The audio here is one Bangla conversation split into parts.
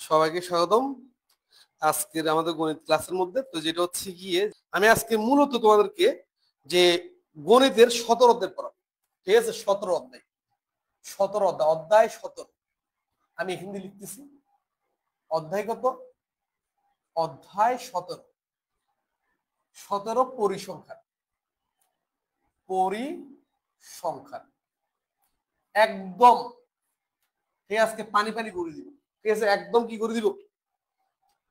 সবাইকে স্বাগতম আজকের আমাদের গণিত ক্লাসের মধ্যে। তো যেটা হচ্ছে গিয়ে আমি আজকে মূলত তোমাদেরকে যে গণিতের 17 অধ্যায় পড়াবো। ঠিক আছে, 17 অধ্যায়, 17 অধ্যায়, অধ্যায় 17। আমি হিন্দি লিখতেছি। অধ্যায় কত? অধ্যায় 17। 17 পরিসংখ্যান। পরিসংখ্যান একদম ঠিক আজকে পানি পানি করে দিব। ঠিক আছে, একদম কি করে দিব,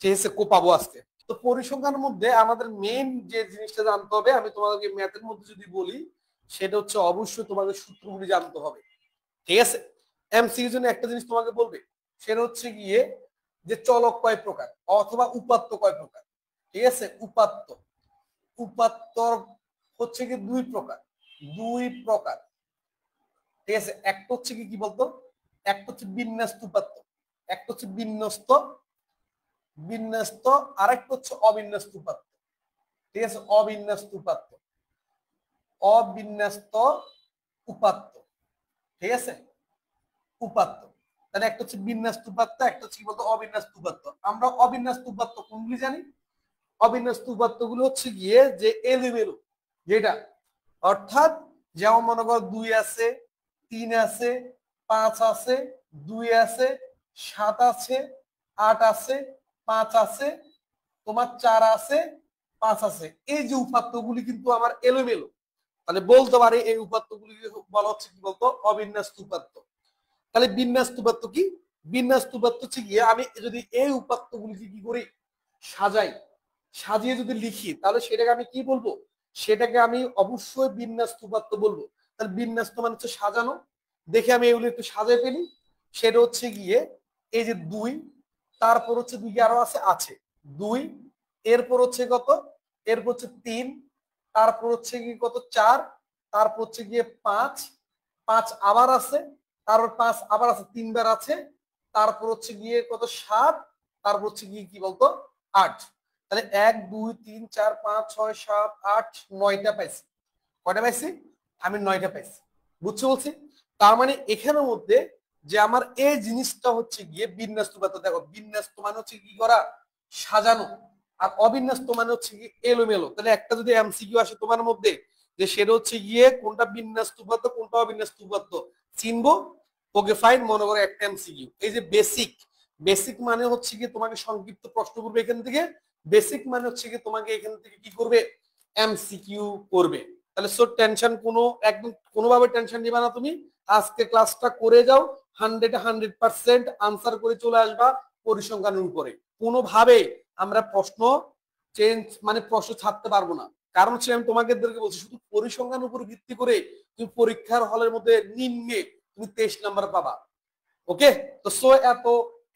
ঠিক আছে, কোপাবো আজকে। তো পরিসংখ্যানের মধ্যে আমাদের মেইন যে জিনিসটা জানতে হবে, আমি তোমাদেরকে ম্যাথের মধ্যে যদি বলি, সেটা হচ্ছে অবশ্যই তোমাদের সূত্রগুলি জানতে হবে। ঠিক আছে, এমসিকিউর জন্য একটা জিনিস তোমাকে বলবে, সেটা হচ্ছে গিয়ে যে চলক কয় প্রকার অথবা উপাত্ত কয় প্রকার। ঠিক আছে, উপাত্ত উপাত্ত হচ্ছে কি দুই প্রকার। দুই প্রকার। ঠিক আছে, একটা হচ্ছে কি কি বলতো, একটা হচ্ছে বিন্যস্ত উপাত্ত, একটা হচ্ছে বিন্যস্ত বিন্যস্ত আরেকটা হচ্ছে অবিন্যস্ত উপাত্ত। ঠিক আছে, অবিন্যস্ত উপাত্ত, অবিন্যস্ত উপাত্ত। ঠিক আছে, উপাত্ত। তাহলে একটা হচ্ছে বিন্যস্ত উপাত্ত, একটা হচ্ছে কি বলতো অবিন্যস্ত উপাত্ত। আমরা অবিন্যস্ত উপাত্ত কোনগুলি জানি? অবিন্যস্ত উপাত্ত গুলো হচ্ছে গিয়ে যে এলোমেলো, যেটা অর্থাৎ যেমন মনে করো 2 আছে, 3 আছে, 5 আছে, 2 আছে, 7 আছে, 8 আছে, 5 আছে, তোমার 4 আছে, 5 আছে। এই যে উপাত্তগুলি কিন্তু আমার এলোমেলো, তাহলে বলতে পারে এই উপাত্তগুলি বলা হচ্ছে কি বলতো অবিন্যস্ত উপাত্ত। তাহলে বিন্যস্ত উপাত্ত কি? বিন্যস্ত উপাত্ত হচ্ছে গিয়ে আমি যদি এই উপাত্তগুলিকে কি করি, সাজাই, সাজিয়ে যদি লিখি, তাহলে সেটাকে আমি কি বলবো? সেটাকে আমি অবশ্যই বিন্যস্ত উপাত্ত বলবো। তাহলে বিন্যস্ত মানে হচ্ছে সাজানো। দেখে আমি এগুলো একটু সাজাই ফেলি। সেটা হচ্ছে গিয়ে এই যে 2, তারপর হচ্ছে 2 আরো আছে আছে 2, এরপর হচ্ছে কত, এরপর হচ্ছে 3, তারপর হচ্ছে কি কত 4, তারপর হচ্ছে গিয়ে 5, 5 আবার আছে, তারপর 5 আবার আছে, 3 বার আছে, তারপর হচ্ছে গিয়ে কত 7, তারপর হচ্ছে গিয়ে কি বলতো 8। তাহলে 1 2 3 4 5 6 7 8 9টা পাইছি। কয়টা পাইছি? আমি 9টা পাইছি। বুঝছো বলছি? তার মানে এখানের মধ্যে যে আমার এই জিনিসটা হচ্ছে গিয়ে বিন্যস্ত উপাত্ত। দেখো, বিন্যস্ত মানে হচ্ছে কি করা, সাজানো, আর অবিন্যস্ত মানে হচ্ছে কি এলোমেলো। তাহলে একটা যদি এমসিকিউ আসে তোমার মধ্যে, যে সেটা হচ্ছে গিয়ে কোনটা বিন্যস্ত উপাত্ত কোনটা অবিন্যস্ত উপাত্ত চিনবো, ওকে ফাইন। মনে করো একটা এমসিকিউ, এই যে বেসিক, বেসিক মানে হচ্ছে কি তোমাকে সংক্ষিপ্ত প্রশ্ন করবে এখান থেকে। বেসিক মানে হচ্ছে কি তোমাকে এখান থেকে কি করবে, এমসিকিউ করবে। তাহলে সো টেনশন কোনো একদম কোনোভাবে টেনশন নিবা না তুমি। আজকে ক্লাসটা করে যাও, 100% আনসার করে চলে আসবা পরিসংখ্যানের উপরে। কোনোভাবে আমরা প্রশ্ন চেঞ্জ মানে প্রশ্ন ছাড়তে পারবো না। কারণ হচ্ছে আমি তোমাকে বলছি, শুধু পরিসংখ্যানের উপর ভিত্তি করে তুমি পরীক্ষার হলের মধ্যে নিম্নে তুমি 23 নাম্বার পাবা। ওকে, তো সো এত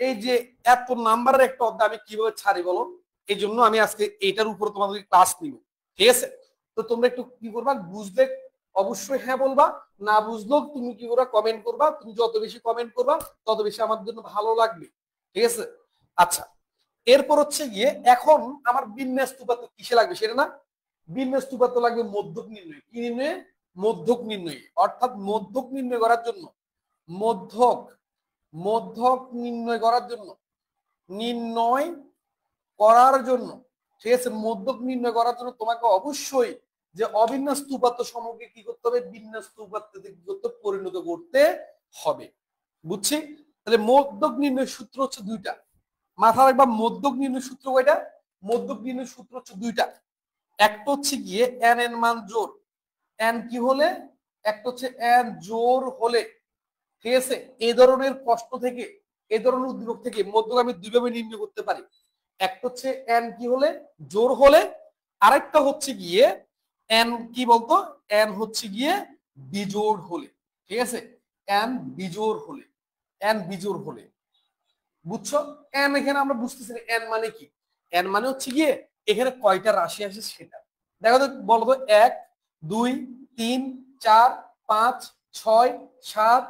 এই যে এত নাম্বারের একটা অধ্যায় আমি কিভাবে ছাড়ি বলো? এই জন্য আমি আজকে এইটার উপর তোমাদের ক্লাস নিব। ঠিক আছে, তো তোমরা একটু কি করবা, বুঝলে অবশ্যই হ্যাঁ বলবা, না বুঝলেও তুমি কি করবা কমেন্ট করবা। তুমি যত বেশি কমেন্ট করবা তত বেশি আমার জন্য ভালো লাগবে। ঠিক আছে, আচ্ছা। এরপর হচ্ছে গিয়ে এখন আমার বিন্যস্ত উপাত্ত কিসে লাগবে সেটা না, বিন্যস্ত উপাত্ত লাগবে মধ্যক নির্ণয়। কি নির্ণয়ে? মধ্যক নির্ণয়। অর্থাৎ মধ্যক নির্ণয় করার জন্য, মধ্যক মধ্যক নির্ণয় করার জন্য, নির্ণয় করার জন্য, ঠিক আছে, মধ্যক নির্ণয় করার জন্য তোমাকে অবশ্যই যে অবিন্যস্ত উপাত্ত সমূহকে কি করতে হবে, বিন্যস্ত উপাত্ততে কি করতে পরিণত করতে হবে। বুঝছি? তাহলে মধ্যক নির্ণয় সূত্র হচ্ছে দুইটা। মাথা রাখবা, মধ্যক নির্ণয় সূত্র কয়টা? মধ্যক নির্ণয় সূত্র হচ্ছে দুইটা। একটা হচ্ছে গিয়ে এন এর মান জোর, এন কি হলে, একটা হচ্ছে এন জোর হলে। ঠিক আছে, এই ধরনের প্রশ্ন থেকে, এই ধরনের উদ্দীপক থেকে মধ্যক আমি দুইভাবে নির্ণয় করতে পারি। একটা হচ্ছে এন কি হলে, জোর হলে, আরেকটা হচ্ছে গিয়ে এন কি বলতো, এন হচ্ছে গিয়ে বিজোড় হলে। ঠিক আছে, এন বিজোড় হলে, এন বিজোড় হলে। বুঝছো? এন এখানে আমরা বুঝতেছি এন মানে কি। এন মানে হচ্ছে গিয়ে এখানে কয়টা রাশি আসে সেটা। দেখো তো, বলো তো, 1 2 3 4 5 6 7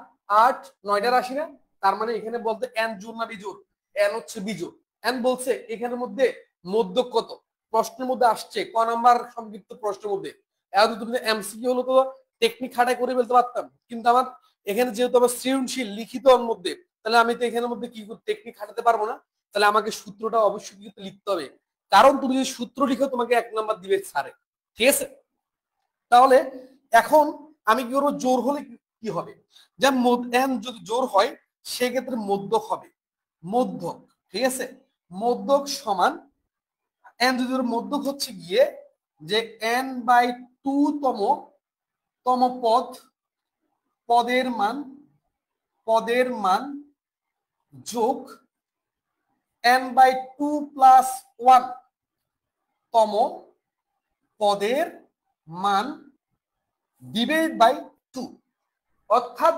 8 9টা রাশি না? তার মানে এখানে বলতে এন জোড় না বিজোড়? এন হচ্ছে বিজোড়। এন বলছে এখানের মধ্যে মধ্যক কত, প্রশ্নের মধ্যে আসছে ক নাম্বার সংক্ষিপ্ত প্রশ্নের মধ্যে। এখন তুমি এমসিকিউ হলো তো টেকনিক খাটাই করে ফেলতে পারতাম, কিন্তু আমার এখানে যেহেতু আমার সৃজনশীল লিখিত মধ্যে, তাহলে আমি তো এখানের মধ্যে কি টেকনিক খাটাতে পারবো না। তাহলে আমাকে সূত্রটা অবশ্যই কিন্তু লিখতে হবে, কারণ তুমি যদি সূত্র লিখো তোমাকে 1 নাম্বার দিবে স্যারে। ঠিক আছে, তাহলে এখন আমি কি করবো, জোর হলে কি হবে, যে এন যদি জোর হয় সেক্ষেত্রে মধ্যক হবে, মধ্যক। ঠিক আছে, মধ্যক সমান এন যদি মধ্যক হচ্ছে গিয়ে যে n/2 তম পদের মান যোগ n/2 + 1 তম পদের মান ডিভাইড বাই 2। অর্থাৎ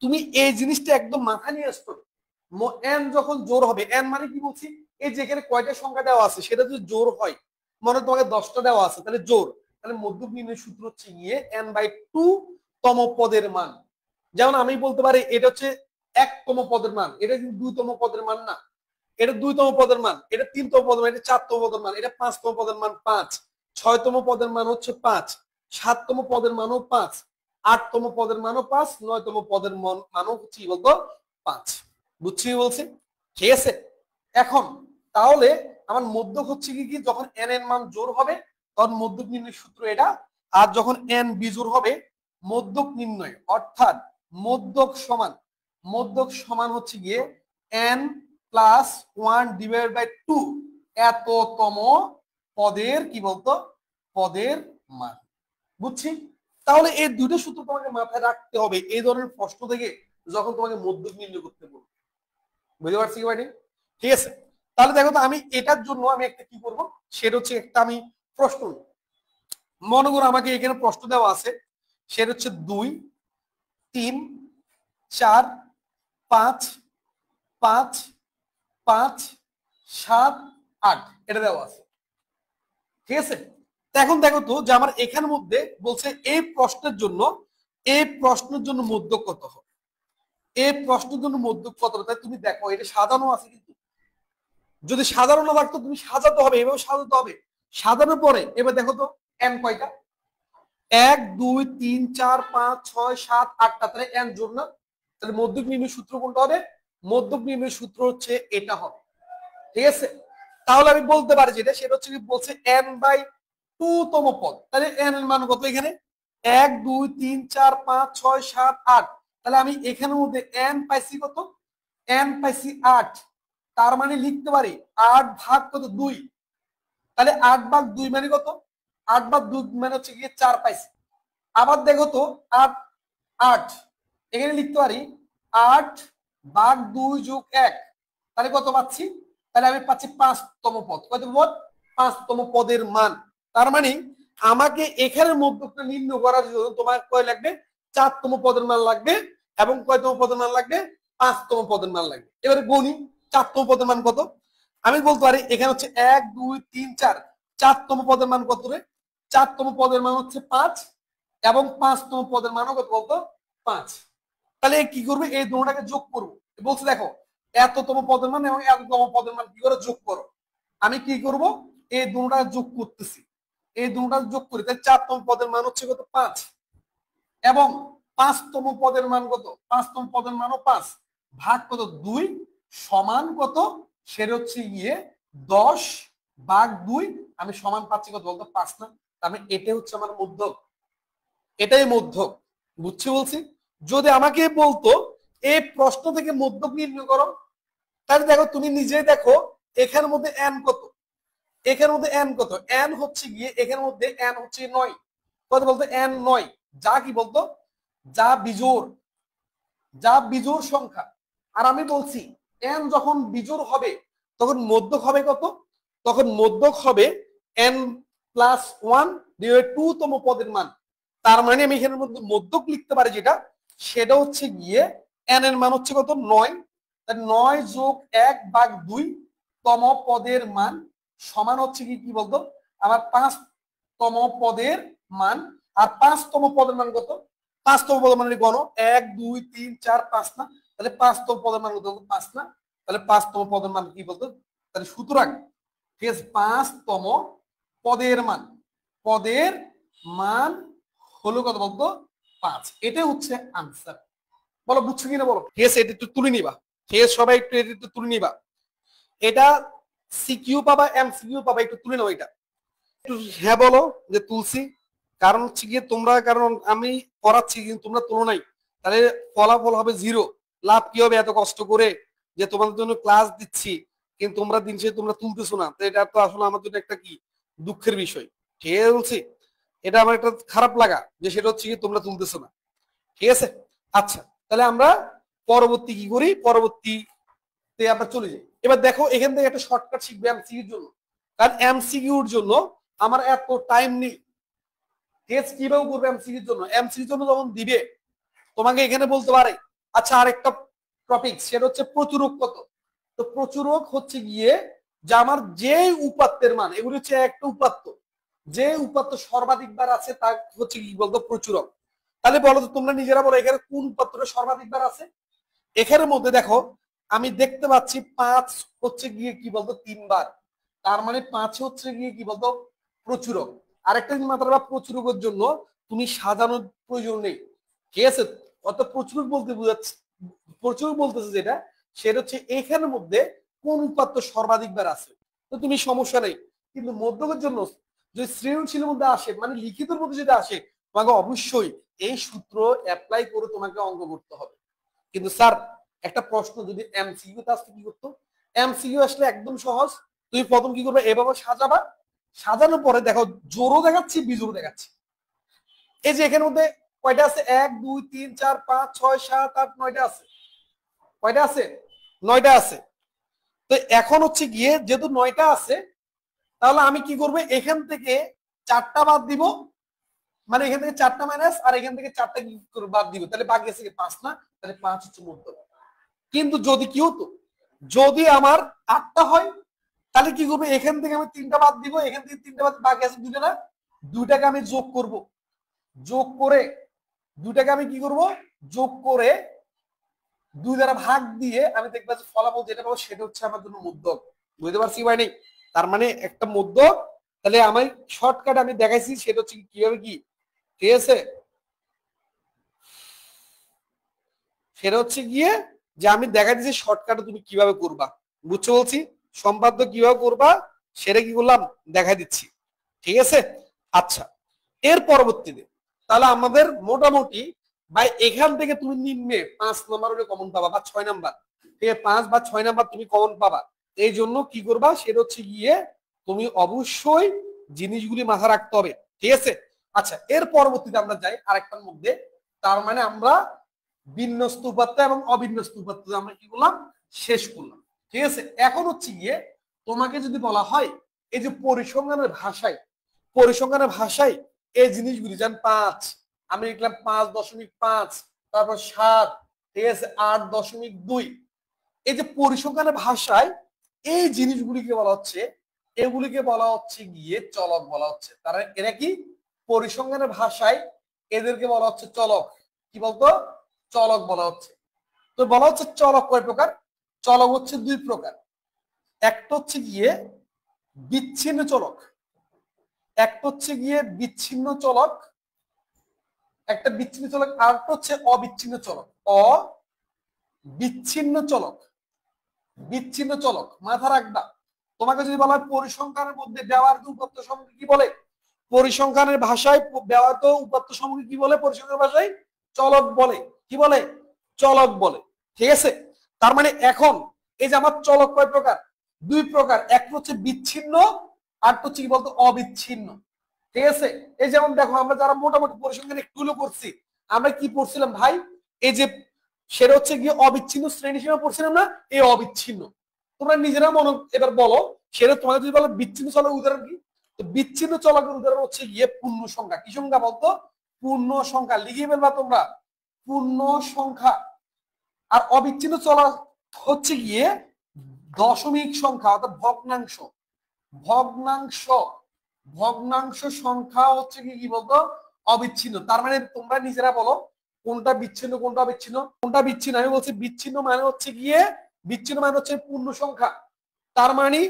তুমি এই জিনিসটা একদম মাথা নিয়ে আসতো, এন যখন জোর হবে, এন মানে কি বলছি, এই যে এখানে কয়টা সংখ্যা দেওয়া আছে সেটা যদি জোর হয়, মনে তোমাকে 10টা দেওয়া আছে তাহলে জোর, তাহলে মধ্যক নির্ণয় সূত্র হচ্ছে গিয়ে n/2 তম পদের মান। যেমন আমি বলতে পারি এটা হচ্ছে 1তম পদের মান, এটা কিন্তু 2তম পদের মান না, এটা 2তম পদের মান, এটা 3তম পদের মান, এটা 4তম পদের মান, এটা 5তম পদের মান 5, 6তম পদের মান হচ্ছে 5, 7তম পদের মানও 5, 8তম পদের মানও 5, 9তম পদের মানও হচ্ছে কি বলতো 5। বুঝছি বলছি? ঠিক আছে, এখন তাহলে আমার মধ্যক হচ্ছে কি যখন n এর মান জোর হবে তখন মধ্যক নির্ণয় সূত্র এটা, আর যখন n বিজোড় হবে মধ্যক নির্ণয়, অর্থাৎ মধ্যক সমান হচ্ছে গিয়ে n + 1 / 2 এততম পদের কি বলতো পদের মান। বুঝছি? তাহলে এই দুটো সূত্র তোমাকে মাথায় রাখতে হবে এই ধরনের প্রশ্ন থেকে যখন তোমাকে মধ্যক নির্ণয় করতে বলবে। বুঝতে পারছি কি ভাই? ঠিক আছে, তাহলে দেখো তো আমি এটার জন্য আমি একটা কি করব, সেটা হচ্ছে একটা আমি প্রশ্ন, মনে করো আমাকে এখানে প্রশ্ন দেওয়া আছে, সেটা হচ্ছে 2 3 4 5 5 5 7 8 এটা দেওয়া আছে। ঠিক আছে, এখন দেখো তো যে আমার এখানের মধ্যে বলছে এই প্রশ্নের জন্য মধ্যক কত হবে, এই প্রশ্নের জন্য মধ্যক কত হবে, তাই তুমি দেখো এটা সাজানো আছে, কিন্তু যদি সাজানো না থাকতো তুমি সাজাতে হবে, এভাবে সাজাতে হবে। সাজানোর পরে এবার দেখো তো এন কয়টা, 1 2 3 4 5 6 7 8টা, তাহলে এন জোর না, তাহলে মধ্যক নির্ণয় সূত্র কোনটা হবে, মধ্যক নির্ণয় সূত্র হচ্ছে এটা হবে। ঠিক আছে, তাহলে আমি বলতে পারি যেটা সেটা হচ্ছে কি বলছে n/2 তম পদ, তাহলে n এর মান কত এখানে 1 2 3 4 5 6 7 8, তাহলে আমি এখানের মধ্যে n পাইছি কত, n পাইছি 8, তার মানে লিখতে পারি 8 ভাগ কত 2, তাহলে 8/2 মানে কত, 8/2 মানে হচ্ছে গিয়ে 4 পাইছি। আবার দেখো তো 8 8 এখানে লিখতে পারি 8/2 + 1, তাহলে কত পাচ্ছি, তাহলে আমি পাচ্ছি 5তম পদ। কত পদ, 5তম পদের মান। তার মানে আমাকে এখানের মধ্যকটা নির্ণয় করার জন্য তোমার কয় লাগবে, 4তম পদের মান লাগবে, এবং কয়তম পদের মান লাগবে, 5তম পদের মান লাগবে। এবারে গণি 4তম পদের মান কত, আমি বলতে পারি এখানে হচ্ছে 1 2 3 4, 4তম পদের মান কত রে, 4তম পদের মান হচ্ছে 5, এবং 5তম পদের মানও কত বলতো 5। তাহলে কি করবে, এই দুটোটাকে যোগ করবো, বলছে দেখো এততম পদের মান এবং এততম পদের মান কি করে যোগ করো, আমি কি করব, এই দুটোটা যোগ করতেছি, এই দুটোটা যোগ করি, তাহলে 4তম পদের মান হচ্ছে কত 5, এবং 5তম পদের মান কত, 5তম পদের মানও 5, ভাগ কত 2, সমান কত, সেটা হচ্ছে গিয়ে 10/2, আমি সমান পাচ্ছি কত বলতো 5 না, আমি এটাই হচ্ছে আমার মধ্যক, এটাই মধ্যক। বুঝছি বলছি? যদি আমাকে বলতো এই প্রশ্ন থেকে মধ্যক নির্ণয় করো, তাহলে দেখো তুমি নিজেই দেখো এখানের মধ্যে n কত, এখানের মধ্যে n কত, n হচ্ছে গিয়ে এখানের মধ্যে n হচ্ছে 9, কত বলতো n 9, যা কি বলতো যা বিজোড় সংখ্যা। আর আমি বলছি n যখন বিজোড় হবে তখন মধ্যক হবে কত, তখন মধ্যক হবে n + 1 / 2 তম পদের মান। তার মানে আমি এখানের মধ্যে মধ্যক লিখতে পারি যেটা, সেটা হচ্ছে গিয়ে n এর মান হচ্ছে কত 9, 9 + 1/2 তম পদের মান সমান হচ্ছে কি বলতো আমার 5তম পদের মান। আর 5তম পদের মান কত, 5তম পদের মান গণ 1 2 3 4 5 না, তাহলে 5তম পদের মান কত 5 না, তাহলে 5তম পদের মান কি বলতো, তাহলে সুতরাং ঠিক আছে 5তম পদের মান হলো কত বলতো 5, এটাই হচ্ছে আনসার। বলো বুঝছো কিনা বলো। ঠিক আছে, এটা একটু তুলে নিবা, ঠিক আছে সবাই একটু এটা একটু তুলে নিবা। এটা সিকিউ পাবা এমসিকিউ পাবা, একটু তুলে নাও এটা একটু। হ্যাঁ বলো যে তুলসী, কারণ হচ্ছে গিয়ে তোমরা, কারণ আমি পড়াচ্ছি কিন্তু তোমরা তুলো নাই, তাহলে ফলাফল হবে জিরো। লাভ কি হবে এত কষ্ট করে যে তোমাদের জন্য ক্লাস দিচ্ছি, কিন্তু তোমরা দিন শেষে তোমরা তুলতেছো না, তো এটা তো আসলে আমার জন্য একটা কি দুঃখের বিষয়। ঠিক আছে বলছি, এটা আমার একটা খারাপ লাগা যে সেটা হচ্ছে কি তোমরা তুলতেছো না। ঠিক আছে, আচ্ছা তাহলে আমরা পরবর্তী কি করি, পরবর্তীতে আমরা চলে যাই। এবার দেখো এখান থেকে একটা শর্টকাট শিখবে এমসিকিউর জন্য, কারণ এমসিকিউর জন্য আমার এত টাইম নেই। টেস্ট কিভাবে করবে এমসিকিউর জন্য, এমসিকিউর জন্য যখন দিবে তোমাকে এখানে বলতে পারে আচ্ছা আরেকটা টপিক, সেটা হচ্ছে প্রচুরক কত। তো প্রচুরক হচ্ছে গিয়ে যে আমার যে উপাত্তের মান, এগুলি হচ্ছে একটা উপাত্ত, যে উপাত্ত সর্বাধিক বার আছে তা হচ্ছে কি বলতো প্রচুরক। তাহলে বলো তো তোমরা নিজেরা বলো এখানে কোন উপাত্তটা সর্বাধিক বার আছে। এখানের মধ্যে দেখো আমি দেখতে পাচ্ছি 5 হচ্ছে গিয়ে কি বলতো 3 বার, তার মানে 5 হচ্ছে গিয়ে কি বলতো প্রচুরক। আরেকটা জিনিস মাত্র প্রচুরকের জন্য তুমি সাজানোর প্রয়োজন নেই। ঠিক আছে, অত প্রচুরক বলতে বুঝাচ্ছে, প্রচুরক বলতেছে যেটা, সেটা হচ্ছে এখানের মধ্যে কোন উপাত্ত সর্বাধিক বার আছে, তো তুমি সমস্যা নেই। কিন্তু মধ্যকের জন্য যদি সৃজনশীলের মধ্যে আসে, মানে লিখিতের মধ্যে যদি আসে, তোমাকে অবশ্যই এই সূত্র অ্যাপ্লাই করে তোমাকে অঙ্ক করতে হবে। কিন্তু স্যার একটা প্রশ্ন যদি এমসিকিউ তে আসলে কি করতো, এমসিকিউ আসলে একদম সহজ। তুমি প্রথম কি করবে, এভাবে সাজাবা, সাজানোর পরে দেখো জোরও দেখাচ্ছি বিজোরও দেখাচ্ছি। এই যে এখানের মধ্যে কয়টা আছে, 1 2 3 4 5 6 7 8 9টা আছে, কয়টা আছে 9টা আছে। তো এখন হচ্ছে গিয়ে যেহেতু 9টা আছে, তাহলে আমি কি করবো, এখান থেকে 4টা বাদ দিব, মানে এখান থেকে 4টা মাইনাস আর এখান থেকে 4টা কি বাদ দিব, তাহলে বাকি আছে 5 না, তাহলে 5 হচ্ছে মধ্য। কিন্তু যদি কি হতো, যদি আমার 8টা হয়, তাহলে কি করবো, এখান থেকে আমি 3টা বাদ দিব, এখান থেকে 3টা বাদ, বাকি আছে 2টা না, 2টাকে আমি যোগ করব, যোগ করে 2টাকে আমি কি করব, যোগ করে 2 দ্বারা ভাগ দিয়ে আমি দেখবো যে ফলাফল যেটা পাবো সেটা হচ্ছে আমার জন্য মধ্যক। বুঝতে পারছি ভাই নেই, তার মানে একটা মধ্যক। তাহলে আমার শর্টকাট আমি দেখাইছি সেটা হচ্ছে কিভাবে কি, ঠিক আছে, সেটা হচ্ছে গিয়ে যে আমি দেখা দিচ্ছি শর্টকাটে তুমি কিভাবে করবা, বুঝছো বলছি, সম্পাদ্য কিভাবে করবা সেটা কি করলাম দেখা দিচ্ছি। ঠিক আছে, আচ্ছা এর পরবর্তীতে তাহলে আমাদের মোটামুটি ভাই এখান থেকে তুমি নিম্নে 5 নাম্বার হলে কমন পাবা বা 6 নাম্বার, ঠিক আছে 5 বা 6 নাম্বার তুমি কমন পাবা। এই জন্য কি করবা, সেটা হচ্ছে গিয়ে তুমি অবশ্যই জিনিসগুলি মাথা রাখতে হবে। ঠিক আছে, আচ্ছা এর পরবর্তীতে আমরা যাই আরেকটার মধ্যে, তার মানে আমরা বিন্যস্ত উপাত্ত এবং অবিন্যস্ত উপাত্ত আমরা কি করলাম, শেষ করলাম। ঠিক আছে, এখন হচ্ছে গিয়ে তোমাকে যদি বলা হয় এই যে পরিসংখ্যানের ভাষায়, পরিসংখ্যানের ভাষায় এই জিনিসগুলি যেমন 5 আমি লিখলাম 5.5, তারপর 7, ঠিক আছে 8.2, এই যে পরিসংখ্যানের ভাষায় এই জিনিসগুলিকে বলা হচ্ছে, এগুলিকে বলা হচ্ছে গিয়ে চলক বলা হচ্ছে। তারা এরা কি পরিসংখ্যানের ভাষায় এদেরকে বলা হচ্ছে চলক, কি বলতো চলক বলা হচ্ছে। তো বলা হচ্ছে চলক কয় প্রকার, চলক হচ্ছে 2 প্রকার। একটা হচ্ছে গিয়ে বিচ্ছিন্ন চলক, একটা হচ্ছে গিয়ে বিচ্ছিন্ন চলক, একটা বিচ্ছিন্ন চলক, আর একটা হচ্ছে অবিচ্ছিন্ন চলক। অবিচ্ছিন্ন চলক, বিচ্ছিন্ন চলক মাথা রাখবা। তোমাকে যদি বলা হয় পরিসংখ্যানের মধ্যে ব্যবহৃত উপাত্ত সমূহকে কি বলে, পরিসংখ্যানের ভাষায় ব্যবহৃত উপাত্ত সমূহকে কি বলে, পরিসংখ্যানের ভাষায় চলক বলে, কি বলে চলক বলে। ঠিক আছে, তার মানে এখন এই যে আমার চলক কয় প্রকার, 2 প্রকার, একটা হচ্ছে বিচ্ছিন্ন আর হচ্ছে কি বলতো অবিচ্ছিন্ন। ঠিক আছে, এই যেমন দেখো আমরা যারা মোটামুটি পরিসংখ্যান একটু হলেও করছি, আমরা কি পড়ছিলাম ভাই, এই যে সেটা হচ্ছে গিয়ে অবিচ্ছিন্ন শ্রেণী সীমা পড়ছিলাম না, এই অবিচ্ছিন্ন। তোমরা নিজেরা মনে এবার বলো, সেটা তোমাদের যদি বলো বিচ্ছিন্ন চলকের উদাহরণ কি, তো বিচ্ছিন্ন চলকের উদাহরণ হচ্ছে গিয়ে পূর্ণ সংখ্যা। কি সংখ্যা বলতো, পূর্ণ সংখ্যা, লিখে ফেলবা তোমরা পূর্ণ সংখ্যা। আর অবিচ্ছিন্ন চলক হচ্ছে গিয়ে দশমিক সংখ্যা অর্থাৎ ভগ্নাংশ, ভগ্নাংশ, ভগ্নাংশ সংখ্যা হচ্ছে কি কি বলতো অবিচ্ছিন্ন। তার মানে তোমরা নিজেরা বলো কোনটা বিচ্ছিন্ন কোনটা অবিচ্ছিন্ন, কোনটা বিচ্ছিন্ন। আমি বলছি বিচ্ছিন্ন মানে হচ্ছে গিয়ে, বিচ্ছিন্ন মানে হচ্ছে পূর্ণ সংখ্যা, তার মানে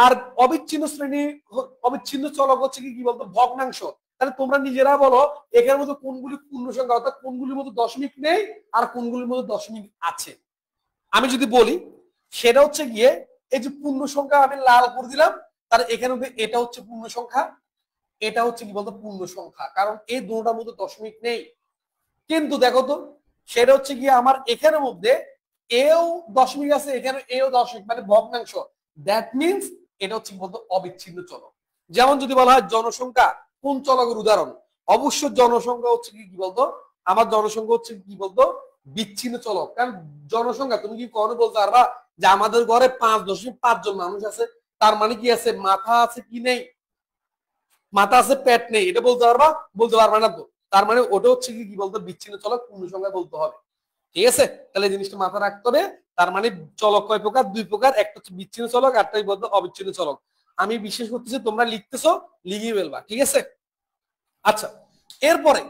আর অবিচ্ছিন্ন শ্রেণী, অবিচ্ছিন্ন চলক হচ্ছে কি কি বলতো ভগ্নাংশ। তাহলে তোমরা নিজেরা বলো এখানের মধ্যে কোনগুলি পূর্ণ সংখ্যা অর্থাৎ কোনগুলির মধ্যে দশমিক নেই আর কোনগুলির মধ্যে দশমিক আছে। আমি যদি বলি সেটা হচ্ছে গিয়ে এই যে পূর্ণ সংখ্যা আমি লাল করে দিলাম, তার এখানে এটা হচ্ছে পূর্ণ সংখ্যা, এটা হচ্ছে কি বলতো পূর্ণ সংখ্যা, কারণ এই দুটোটার মধ্যে দশমিক নেই। কিন্তু দেখো তো সেটা হচ্ছে কি আমার এখানের মধ্যে এও দশমিক আছে, এখানে এও দশমিক, মানে ভগ্নাংশ। দ্যাট মিনস এটা হচ্ছে কি বলতো অবিচ্ছিন্ন চলক। যেমন যদি বলা হয় জনসংখ্যা কোন চলকের উদাহরণ, অবশ্য জনসংখ্যা হচ্ছে কি বলতো আমার জনসংখ্যা হচ্ছে কি বলতো বিচ্ছিন্ন চলক। কারণ জনসংখ্যা তুমি কি কখনো বলতে পারবা যে আমাদের ঘরে 5.5 জন মানুষ আছে, তার মানে কি আছে মাথা আছে কি নেই, মাথা আছে পেট নেই, এটা বলতে পারবা? বলতে পারবা না তো। তার মানে ওটা হচ্ছে কি বলতো বিচ্ছিন্ন চলক, পূর্ণ সংখ্যা বলতে হবে। ঠিক আছে, তাহলে এই জিনিসটা মাথা রাখতে হবে। তার মানে চলক কয় প্রকার? দুই প্রকার, একটা হচ্ছে বিচ্ছিন্ন চলক, আরটাই বলতো অবিচ্ছিন্ন চলক। আমি বিশ্বাস করতেছি তোমরা লিখতেছো, লিখিয়ে ফেলবা। ঠিক আছে, আচ্ছা এরপরে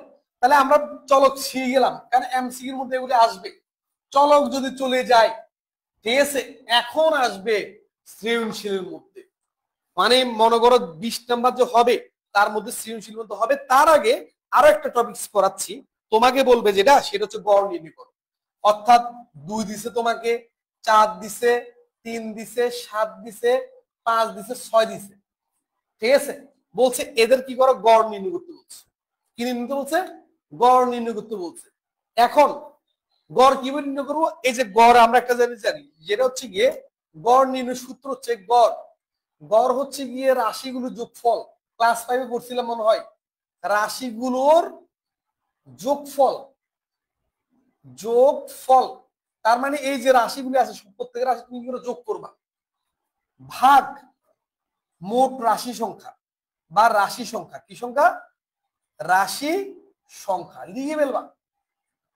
তাহলে আমরা চলক শিখে গেলাম, কারণ এমসিকিউর মধ্যে এগুলো আসবে। চলক যদি চলে যায়, ঠিক আছে, এখন আসবে সৃজনশীলের মধ্যে, মানে মনে করো 20 নাম্বার যে হবে তার মধ্যে সৃজনশীল মধ্যে হবে। তার আগে আরো একটা টপিক করাচ্ছি, তোমাকে বলবে যেটা সেটা হচ্ছে গড় নির্ণয় করো। অর্থাৎ 2 দিছে তোমাকে, 4 দিছে, 3 দিছে, 7 দিছে, 5 দিছে, 6 দিছে। ঠিক আছে, বলছে এদের কি করো গড় নির্ণয় করতে বলছে। কি নির্ণয় করতে বলছে? গড় নির্ণয় করতে বলছে। এখন গড় কিভাবে নির্ণয় করবো? এই যে গড় আমরা একটা জানি যেটা হচ্ছে গিয়ে গড় নির্ণয় সূত্র হচ্ছে গড়। গড় হচ্ছে গিয়ে রাশিগুলোর যোগফল। ক্লাস 5-এ পড়ছিলাম মনে হয়, রাশিগুলোর যোগফল। যোগফল তার মানে এই যে রাশিগুলো আছে প্রত্যেকের রাশি তুমি কি করে যোগ করবা, ভাগ মোট রাশি সংখ্যা বা রাশি সংখ্যা। কি সংখ্যা? রাশি সংখ্যা, লিখে ফেলবা।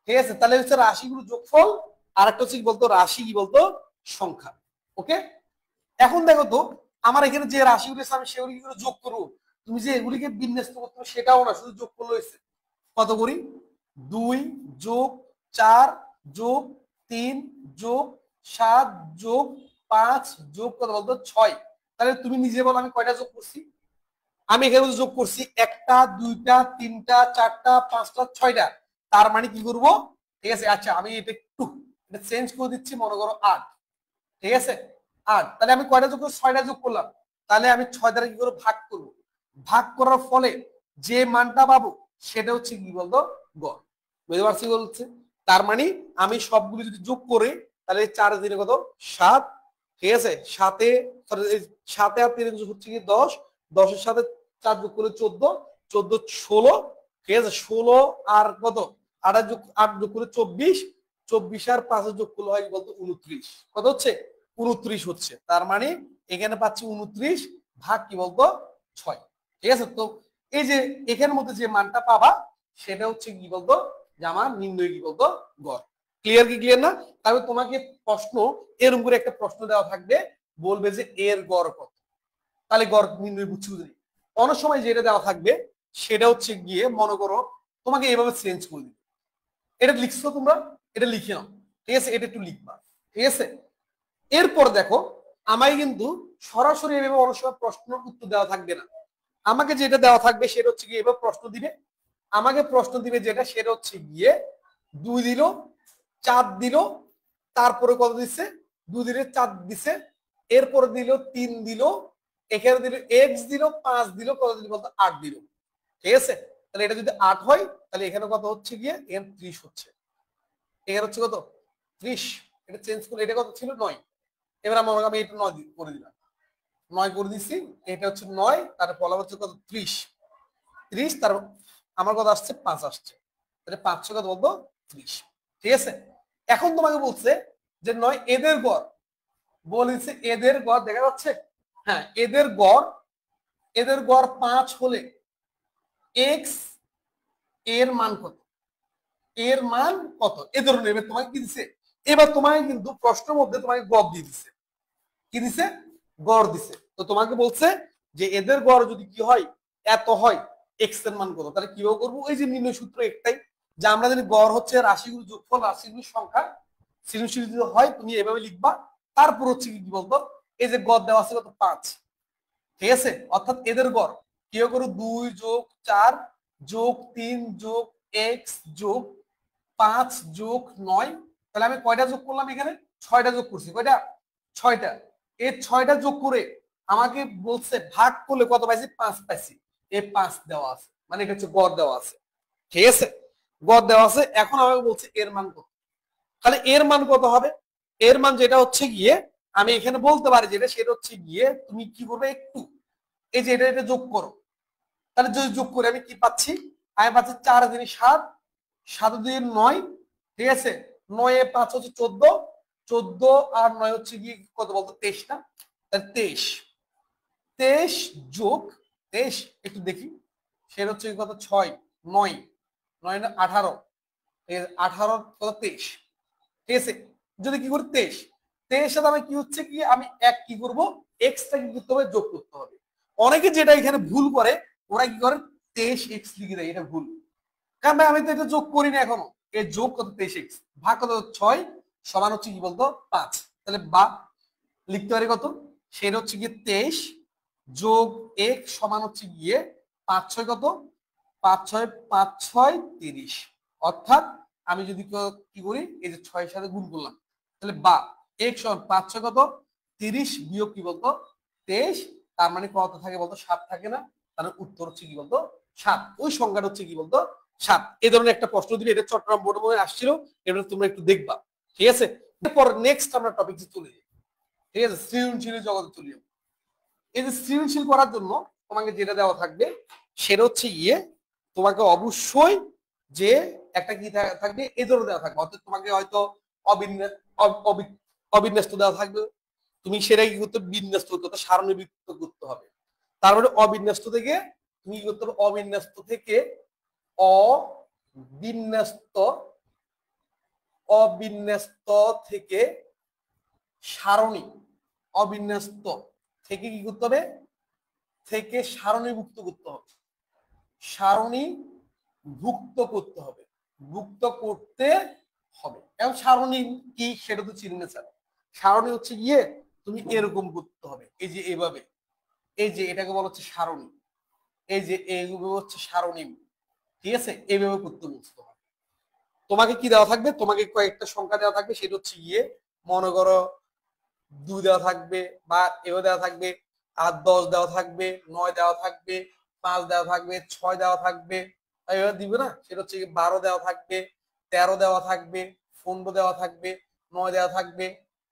ঠিক আছে, তাহলে হচ্ছে রাশিগুলো যোগফল, আর একটা হচ্ছে কি বলতো রাশি কি বলতো সংখ্যা। ওকে, এখন দেখো তো আমার এখানে যে রাশিগুলো আছে আমি সেগুলি কি করে যোগ করবো? তুমি যে এগুলিকে বিন্যস্ত করতে হবে সেটাও না, শুধু যোগ করলে হয়েছে। কত করি? 2 যোগ 4 যোগ 3 যোগ 7 যোগ 5 যোগ কত বলতো 6। তাহলে তুমি নিজে বলো আমি কয়টা যোগ করছি? আমি এখানে যোগ করছি 1টা 2টা 3টা 4টা 5টা 6টা। তার মানে কি করব? ঠিক আছে, আচ্ছা আমি এটা একটু চেঞ্জ করে দিচ্ছি, মনে করো 8। ঠিক আছে, 8। তাহলে আমি কয়টা যোগ করছি? 6টা যোগ করলাম। তাহলে আমি 6 দ্বারা কি করে ভাগ করব? ভাগ করার ফলে যে মানটা পাবো সেটা হচ্ছে কি বলতো গড়। বুঝতে পারছি বলছে? তার মানে আমি সবগুলো যদি যোগ করি তাহলে 4 দিনে কত? 7। ঠিক আছে, 7-এ 7-এ আর 3 যোগ হচ্ছে কি 10, 10-এর সাথে 4 যোগ করলে 14, 14 16। ঠিক আছে, 16 আর কত 8 যোগ করলে 24, 24 আর 5 যোগ করলে হয় বলতো 29। কত হচ্ছে? 29 হচ্ছে। তার মানে এখানে পাচ্ছি 29 ভাগ কি বলতো 6। ঠিক আছে, তো এই যে এখানের মধ্যে যে মানটা পাবা সেটা হচ্ছে কি বলতো যে আমার নির্ণয় কি বলতো গড়। ক্লিয়ার? কি ক্লিয়ার না? তাহলে তোমাকে প্রশ্ন এরকম করে একটা প্রশ্ন দেওয়া থাকবে, বলবে যে এর গড় কত। তাহলে গড় নির্ণয় বুঝছি বুঝলি। অনেক সময় যেটা দেওয়া থাকবে সেটা হচ্ছে গিয়ে মনে করো তোমাকে এইভাবে চেঞ্জ করে দিবে। এটা লিখছো তোমরা, এটা লিখে নাও। ঠিক আছে, এটা একটু লিখবা। ঠিক আছে, এরপর দেখো আমায় কিন্তু সরাসরি এভাবে অনেক সময় প্রশ্নের উত্তর দেওয়া থাকবে না। আমাকে যেটা দেওয়া থাকবে সেটা হচ্ছে গিয়ে এবার প্রশ্ন দিবে। আমাকে প্রশ্ন দিবে যেটা সেটা হচ্ছে গিয়ে 2 দিল, 4 দিল, তারপরে কত দিচ্ছে? 2 দিলে 4 দিছে, এরপরে দিল 3 দিল, এখানে দিল এক্স দিল, 5 দিল, কত দিল বলতো 8 দিল। ঠিক আছে, তাহলে এটা যদি 8 হয় তাহলে এখানে কত হচ্ছে গিয়ে এখানে 30 হচ্ছে। এখানে হচ্ছে কত? 30। এটা চেঞ্জ করলে এটা কত ছিল? 9। এবার আমি এটা 9 করে দিলাম, 9 করে দিচ্ছি। এটা হচ্ছে 9, তার ফলাফল হচ্ছে কত? 30। 30 তার আমার কত আসছে? 5 আসছে। তাহলে 5 কত বলতো? 30। ঠিক আছে, এখন তোমাকে বলছে যে 9 এদের গড়। বলেছে এদের গড় দেখা যাচ্ছে? হ্যাঁ, এদের গড় 5 হলে এক্স এর মান কত? এর মান কত? এ ধরনের এবার তোমাকে কি দিছে? এবার তোমাকে কিন্তু প্রশ্নের মধ্যে তোমাকে গড় দিয়ে দিছে। কি দিছে? গড় দিছে। তো তোমাকে বলছে যে এদের গড় যদি কি হয় এত হয়, এক্স এর মান কত? তাহলে কিভাবে করবো? ওই যে নির্ণয় সূত্র একটাই, যে আমরা জানি গড় হচ্ছে রাশিগুলো যোগফল, রাশিগুলোর সংখ্যা। সৃজনশীল যদি হয় তুমি এভাবে লিখবা। তারপর হচ্ছে কি বলতো এই যে গড় দেওয়া আছে কত? 5। ঠিক আছে, অর্থাৎ এদের গড় কি করো? 2 যোগ 4 যোগ 3 যোগ এক্স যোগ 5 যোগ 9। তাহলে আমি কয়টা যোগ করলাম? এখানে 6টা যোগ করছি। কয়টা? 6টা। এই 6টা যোগ করে আমাকে বলছে ভাগ করলে কত পাইছি, 5 পাইছি। এই 5 দেওয়া আছে, মানে এটা হচ্ছে গড় দেওয়া আছে, ঠিক আছে, গড় দেওয়া আছে। এখন আমাকে বলছে এর মান কত, তাহলে এর মান কত হবে, এর মান যেটা হচ্ছে গিয়ে আমি এখানে বলতে পারি যেটা, সেটা হচ্ছে গিয়ে তুমি কি করবে, একটু এই যে এটা যোগ করো। তাহলে যদি যোগ করে আমি কি পাচ্ছি, আমি পাচ্ছি 4 দিনে 7, 7 দিনে 9, ঠিক আছে, 9 এ 5 হচ্ছে 14, 14 আর 9 হচ্ছে কি কত বলতো, 23 না, তাহলে 23, 23 যোগ 23 একটু দেখি, সেটা হচ্ছে কত, 6, 9, 9 না 18, 18 কত 23, ঠিক আছে। যদি কি করি 23, 23 সাথে আমি কি হচ্ছে কি আমি এক কি করব, এক্সটা কি করতে হবে, যোগ করতে হবে। অনেকে যেটা এখানে ভুল করে, ওরা কি করে 23 এক্স লিখে দেয়, এটা ভুল। কারণ ভাই আমি তো এটা যোগ করি না এখনো, এর যোগ কত 23 এক্স ভাগ কত 6 সমান হচ্ছে কি বলতো 5, তাহলে বা লিখতে পারি কত, সেটা হচ্ছে গিয়ে 23 যোগ 1 সমান হচ্ছে গিয়ে 5 6 কত, 5 6 5 6 30, অর্থাৎ আমি যদি কি করি এই যে 6 এর সাথে গুণ করলাম, তাহলে বা 1 সমান 5 6 কত 30 বিয়োগ কি বলতো 23, তার মানে কত থাকে বলতো 7 থাকে না, তাহলে উত্তর হচ্ছে কি বলতো 7, ওই সংখ্যাটা হচ্ছে কি বলতো 7। এই ধরনের একটা প্রশ্ন দিলে, এটা চট্টগ্রাম বোর্ডের মধ্যে আসছিল, এটা তোমরা একটু দেখবা, ঠিক আছে। এরপর নেক্সট আমরা টপিকে চলে যাই, ঠিক আছে, সৃজনশীল জগতে চলে যাবো। এই যে সৃজনশীল করার জন্য তোমাকে যেটা দেওয়া থাকবে সেটা হচ্ছে গিয়ে তোমাকে অবশ্যই যে একটা কি থাকবে, এই ধরনের দেওয়া থাকবে, অর্থাৎ তোমাকে হয়তো অবিন্যস্ত দেওয়া থাকবে, তুমি সেটা কি করতে, বিন্যস্ত করতে, সারণীবৃত্ত করতে হবে। তারপরে অবিন্যস্ত থেকে তুমি কি করতে হবে, অবিন্যস্ত থেকে অবিন্যস্ত, অবিন্যস্ত থেকে সারণী, অবিন্যস্ত থেকে কি করতে হবে, থেকে সারণীভুক্ত করতে হবে, সারণীভুক্ত করতে হবে, ভুক্ত করতে হবে। এবং সারণী কি সেটা তো চিহ্ন ছাড়া, সারণী হচ্ছে গিয়ে তুমি এরকম করতে হবে, এই যে এভাবে, এই যে এটাকে বলা হচ্ছে সারণী, এই যে এইভাবে হচ্ছে সারণী, ঠিক আছে, এইভাবে করতে বলছে। তোমাকে কি দেওয়া থাকবে, তোমাকে কয়েকটা সংখ্যা দেওয়া থাকবে, সেটা হচ্ছে গিয়ে মনে করো 2 দেওয়া থাকবে, বা এও দেওয়া থাকবে, 8 10 দেওয়া থাকবে, 9 দেওয়া থাকবে, 5 দেওয়া থাকবে, 6 দেওয়া থাকবে, এভাবে দিবে না, সেটা হচ্ছে 12 দেওয়া থাকবে, 13 দেওয়া থাকবে, 15 দেওয়া থাকবে, 9 দেওয়া থাকবে,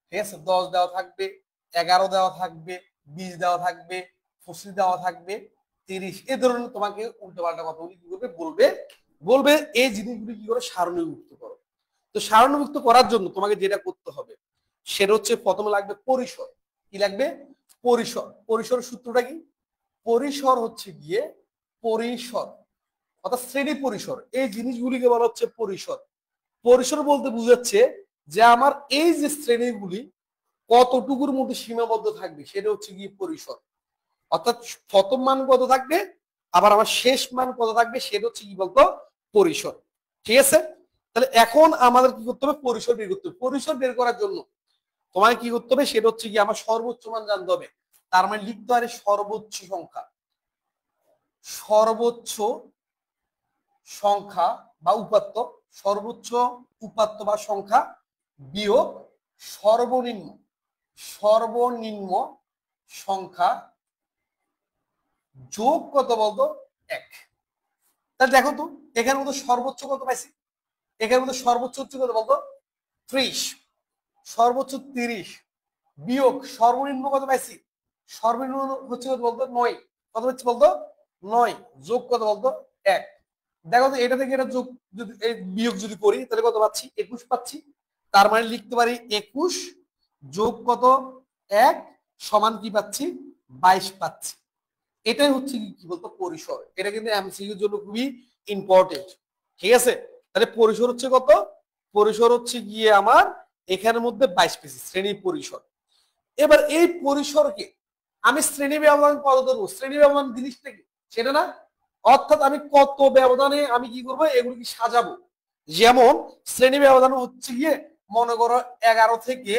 ঠিক আছে, 10 দেওয়া থাকবে, 11 দেওয়া থাকবে, 20 দেওয়া থাকবে, 25 দেওয়া থাকবে, 30, এই ধরনের তোমাকে উল্টো পাল্টা কথাগুলি কি করবে, বলবে, বলবে এই জিনিসগুলি কি করে সারণীভুক্ত করো। তো সারণীভুক্ত করার জন্য তোমাকে যেটা করতে হবে সেটা হচ্ছে প্রথমে লাগবে পরিসর। কি লাগবে, পরিসর। পরিসরের সূত্রটা কি, পরিসর হচ্ছে গিয়ে পরিসর অর্থাৎ শ্রেণী পরিসর, এই জিনিসগুলিকে বলা হচ্ছে পরিসর। পরিসর বলতে বুঝাচ্ছে যে আমার এই যে শ্রেণীগুলি কতটুকুর মধ্যে সীমাবদ্ধ থাকবে, সেটা হচ্ছে গিয়ে পরিসর। অর্থাৎ প্রথম মান কত থাকবে, আবার আমার শেষ মান কত থাকবে, সেটা হচ্ছে কি বলতো পরিসর, ঠিক আছে। তাহলে এখন আমাদের কি করতে হবে, পরিসর বের করতে হবে। পরিসর বের করার জন্য তোমাকে কি করতে হবে, সেটা হচ্ছে কি আমার সর্বোচ্চ মান জানতে হবে। তার মানে লিখতে পারে সর্বোচ্চ সংখ্যা, সর্বোচ্চ সংখ্যা বা উপাত্ত, সর্বোচ্চ উপাত্ত বা সংখ্যা বিয়োগ সর্বনিম্ন, সর্বনিম্ন সংখ্যা যোগ কত বলতো 1। তাহলে দেখো তো এখানে মধ্যে সর্বোচ্চ কত পাইছি, এখানে মধ্যে সর্বোচ্চ হচ্ছে কত বলতো 30, সর্বোচ্চ 30 বিয়োগ সর্বনিম্ন কত পাইছি, সর্বনিম্ন হচ্ছে কত বলতো 9, কত হচ্ছে বলতো 9 যোগ কত বলতো 1। দেখো তো এটা থেকে এটা যোগ যদি বিয়োগ যদি করি তাহলে কত পাচ্ছি, 21 পাচ্ছি। তার মানে লিখতে পারি 21 যোগ কত 1 সমান কি পাচ্ছি, 22 পাচ্ছি। এটাই হচ্ছে কি বলতো পরিসর। এটা কিন্তু এমসিকিউর জন্য খুবই ইম্পর্টেন্ট, ঠিক আছে। তাহলে পরিসর হচ্ছে কত, পরিসর হচ্ছে গিয়ে আমার এখানের মধ্যে 22 পেয়েছি, শ্রেণী পরিসর। এবার এই পরিসরকে আমি শ্রেণী ব্যবধান কত ধরবো, শ্রেণী ব্যবধান জিনিসটা কি সেটা না, অর্থাৎ আমি কত ব্যবধানে আমি কি করবো এগুলোকে সাজাবো। যেমন শ্রেণী ব্যবধান হচ্ছে গিয়ে মনে করো 11 থেকে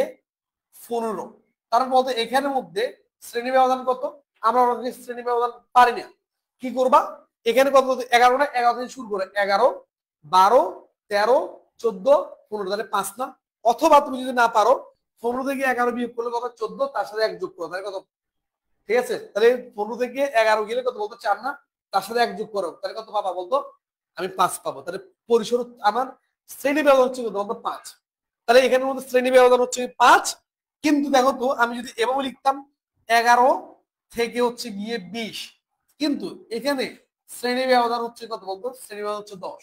15, তার বলতে এখানের মধ্যে শ্রেণী ব্যবধান কত, আমরা অনেক শ্রেণী ব্যবধান পারি না, কি করবা এখানে কত 11 না, 11 থেকে শুরু করে 11 12 13 14 15, তাহলে 5 না, অথবা তুমি যদি না পারো 15 থেকে 11 বিয়োগ করলে কত 14, তার সাথে 1 যোগ করো তাহলে কত, ঠিক আছে? তাহলে 15 থেকে 11 গেলে কত বলতো 4 না, তার সাথে 1 যোগ করো তাহলে কত পাবা বলতো, আমি 5 পাবো। তাহলে পরিসর আমার শ্রেণী ব্যবধান হচ্ছে কত বলতো 5। তাহলে এখানের মধ্যে শ্রেণী ব্যবধান হচ্ছে 5। কিন্তু দেখো তো আমি যদি এভাবে লিখতাম 11 থেকে হচ্ছে গিয়ে 20, কিন্তু এখানে শ্রেণী ব্যবধান হচ্ছে কত বলতো, শ্রেণী ব্যবধান হচ্ছে 10।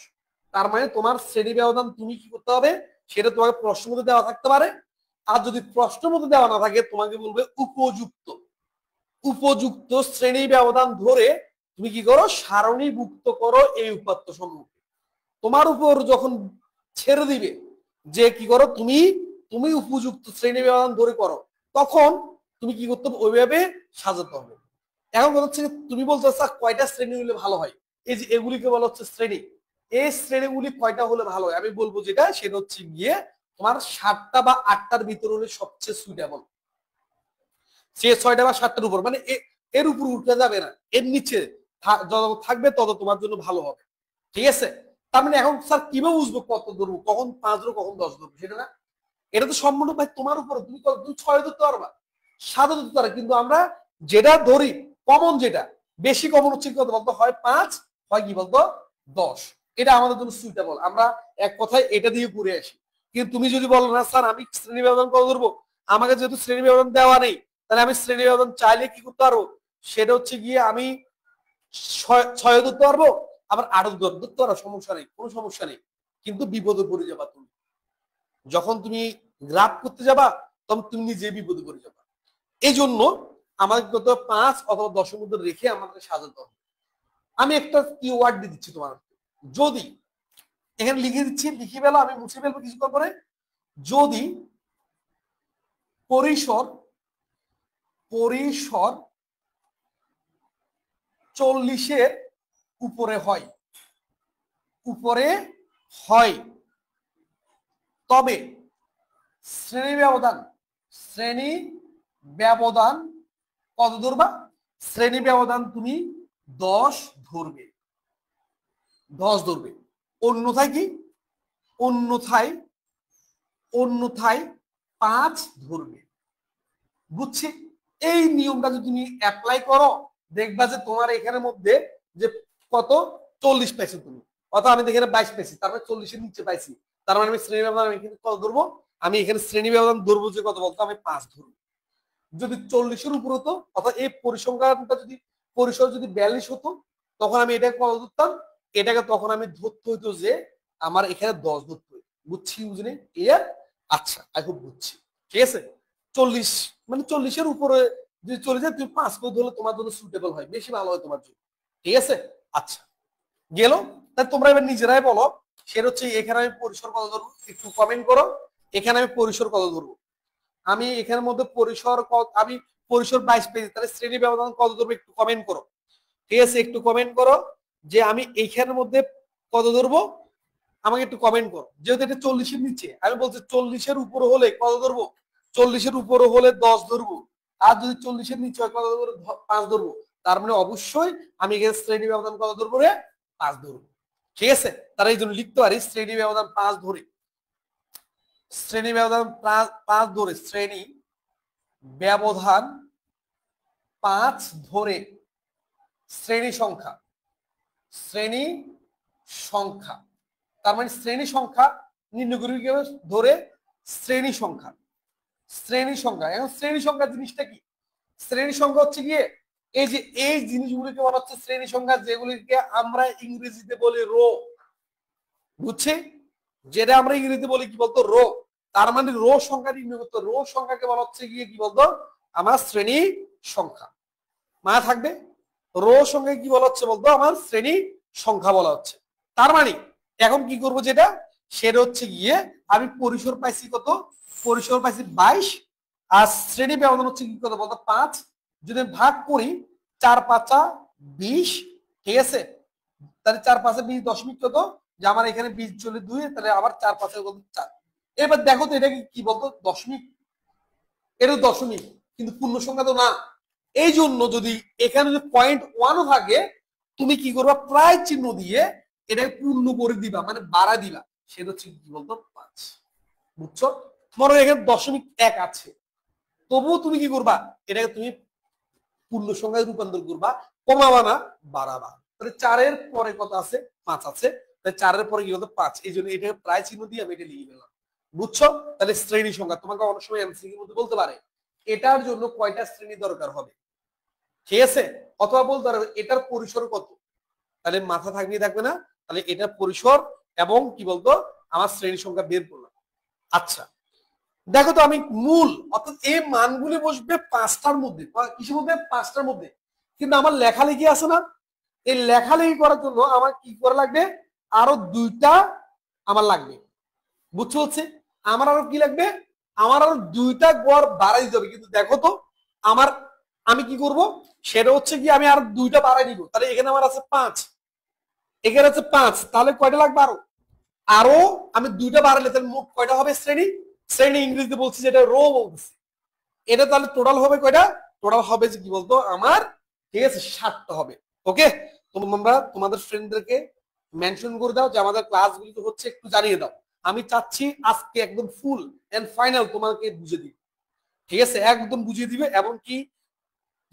তার মানে তোমার শ্রেণী ব্যবধান তুমি কি করতে হবে, সেটা তোমাকে প্রশ্ন মধ্যে দেওয়া থাকতে পারে। আর যদি প্রশ্ন মধ্যে দেওয়া না থাকে তোমাকে বলবে উপযুক্ত, উপযুক্ত শ্রেণী ব্যবধান ধরে তুমি কি করো, সারণীভুক্ত করো এই উপাত্ত সমূহকে। তোমার উপর যখন ছেড়ে দিবে যে কি করো তুমি, তুমি উপযুক্ত শ্রেণী ব্যবধান ধরে করো, তখন তুমি কি করতে হবে, ওইভাবে সাজাতে হবে। এখন কথা হচ্ছে তুমি বলতে চাচ্ছ কয়টা শ্রেণী হলে ভালো হয়, এই যে এগুলিকে বলা হচ্ছে শ্রেণী। এই শ্রেণীগুলি কয়টা হলে ভালো হয়, আমি বলবো যেটা সেটা হচ্ছে গিয়ে তোমার 7টা বা 8টার ভিতরে হলে সবচেয়ে সুইটেবল। সে 6টা বা 7টার উপর, মানে এর উপর উঠে যাবে না, এর নিচে যত থাকবে তত তোমার জন্য ভালো হবে, ঠিক আছে? তার মানে এখন স্যার কিভাবে বুঝবো কত ধরবো, কখন 5 ধরবো কখন 10 ধরবো, সেটা না, এটা তো সম্পূর্ণ ভাই তোমার উপর। তুমি 6 ধরতে পারবা, 7 ধরতে পারবা, কিন্তু আমরা যেটা ধরি কমন, যেটা বেশি কমন হচ্ছে কি বলতো, হয় 5 হয় কি বলতো 10। এটা আমাদের জন্য সুইটেবল, আমরা এক কথায় এটা দিয়ে ঘুরে আসি। কিন্তু তুমি যদি বলো না স্যার আমি শ্রেণী ব্যবধান কত ধরবো, আমাকে যেহেতু শ্রেণী ব্যবধান দেওয়া নেই, তাহলে আমি শ্রেণী ব্যবধান চাইলে কি করতে পারবো, সেটা হচ্ছে গিয়ে আমি 6 ধরতে পারবো, আবার 8 ধরতে পারবো, সমস্যা নেই, কোনো সমস্যা নেই। কিন্তু বিপদে পড়ে যাবা তুমি, যখন তুমি গ্রাফ করতে যাবা তখন তুমি নিজে বিপদে পড়ে যাবা। এই জন্য আমাদের কত 5 অথবা 10-এর মধ্যে রেখে আমাদের সাজাতে হবে। আমি একটা কিওয়ার্ড দিয়ে দিচ্ছি তোমার, যদি এখানে লিখে দিচ্ছি, লিখে ফেলো, আমি মুছে ফেলবো কিছুক্ষণ পরে। যদি পরিসর, পরিসর 40-এর উপরে হয়, উপরে হয়, তবে শ্রেণী ব্যবধান, শ্রেণী ব্যবধান কত ধরবা, শ্রেণী ব্যবধান তুমি 10 ধরবে, 10 ধরবে। অন্যথায় কি, অন্যথায়, অন্যথায় 5 ধরবে। বুঝছি? এই নিয়মটা যদি তুমি অ্যাপ্লাই করো দেখবা যে তোমার এখানের মধ্যে যে কত 40 পাইছো তুমি, অথবা আমি এখানে 22 পাইছি, তার মানে 40-এর নিচে পাইছি, তার মানে আমি শ্রেণী ব্যবধান আমি এখানে কত ধরবো, আমি এখানে শ্রেণী ব্যবধান ধরবো যে কত বলতো, আমি 5 ধরবো। যদি 40-এর উপর হতো, অর্থাৎ এই পরিসংখ্যানটা যদি পরিসর যদি 42 হতো, তখন আমি এটাকে কত ধরতাম, এটাকে তখন আমি ধরতে হইতো যে আমার এখানে 10 ধরতে হইতো। বুঝছি বুঝলি ক্লিয়ার? আচ্ছা আই হোপ বুঝছি, ঠিক আছে? 40 মানে 40-এর উপরে যদি চলে যায় তুমি 5 করে ধরলে তোমার জন্য সুটেবল হয়, বেশি ভালো হয় তোমার জন্য, ঠিক আছে? আচ্ছা গেল। তাই তোমরা এবার নিজেরাই বলো, সেটা হচ্ছে এখানে আমি পরিসর কত ধরবো, একটু কমেন্ট করো। এখানে আমি পরিসর কত ধরবো, আমি এখানের মধ্যে পরিসর আমি পরিসর 22 পেয়েছি, তাহলে শ্রেণী ব্যবধান কত ধরবো একটু কমেন্ট করো, ঠিক আছে? একটু কমেন্ট করো যে আমি এইখানের মধ্যে কত ধরবো, আমাকে একটু কমেন্ট করো। যেহেতু এটা 40-এর নিচে, আমি বলছি 40-এর উপরে হলে কত ধরবো, 40-এর উপরে হলে 10 ধরবো, আর যদি 40-এর নিচে হয় কত ধরবো, 5 ধরবো। তার মানে অবশ্যই আমি এখানে শ্রেণী ব্যবধান কত ধরবো রে, 5 ধরবো, ঠিক আছে? তারা এই জন্য লিখতে পারি শ্রেণী ব্যবধান 5 ধরে, শ্রেণী ব্যবধান 5 ধরে, শ্রেণী ব্যবধান 5 ধরে শ্রেণী সংখ্যা, শ্রেণী সংখ্যা, তার মানে শ্রেণী সংখ্যা নির্ণয় করি ধরে, শ্রেণী সংখ্যা, শ্রেণী সংখ্যা। এখন শ্রেণী সংখ্যা জিনিসটা কি, শ্রেণী সংখ্যা হচ্ছে গিয়ে এই যে এই জিনিসগুলিকে বলা হচ্ছে শ্রেণী সংখ্যা, যেগুলিকে আমরা ইংরেজিতে বলি রো। বুঝছে? যেটা আমরা ইংরেজিতে বলি কি বলতো, রো। তার মানে রো সংখ্যা নির্ণয় করতে, রো সংখ্যাকে বলা হচ্ছে গিয়ে কি বলতো, আমার শ্রেণী সংখ্যা। মা থাকবে, রো সঙ্গে কি বলা হচ্ছে বলতো, আমার শ্রেণী সংখ্যা বলা হচ্ছে। তার মানে এখন কি করব, যেটা সেটা হচ্ছে গিয়ে আমি পরিসর পাইছি কত, পরিসর পাইছি 22, আর শ্রেণী ব্যবধান হচ্ছে কি কত বলতো 5। যদি ভাগ করি 4-5 20, ঠিক আছে? তাহলে 4-5 20 দশমিক কত, যে আমার এখানে 20 চলে 2, তাহলে আবার 4-5 কত 4। এবার দেখো তো এটা কি বলতো, দশমিক, এটা দশমিক কিন্তু পূর্ণ সংখ্যা তো না। এই জন্য যদি এখানে যদি 0.1 থাকে, তুমি কি করবা, প্রায় চিহ্ন দিয়ে এটাকে পূর্ণ করে দিবা, মানে বাড়া দিবা, সেটা হচ্ছে কি বলতো 5। বুঝছো? মনে হয় এখানে 0.1 আছে, তবুও তুমি কি করবা, এটাকে তুমি পূর্ণ সংখ্যায় রূপান্তর করবা, কমাবা না, বাড়াবা। তাহলে 4-এর পরে কত আছে, 5 আছে, তাহলে 4-এর পরে কি হতো 5, এই জন্য এটাকে প্রায় চিহ্ন দিয়ে আমি এটা লিখে দিলাম। বুঝছো? তাহলে শ্রেণী সংখ্যা তোমাকে অনেক সময় এমসিকিউর মধ্যে বলতে পারে এটার জন্য কয়টা শ্রেণী দরকার হবে, ঠিক আছে, অথবা বলতে পারবে এটার পরিসর কত, তাহলে মাথা থাকবে থাকবে না, তাহলে এটার পরিসর এবং কি বলতো আমার শ্রেণী সংখ্যা বের করলাম। আচ্ছা দেখো তো আমি মূল অর্থাৎ এই মানগুলি বসবে 5টার মধ্যে, কিসের মধ্যে, 5টার মধ্যে, কিন্তু আমার লেখালেখি আছে না, এই লেখালেখি করার জন্য আমার কি করা লাগবে, আরো 2টা আমার লাগবে। বুঝতে হচ্ছে, আমার আরো কি লাগবে, আমার আরো 2টা গড় বাড়াই দিতে হবে। কিন্তু দেখো তো আমার আমি কি করব, সেটা হচ্ছে কি আমি আরো 2টা বাড়াই দিব, তাহলে এখানে আমার আছে 5, এখানে আছে 5, তাহলে কয়টা লাগবে, আরো আরো আমি 2টা বাড়ালে তাহলে মোট কয়টা হবে শ্রেণী, শ্রেণী ইংরেজিতে বলছি যেটা রো বলছি, এটা তাহলে টোটাল হবে কয়টা, টোটাল হবে যে কি বলতো আমার, ঠিক আছে 7টা হবে। ওকে, তোমরা তোমাদের ফ্রেন্ডদেরকে মেনশন করে দাও যে আমাদের ক্লাসগুলি তো হচ্ছে, একটু জানিয়ে দাও। আমি চাচ্ছি আজকে একদম ফুল এন্ড ফাইনাল তোমাকে বুঝিয়ে দিই, ঠিক আছে, একদম বুঝিয়ে দিবে, এবং কি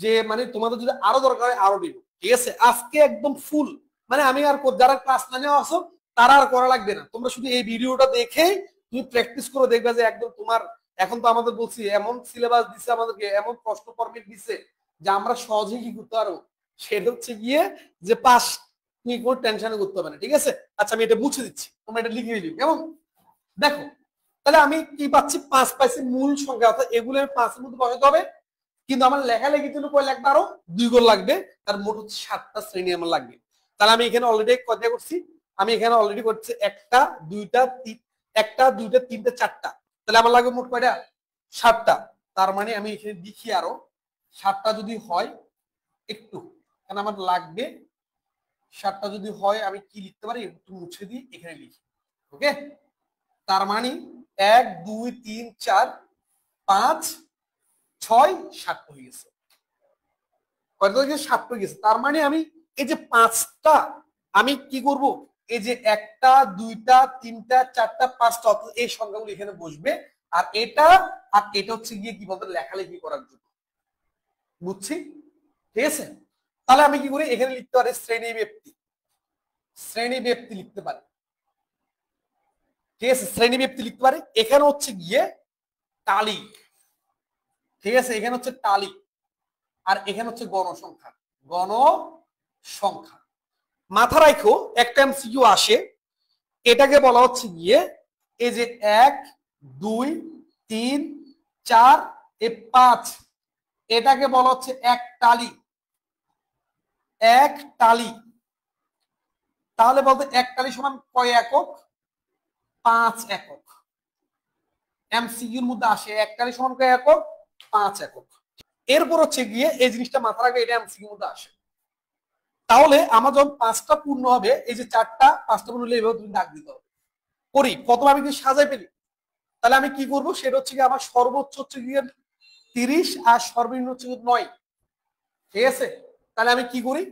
যে মানে তোমাদের যদি আরো দরকার হয় আরো দিব, ঠিক আছে, আজকে একদম ফুল, মানে আমি আর যারা ক্লাস না নেওয়া আসো তারা আর করা লাগবে না, তোমরা শুধু এই ভিডিওটা দেখে তুমি প্র্যাকটিস করে দেখবে যে একদম তোমার, এখন তো আমাদের বলছি এমন সিলেবাস দিছে আমাদেরকে, এমন প্রশ্ন ফরম্যাট দিছে যে আমরা সহজেই কি করতে পারবো, সেটা হচ্ছে গিয়ে যে পাস, তুমি কোনো টেনশনে করতে হবে না, ঠিক আছে। আচ্ছা আমি এটা মুছে দিচ্ছি, তোমরা এটা লিখে দিও কেমন। দেখো তাহলে আমি কি পাচ্ছি, 5 পাইছি মূল সংখ্যা, অর্থাৎ এগুলো 5-এর মধ্যে বসাতে হবে, কিন্তু আমার লেখালেখির জন্য কয় লাগবে, আরো 2 গড় লাগবে, তার মোট হচ্ছে 7টা শ্রেণী আমার লাগবে। তাহলে আমি এখানে অলরেডি কয়টা করছি, আমি এখানে অলরেডি করছি 1টা 2টা 1টা 2টা 3টা 4টা, তাহলে আমার লাগবে মোট কয়টা, 7টা। তার মানে আমি এখানে লিখি আরো 7টা যদি হয় একটু, কারণ আমার লাগবে 7টা যদি হয় আমি কি লিখতে পারি, একটু মুছে দিই, এখানে লিখি। ওকে, তার মানে 1 2 3 4 5 6 7 হয়ে গেছে, কয়টা হয়ে গেছে, 7 হয়ে গেছে। তার মানে আমি এই যে 5টা আমি কি করব, এই যে 1টা 2টা 3টা 4টা 5টা, অর্থাৎ এই সংখ্যাগুলো এখানে বসবে, আর এটা আর এটা হচ্ছে গিয়ে কি বলতে লেখালেখি করার জন্য। বুঝছি, ঠিক আছে। তাহলে আমি কি করি, এখানে লিখতে পারি শ্রেণী ব্যক্তি, শ্রেণী ব্যক্তি লিখতে পারি, ঠিক আছে, শ্রেণী ব্যক্তি লিখতে পারি। এখানে হচ্ছে গিয়ে টালি, ঠিক আছে, এখানে হচ্ছে টালি, আর এখানে হচ্ছে গণসংখ্যা, গণসংখ্যা। মাথা রাখো একটা এমসিকিউ আসে, এটাকে বলা হচ্ছে গিয়ে এই যে 1 2 3 4 5, এটাকে বলা হচ্ছে এক টালি, এক টালি। তাহলে বলতে এক টালি সমান কয় একক, 5 একক। এমসিকিউর মধ্যে আসে এক টালি সমান কয় একক, 5 একক। এরপর হচ্ছে গিয়ে এই জিনিসটা মাথা রাখবে, এটা এমসিকিউর মধ্যে আসে। তাহলে আমার যখন 5টা পূর্ণ হবে, এই যে 4টা 5টা পূর্ণ হলে এইভাবে তুমি দাগ দিতে হবে। করি প্রথমে আমি কি সাজাই পেলি, তাহলে আমি কি করব, সেটা হচ্ছে কি আমার সর্বোচ্চ হচ্ছে গিয়ে 30 আর সর্বনিম্ন হচ্ছে 9, ঠিক আছে। তাহলে আমি কি করি,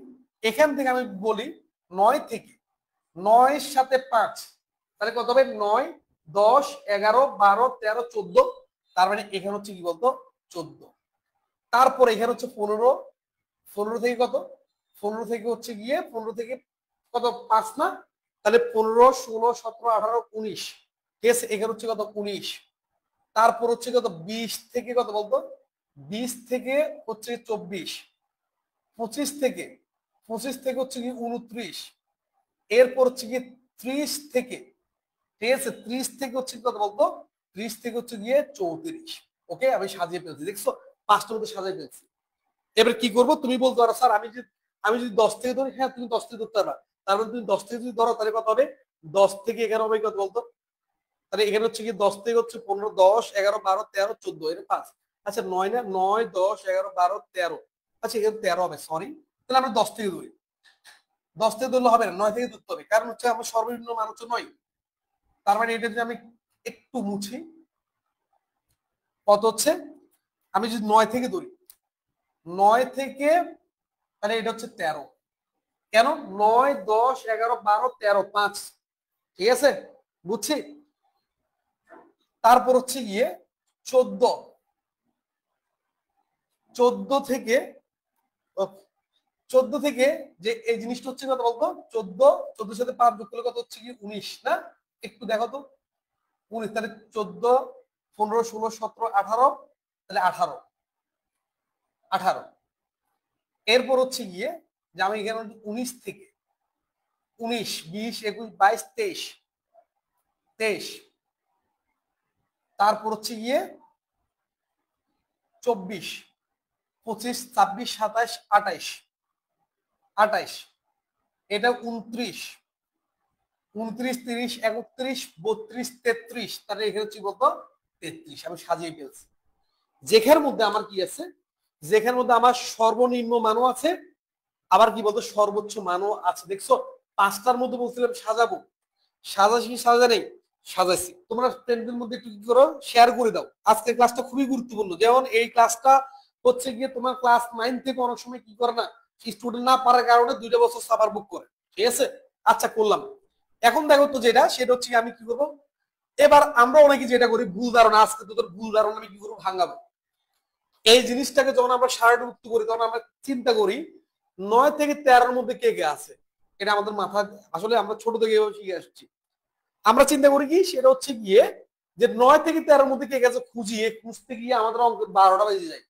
এখান থেকে আমি বলি 9 থেকে 9-এর সাথে 5, তাহলে কত হবে, 9 10 11 12 13 14, তার মানে এখানে হচ্ছে কি বলতো 14। তারপর এখানে হচ্ছে 15, 15 থেকে কত, 15 থেকে হচ্ছে গিয়ে 15 থেকে কত 5 না, তাহলে 15 16 17 18 19, ঠিক আছে, এখানে হচ্ছে কত 19। তারপর হচ্ছে কত 20 থেকে কত বলতো, 20 থেকে হচ্ছে 24, 25 থেকে হচ্ছে কি 29, এরপর হচ্ছে কি 30 থেকে, ঠিক আছে, 30 থেকে হচ্ছে কত বলতো, 30 থেকে হচ্ছে গিয়ে 34। ওকে, আমি সাজিয়ে ফেলছি, দেখছো 5টার মধ্যে সাজিয়ে ফেলছি। এবার কি করবো, তুমি বলতে পারো স্যার আমি যদি 10 থেকে ধরি, হ্যাঁ তুমি 10 থেকে ধরতে পারবা, তার মানে তুমি 10 থেকে যদি ধরো তাহলে কত হবে, 10 থেকে এখানে হবে কত বলতো, তাহলে এখানে হচ্ছে কি 10 থেকে হচ্ছে 15 10 11 12 13 14, এটা 5। আচ্ছা 9 না, 9 10 11 12 13, আচ্ছা এখানে 13 হবে, সরি, তাহলে আমরা 10 থেকে ধরি, 10 থেকে ধরলে হবে না, 9 থেকে ধরতে হবে, কারণ হচ্ছে আমার সর্বনিম্ন মান হচ্ছে 9। তার মানে এটা যদি আমি একটু মুছি, কত হচ্ছে, আমি যদি 9 থেকে ধরি, 9 থেকে, তাহলে এটা হচ্ছে 13, কেন 9 10 11 12 13 5, ঠিক আছে, বুঝছি। তারপর হচ্ছে গিয়ে 14 থেকে 14 থেকে যে এই জিনিসটা হচ্ছে কত বলতো, 14 সাথে 5 যোগ করলে কত হচ্ছে কি 19 না? একটু দেখো তো, 19, তাহলে 14, 15, 16, 17, 18, তাহলে 18। এরপর হচ্ছে গিয়ে যে আমি এখানে 19 থেকে 19, 20, 21, 22, 23, তারপর হচ্ছে গিয়ে 24, 25, 26, 27, 28, এটা 29, 29, 30, 31, 32, 33, তাহলে এখানে হচ্ছে কত 33। আমি সাজিয়ে ফেলছি। যেখানের মধ্যে আমার কি আছে, যেখানের মধ্যে আমার সর্বনিম্ন মানও আছে, আবার কি বলতো সর্বোচ্চ মানও আছে। দেখছো, 5টার মধ্যে বলছিলাম সাজাবো, সাজাছি কি সাজা নেই? সাজাইছি। তোমরা ফ্রেন্ডদের মধ্যে একটু কি করো, শেয়ার করে দাও। আজকের ক্লাসটা খুবই গুরুত্বপূর্ণ। যেমন এই ক্লাসটা হচ্ছে গিয়ে তোমার ক্লাস 9 থেকে অনেক সময় কি করে না, স্টুডেন্ট না পারার কারণে 2টা বছর সাফার বুক করে। ঠিক আছে, আচ্ছা করলাম। এখন দেখো তো যেটা, সেটা হচ্ছে আমি কি করবো, এবার আমরা অনেকে যেটা করি ভুল ধারণা, আজকে তোদের ভুল ধারণা আমি কি করবো ভাঙাবো। এই জিনিসটাকে যখন আমরা সারণীভুক্ত করি তখন আমরা চিন্তা করি 9 থেকে 13-র মধ্যে কে কে আছে। এটা আমাদের মাথা, আসলে আমরা ছোট থেকে শিখে আসছি। আমরা চিন্তা করি কি, সেটা হচ্ছে গিয়ে যে 9 থেকে 13-র মধ্যে কে গেছে খুঁজতে গিয়ে আমাদের অঙ্ক 12টা বেজে যায়।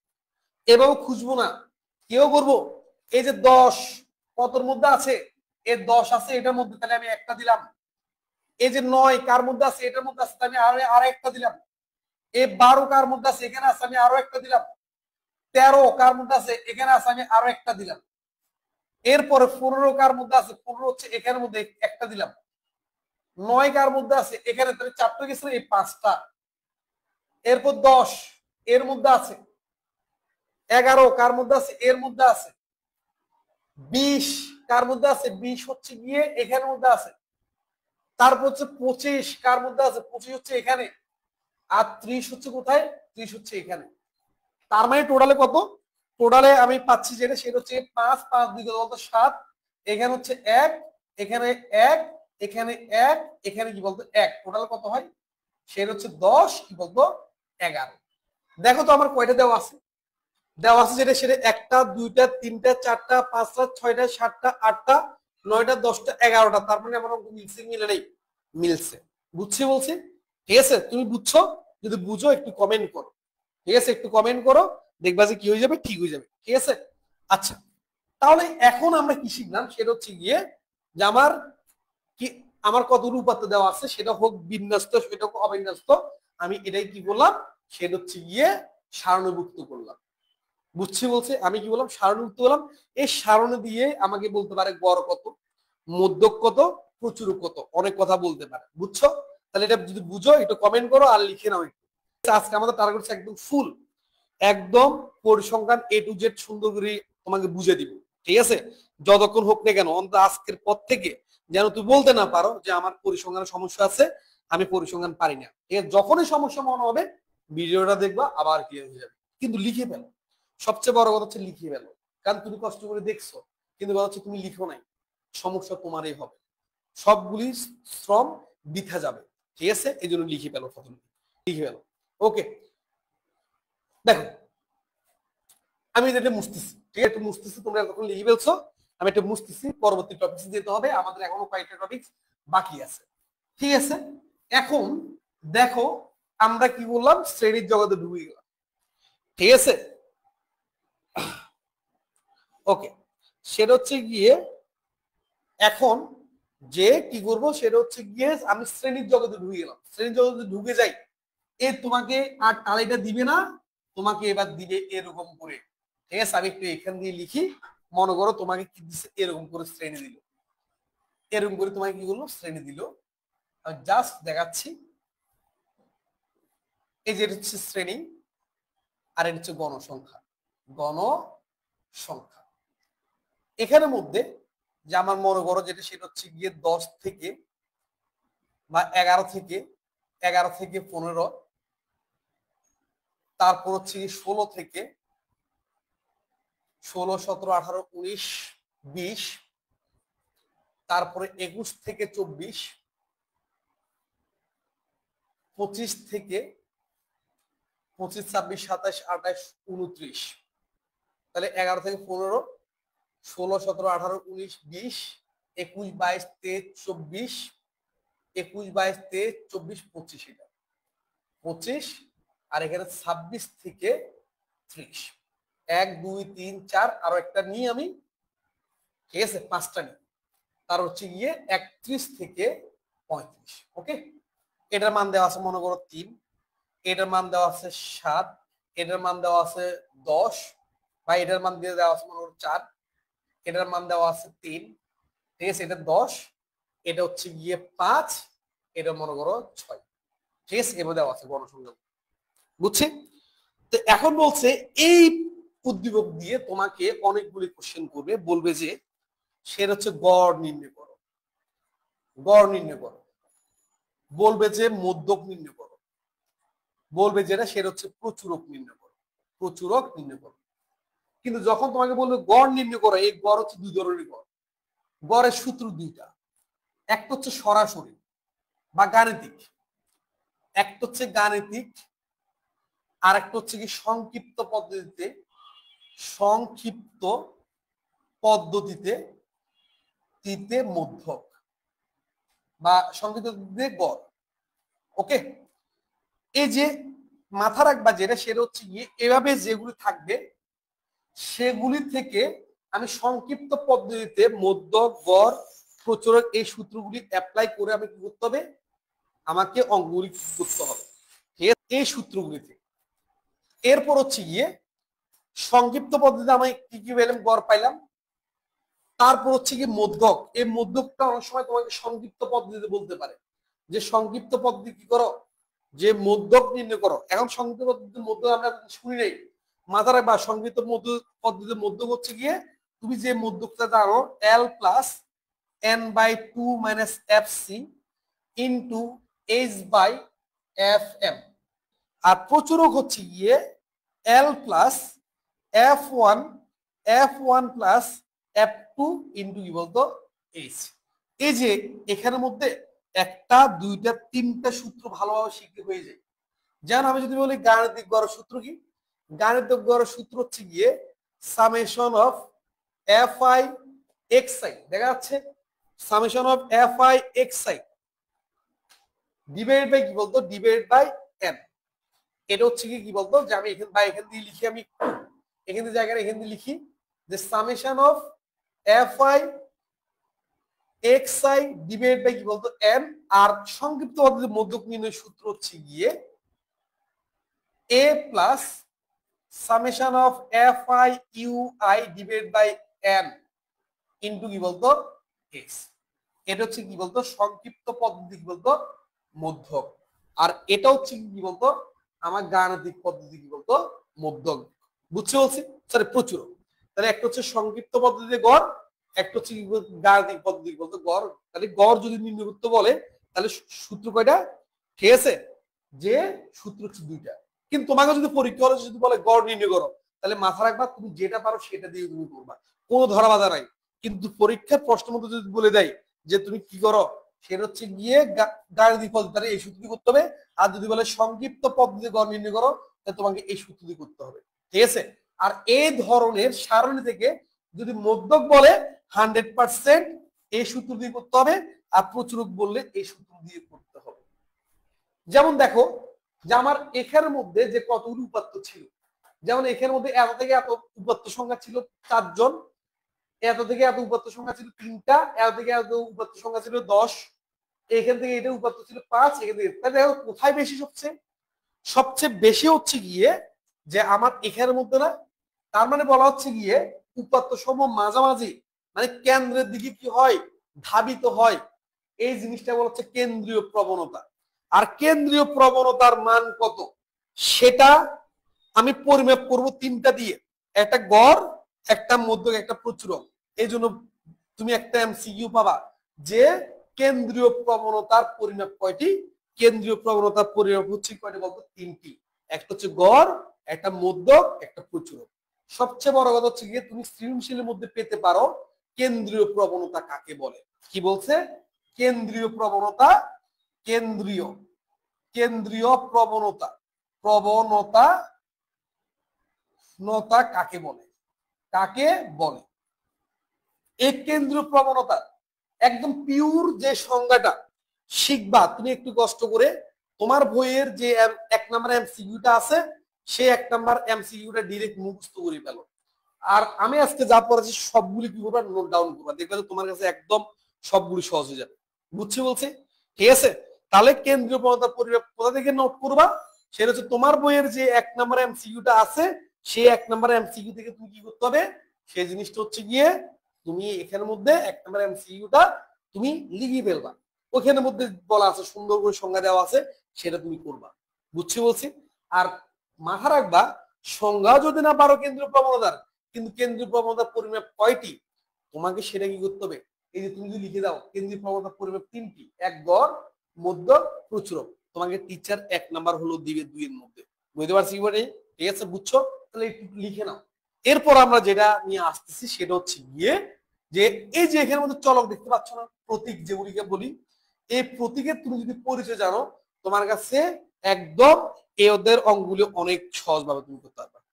এভাবে খুঁজবো না, কেউ করবো এই যে 10 কতর মধ্যে আছে, এর 10 আছে এটার মধ্যে, তাহলে আমি একটা দিলাম। এই যে 9 কার মধ্যে আছে, এটার মধ্যে আছে, আমি আরো একটা দিলাম। এই 12 কার মধ্যে আছে, এখানে আছে, আমি আরো একটা দিলাম। 13 কার মধ্যে আছে, এখানে আছে, আমি আরো একটা দিলাম। এরপরে 15 কার মধ্যে আছে, 15 হচ্ছে এখানের মধ্যে একটা দিলাম। 9 কার মধ্যে আছে, এখানে তাহলে 4টা গেছে, এই 5টা। এরপর 10 এর মধ্যে আছে, 11 কার মধ্যে আছে, এর মধ্যে আছে। 20 কার মধ্যে আছে, 20 হচ্ছে গিয়ে এখানের মধ্যে আছে। তারপর হচ্ছে 25 কার মধ্যে আছে, 25 হচ্ছে এখানে। আর 30 হচ্ছে কোথায়, 30 হচ্ছে এখানে। তার মানে টোটালে কত, টোটালে আমি পাচ্ছি যেটা, সেটা হচ্ছে 5, 5 2 কত 7, এখানে হচ্ছে 1, এখানে 1, এখানে 1, এখানে কি বলতো 1, টোটাল কত হয়, সেটা হচ্ছে 10 কি বলতো 11। দেখো তো আমার কয়টা দেওয়া আছে, দেওয়া আছে যেটা, সেটা 1টা 2টা 3টা 4টা 5টা 6টা 7টা 8টা 9টা 10টা 11টা। তার মানে আমার মিলছে মিলে নেই, মিলছে। বুঝছি বলছি, ঠিক আছে? তুমি বুঝছো? যদি বুঝো একটু কমেন্ট করো, ঠিক আছে? একটু কমেন্ট করো, দেখবা যে কি হয়ে যাবে, ঠিক হয়ে যাবে। ঠিক আছে, আচ্ছা। তাহলে এখন আমরা কি শিখলাম, সেটা হচ্ছে গিয়ে যে আমার কি, আমার কতগুলো উপাত্ত দেওয়া আছে, সেটা হোক বিন্যস্ত সেটা হোক অবিন্যস্ত, আমি এটাই কি করলাম, সেটা হচ্ছে গিয়ে সারণীভুক্ত করলাম। বুঝছি বলছে, আমি কি বললাম, সারণীভুক্ত করলাম। এই সারণী দিয়ে আমাকে বলতে পারে গড় কত, মধ্যক কত, প্রচুর কত, অনেক কথা বলতে পারে। বুঝছো? তাহলে এটা যদি বুঝো একটু কমেন্ট করো আর লিখে নাও একটু। আজকে আমাদের টার্গেট হচ্ছে একদম ফুল, একদম পরিসংখ্যান A to Z সুন্দর করে তোমাকে বুঝে দিব। ঠিক আছে, যতক্ষণ হোক না কেন, অন্তত আজকের পর থেকে যেন তুই বলতে না পারো যে আমার পরিসংখ্যানের সমস্যা আছে, আমি পরিসংখ্যান পারি না। ঠিক আছে, যখনই সমস্যা মনে হবে ভিডিওটা দেখবা, আবার ক্লিয়ার হয়ে যাবে। কিন্তু লিখে ফেলো, সবচেয়ে বড় কথা হচ্ছে লিখে ফেলো। কারণ তুমি কষ্ট করে দেখছো, কিন্তু কথা হচ্ছে তুমি লিখো নাই, সমস্যা তোমারই হবে, সবগুলি শ্রম বৃথা যাবে। ঠিক আছে, এই জন্য লিখে ফেলো, প্রথমে লিখে ফেলো। ওকে, দেখো আমি এটা মুছতেছি, ঠিক আছে? মুছতেছি, তোমরা যখন লিখে ফেলছো, আমি এটা মুছতেছি। পরবর্তী টপিকস যেতে হবে, আমাদের এখনো কয়েকটা টপিকস বাকি আছে। ঠিক আছে, এখন দেখো আমরা কি বললাম, শ্রেণীর জগতে ঢুকে গেলাম। ঠিক আছে, ওকে, সেটা হচ্ছে গিয়ে এখন যে কি করব, সেটা হচ্ছে গিয়ে আমি শ্রেণীর জগতে ঢুকে গেলাম। শ্রেণীর জগতে ঢুকে যাই, এ তোমাকে আর টালিটা দিবে না, তোমাকে এবার দিবে এরকম করে। ঠিক আছে, আমি একটু এখান দিয়ে লিখি। মনে করো তোমাকে কি দিচ্ছে, এরকম করে শ্রেণী দিল, এরকম করে তোমাকে কি করলো, শ্রেণী দিল। আমি জাস্ট দেখাচ্ছি, এই যে হচ্ছে শ্রেণী, আর এটা হচ্ছে গণসংখ্যা। গণসংখ্যা এখানের মধ্যে যে আমার মনে করো যেটা, সেটা হচ্ছে গিয়ে 10 থেকে বা 11 থেকে 15, তারপর হচ্ছে 16 থেকে 16, 17, 18, 19, 20, তারপরে 21 থেকে 24, 25 থেকে 25, 26, 27, 28, 29, তাহলে 11 থেকে 15, 16, 17, 18, 19, 20, 21, 22, 23, 24, 21, 22, 23, 24, 25, এটা 25, আর এখানে 26 থেকে 30, 1, 2, 3, 4, আরো একটা নিই আমি, ঠিক আছে, 5টা নিই, তার হচ্ছে গিয়ে 31 থেকে 35। ওকে, এটার মান দেওয়া আছে মনে করো 3, এটার মান দেওয়া আছে 7, এটার মান দেওয়া আছে 10, বা এটার মান দিয়ে দেওয়া আছে মনে করো 4, এটার মান দেওয়া আছে 3, ঠিক আছে, এটা 10, এটা হচ্ছে গিয়ে 5, এটা মনে করো 6, ঠিক আছে, এভাবে দেওয়া আছে গণসংখ্যা, বুঝছি? তো এখন বলছে এই উদ্দীপক দিয়ে তোমাকে অনেকগুলি কোশ্চেন করবে, বলবে যে সেটা হচ্ছে গড় নির্ণয় করো, গড় নির্ণয় করো, বলবে যে মধ্যক নির্ণয় করো, বলবে যেটা সেটা হচ্ছে প্রচুরক নির্ণয় করো, প্রচুরক নির্ণয় করো। কিন্তু যখন তোমাকে বলবে গড় নির্ণয় করো, এই গড় হচ্ছে দুই ধরনের গড়, গড়ের সূত্র দুইটা, একটা হচ্ছে সরাসরি বা গাণিতিক, একটা হচ্ছে গাণিতিক, আর একটা হচ্ছে কি সংক্ষিপ্ত পদ্ধতিতে, সংক্ষিপ্ত পদ্ধতিতে তিতে মধ্যক বা সংক্ষিপ্ত পদ্ধতিতে গড়। ওকে, এই যে মাথা রাখবা যেটা সেটা হচ্ছে গিয়ে এভাবে যেগুলি থাকবে সেগুলি থেকে আমি সংক্ষিপ্ত পদ্ধতিতে মধ্যক, গড়, প্রচুরক এই সূত্রগুলি অ্যাপ্লাই করে আমি কি করতে হবে, আমাকে অঙ্কগুলি করতে হবে, ঠিক আছে, এই সূত্রগুলি থেকে। এরপর হচ্ছে গিয়ে সংক্ষিপ্ত পদ্ধতিতে আমি কি কি পেলাম, গড় পাইলাম, তারপর হচ্ছে কি মধ্যক, এই মধ্যকটা অনেক সময় তোমাকে সংক্ষিপ্ত পদ্ধতিতে বলতে পারে যে সংক্ষিপ্ত পদ্ধতি কি করো, যে মধ্যক নির্ণয় করো। এখন সংক্ষিপ্ত পদ্ধতির মধ্যক আমরা শুনি নাই, মাথা রাখবা সংক্ষিপ্ত পদ্ধতির মধ্যক হচ্ছে গিয়ে তুমি যে মধ্যকটা জানো L plus n/2 minus fc into h/fm, আর প্রচুরক হচ্ছে গিয়ে L plus f1 plus f2 into কি বলতো h। এই যে এখানের মধ্যে একটা, দুইটা, তিনটা সূত্র ভালোভাবে শিখতে হয়ে যায়। যেমন আমি যদি বলি গাণিতিক গড়ের সূত্র কি, গাণিতিক গড়ের সূত্র হচ্ছে গিয়ে সামেশন অফ fi xi, দেখা যাচ্ছে summation of fi xi divide by কি বলতো, ডিভাইড বাই n। এটা হচ্ছে কি বলতো, যে আমি এখান বা এখান দিয়ে লিখি, আমি এখান দিয়ে জায়গায় এখান দিয়ে লিখি যে summation of fi xi divide by কি বলতো n, আর সংক্ষিপ্ত পদ্ধতিতে মধ্যক নির্ণয় সূত্র হচ্ছে গিয়ে a plus summation of fi ui divide by n into কি বলতো x। এটা হচ্ছে কি বলতো সংক্ষিপ্ত পদ্ধতি কি বলতো মধ্যক, আর এটা হচ্ছে কি বলতো আমার গাণিতিক পদ্ধতি কি বলতো মধ্যক। বুঝতে বলছি, সরি প্রচুর। তাহলে একটা হচ্ছে সংক্ষিপ্ত পদ্ধতিতে গড়, একটা হচ্ছে গাণিতিক পদ্ধতি বলতো গড়। তাহলে গড় যদি নির্ণয় করতে বলে তাহলে সূত্র কয়টা, ঠিক আছে, যে সূত্র হচ্ছে দুইটা। কিন্তু তোমাকে যদি পরীক্ষা হলে যদি বলে গড় নির্ণয় করো, তাহলে মাথা রাখবা তুমি যেটা পারো সেটা দিয়ে তুমি করবা, কোনো ধরা বাধা নাই। কিন্তু পরীক্ষার প্রশ্ন মতো যদি বলে দেয় যে তুমি কি করো, সেটা হচ্ছে গিয়ে গাণিতিক পদ্ধতি, এই সূত্র করতে হবে। আর যদি বলে সংক্ষিপ্ত পদ্ধতি গড় নির্ণয় করো, তাহলে তোমাকে এই সূত্র দিয়ে করতে হবে, ঠিক আছে। আর এই ধরনের সারণী থেকে যদি মধ্যক বলে 100% এই সূত্র দিয়ে করতে হবে, আর প্রচুরক বললে এই সূত্র দিয়ে করতে হবে। যেমন দেখো যে আমার এখানের মধ্যে যে কতগুলো উপাত্ত ছিল, যেমন এখানের মধ্যে এত থেকে এত উপাত্ত সংখ্যা ছিল 4 জন, এত থেকে এত উপাত্ত সংখ্যা ছিল 3টা, এত থেকে এত উপাত্ত সংখ্যা ছিল 10, এখান থেকে এটা উপাত্ত ছিল 5, এখান থেকে, তাহলে দেখো কোথায় বেশি, সবচেয়ে বেশি হচ্ছে গিয়ে যে আমার এখানের মধ্যে না। তার মানে বলা হচ্ছে গিয়ে উপাত্ত সমূহ মাঝামাঝি মানে কেন্দ্রের দিকে কি হয়, ধাবিত হয়। এই জিনিসটা বলা হচ্ছে কেন্দ্রীয় প্রবণতা। আর কেন্দ্রীয় প্রবণতার মান কত সেটা আমি পরিমাপ করব 3টা দিয়ে, একটা গড়, একটা মধ্যক, একটা প্রচুরক। এই জন্য তুমি একটা এমসিকিউ পাবা যে কেন্দ্রীয় প্রবণতার পরিমাপ কয়টি, কেন্দ্রীয় প্রবণতার পরিমাপ হচ্ছে কয়টি বলতো 3টি, একটা হচ্ছে গড়, একটা মধ্যক, একটা প্রচুরক। সবচেয়ে বড় কথা হচ্ছে গিয়ে তুমি সৃজনশীলের মধ্যে পেতে পারো কেন্দ্রীয় প্রবণতা কাকে বলে। কি বলছে, কেন্দ্রীয় প্রবণতা, কেন্দ্রীয় কেন্দ্রীয় প্রবণতা প্রবণতা কাকে বলে? কাকে বলে? এই কেন্দ্রীয় প্রবণতা একদম পিওর যে সংজ্ঞাটা শিখবা তুমি একটু কষ্ট করে। তোমার বইয়ের যে 1 নাম্বার এমসিকিউটা আছে সেই 1 নাম্বার এমসিকিউটা ডিরেক্ট মুখস্থ করে ফেলো। আর আমি আজকে যা পড়াচ্ছি সবগুলি কি করবা, নোট ডাউন করবা, দেখবে যে তোমার কাছে একদম সবগুলি সহজ হয়ে যাবে। বুঝছি বলছি? ঠিক আছে, তাহলে কেন্দ্রীয় প্রবণতার পরিমাপ কোথা থেকে নোট করবা? সেটা হচ্ছে তোমার বইয়ের যে 1 নাম্বার এমসিকিউটা আছে সেই 1 নাম্বার এমসিকিউ থেকে তুমি কি করতে হবে, সেই জিনিসটা হচ্ছে গিয়ে তুমি এখানের মধ্যে 1 নাম্বার এমসিকিউটা তুমি লিখে ফেলবা। ওখানের মধ্যে বলা আছে, সুন্দর করে সংজ্ঞা দেওয়া আছে, সেটা তুমি করবা। বুঝছি বলছি? আর মাথা রাখবা, সংজ্ঞা যদি না পারো কেন্দ্রীয় প্রবণতার, কিন্তু কেন্দ্রীয় প্রবণতার পরিমাপ কয়টি তোমাকে সেটা কি করতে হবে। এই যে তুমি যদি লিখে দাও কেন্দ্রীয় প্রবণতার পরিমাপ 3টি, এক গড়, মধ্যক, প্রচুরক, তোমাকে টিচার 1 নাম্বার হলো দিবে 2 এর মধ্যে। বুঝতে পারছি কি বলে? ঠিক আছে, বুঝছো? তাহলে একটু লিখে নাও। এরপর আমরা যেটা নিয়ে আসতেছি সেটা হচ্ছে গিয়ে যে এই যে এখানের মধ্যে চলক দেখতে পাচ্ছ না, প্রতীক যেগুলিকে বলি, এই প্রতীকের তুমি যদি পরিচয় জানো তোমার কাছে একদম এই ওদের অঙ্কগুলো অনেক সহজভাবে তুমি করতে পারবে।